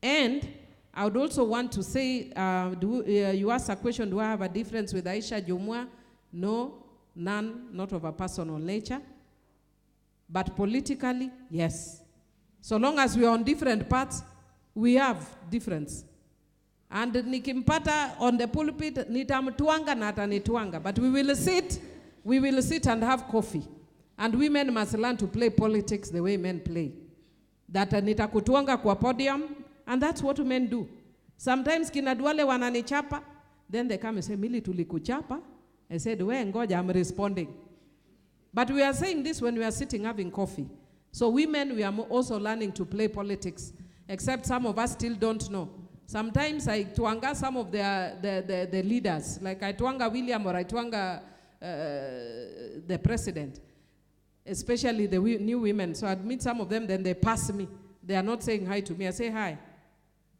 And I would also want to say, you asked a question, do I have a difference with Aisha Jumwa? No, none, not of a personal nature. But politically, yes. So long as we are on different paths, we have difference. And nikimpata on the pulpit, nitamtuanga na atanituanga. But we will sit and have coffee. And women must learn to play politics the way men play. That nitakutuanga kwa podium, and that's what men do. Sometimes kinadwale wananichapa, then they come and say, Millie, tulikuchapa. I said, we ngoja, I'm responding. But we are saying this when we are sitting having coffee. So women, we are also learning to play politics, except some of us still don't know. Sometimes I tuanga some of the leaders, like I tuanga William or I tuanga the president, especially the new women. So I'd meet some of them, then they pass me. They are not saying hi to me. I say hi.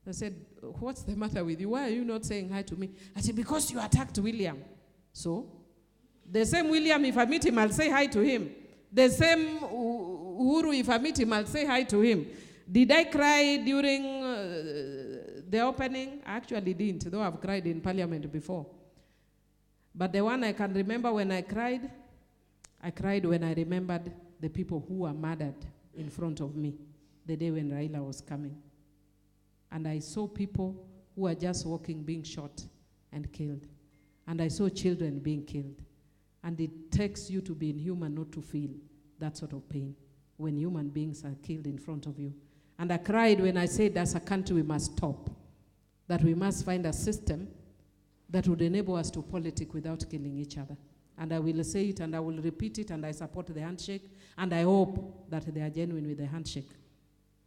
I said, what's the matter with you? Why are you not saying hi to me? I said, because you attacked William. So, the same William, if I meet him, I'll say hi to him. The same Uhuru, if I meet him, I'll say hi to him. Did I cry during the opening? I actually didn't, though I've cried in Parliament before. But the one I can remember when I cried when I remembered the people who were murdered in front of me the day when Raila was coming. And I saw people who are just walking being shot and killed. And I saw children being killed. And it takes you to be inhuman not to feel that sort of pain when human beings are killed in front of you. And I cried when I said, as a country, we must stop. That we must find a system that would enable us to politic without killing each other. And I will say it and I will repeat it, and I support the handshake, and I hope that they are genuine with the handshake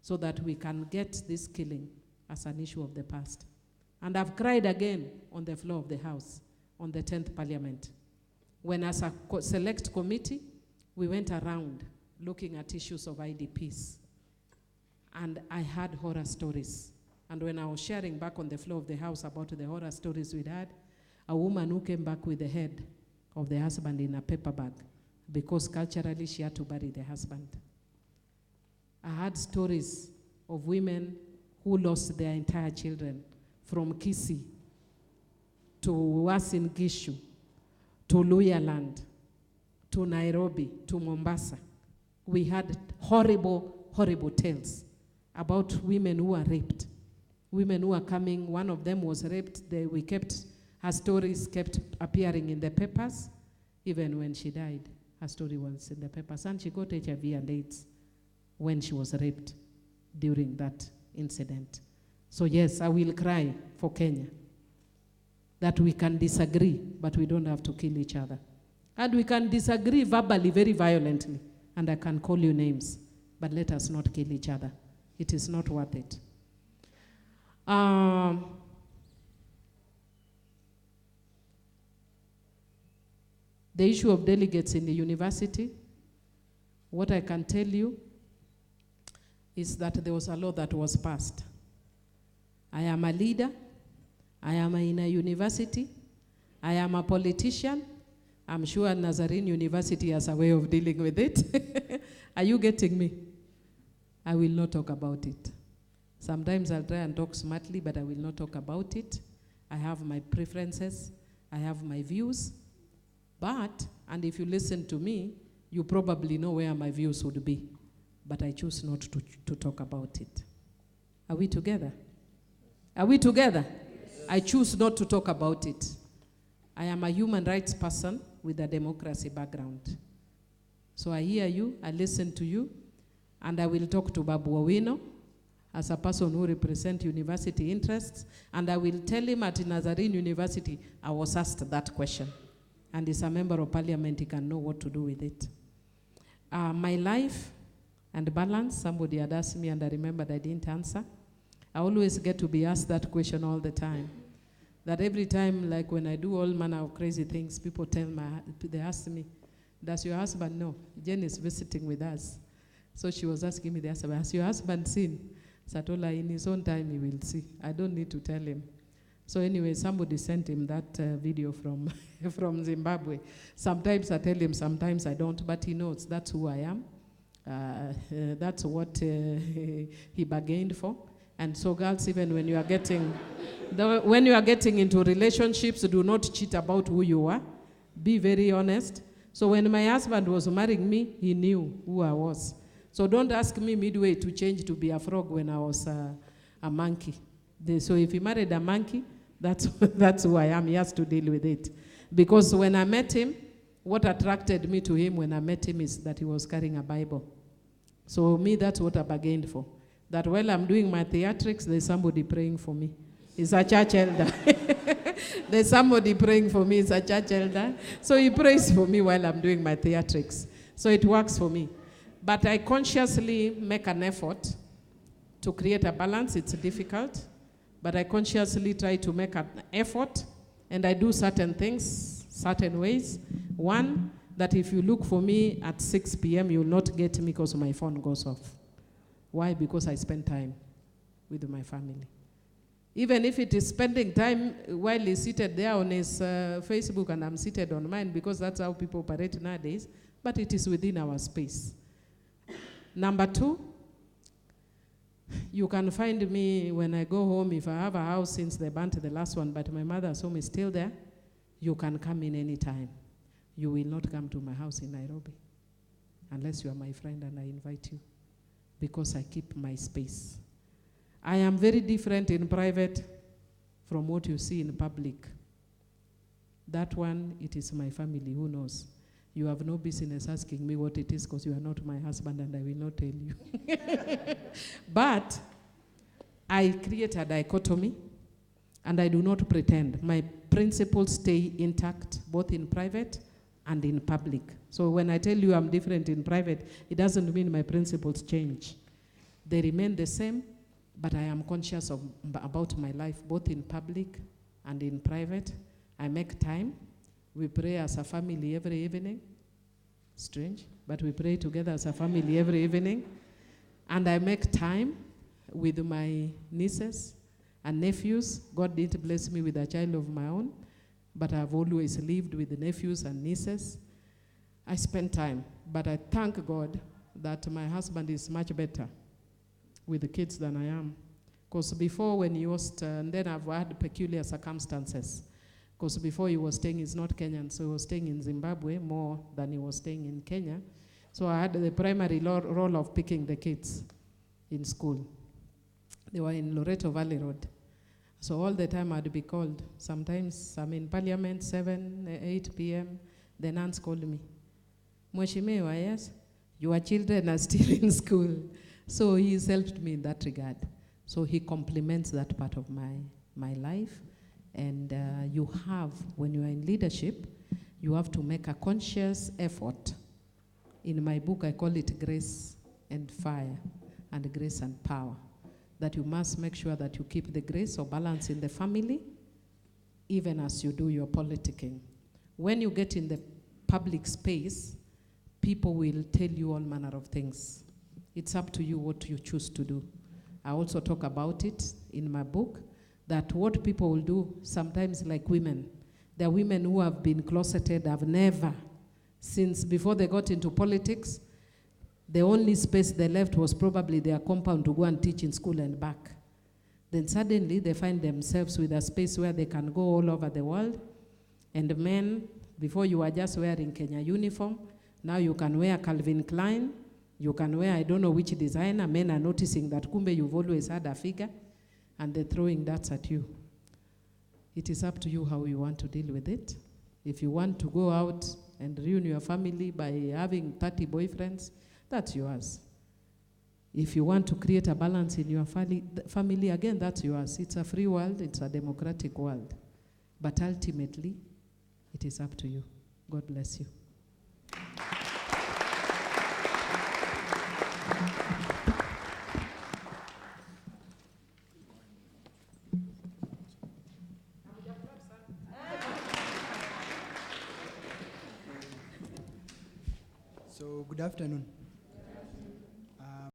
so that we can get this killing as an issue of the past. And I've cried again on the floor of the House on the 10th Parliament, when as a select committee, we went around looking at issues of IDPs. And I had horror stories. And when I was sharing back on the floor of the House about the horror stories we'd had, a woman who came back with the head of the husband in a paper bag because culturally she had to bury the husband. I had stories of women who lost their entire children from Kisii to Uasin Gishu, to Luhyaland, to Nairobi, to Mombasa. We had horrible, horrible tales about women who are raped. Women who are coming, one of them was raped. Her stories kept appearing in the papers. Even when she died, her story was in the papers. And she got HIV and AIDS when she was raped during that incident. So yes, I will cry for Kenya that we can disagree, but we don't have to kill each other. And we can disagree verbally, very violently, and I can call you names, but let us not kill each other. It is not worth it. The issue of delegates in the university, what I can tell you is that there was a law that was passed. I am a leader. I am in a university. I am a politician. I'm sure Nazarene University has a way of dealing with it. Are you getting me? I will not talk about it. Sometimes I'll try and talk smartly, but I will not talk about it. I have my preferences. I have my views. But, and if you listen to me, you probably know where my views would be. But I choose not to talk about it. Are we together? Are we together? Yes. I choose not to talk about it. I am a human rights person with a democracy background. So I hear you, I listen to you, and I will talk to Babu Owino as a person who represents university interests, and I will tell him at Nazarene University, I was asked that question. And as a member of parliament, he can know what to do with it. My life and balance, somebody had asked me and I remembered I didn't answer. I always get to be asked that question all the time. That every time, like when I do all manner of crazy things, people they ask me, does your husband know? Jen is visiting with us. So she was asking me, has your husband seen? So I told her, in his own time he will see. I don't need to tell him. So anyway, somebody sent him that video from, from Zimbabwe. Sometimes I tell him, sometimes I don't, but he knows that's who I am. That's what he bargained for. And so girls, even when you are getting, when you are getting into relationships, do not cheat about who you are. Be very honest. So when my husband was marrying me, he knew who I was. So don't ask me midway to change to be a frog when I was a monkey. So if he married a monkey, that's who I am. He has to deal with it. Because when I met him, what attracted me to him when I met him is that he was carrying a Bible. So me, that's what I bargained for. That while I'm doing my theatrics, there's somebody praying for me. He's a church elder. There's somebody praying for me. He's a church elder. So he prays for me while I'm doing my theatrics. So it works for me. But I consciously make an effort to create a balance. It's difficult. But I consciously try to make an effort. And I do certain things, certain ways. One, that if you look for me at 6 p.m., you will not get me because my phone goes off. Why? Because I spend time with my family. Even if it is spending time while he's seated there on his Facebook and I'm seated on mine, because that's how people operate nowadays, but it is within our space. Number two, you can find me when I go home. If I have a house since they burnt the last one, but my mother's home is still there, you can come in any time. You will not come to my house in Nairobi unless you are my friend and I invite you, because I keep my space. I am very different in private from what you see in public. That one, it is my family, who knows? You have no business asking me what it is because you are not my husband and I will not tell you. But I create a dichotomy and I do not pretend. My principles stay intact, both in private and in public. So when I tell you I'm different in private, it doesn't mean my principles change. They remain the same, but I am conscious about my life, both in public and in private. I make time. We pray as a family every evening. Strange, but we pray together as a family every evening. And I make time with my nieces and nephews. God didn't bless me with a child of my own, but I've always lived with the nephews and nieces. I spend time, but I thank God that my husband is much better with the kids than I am. Because before, when he was, and then I've had peculiar circumstances. Because before he was staying, he's not Kenyan, so he was staying in Zimbabwe more than he was staying in Kenya. So I had the primary role of picking the kids in school. They were in Loreto Valley Road. So all the time I'd be called. Sometimes I'm in Parliament, 7, 8 p.m. The nuns called me. Mheshimiwa, yes, your children are still in school. So he's helped me in that regard. So he complements that part of my life. And you have, when you are in leadership, you have to make a conscious effort. In my book, I call it grace and fire, and grace and power. That you must make sure that you keep the grace or balance in the family, even as you do your politicking. When you get in the public space, people will tell you all manner of things. It's up to you what you choose to do. I also talk about it in my book, that what people will do, sometimes like women, there are women who have been closeted, have never, since before they got into politics, the only space they left was probably their compound to go and teach in school and back. Then suddenly they find themselves with a space where they can go all over the world. And men, before you were just wearing Kenya uniform, now you can wear Calvin Klein, you can wear I don't know which designer. Men are noticing that kumbe you've always had a figure, and they're throwing darts at you. It is up to you how you want to deal with it. If you want to go out and ruin your family by having 30 boyfriends, that's yours. If you want to create a balance in your family, again, that's yours. It's a free world, it's a democratic world. But ultimately, it is up to you. God bless you. So, good afternoon.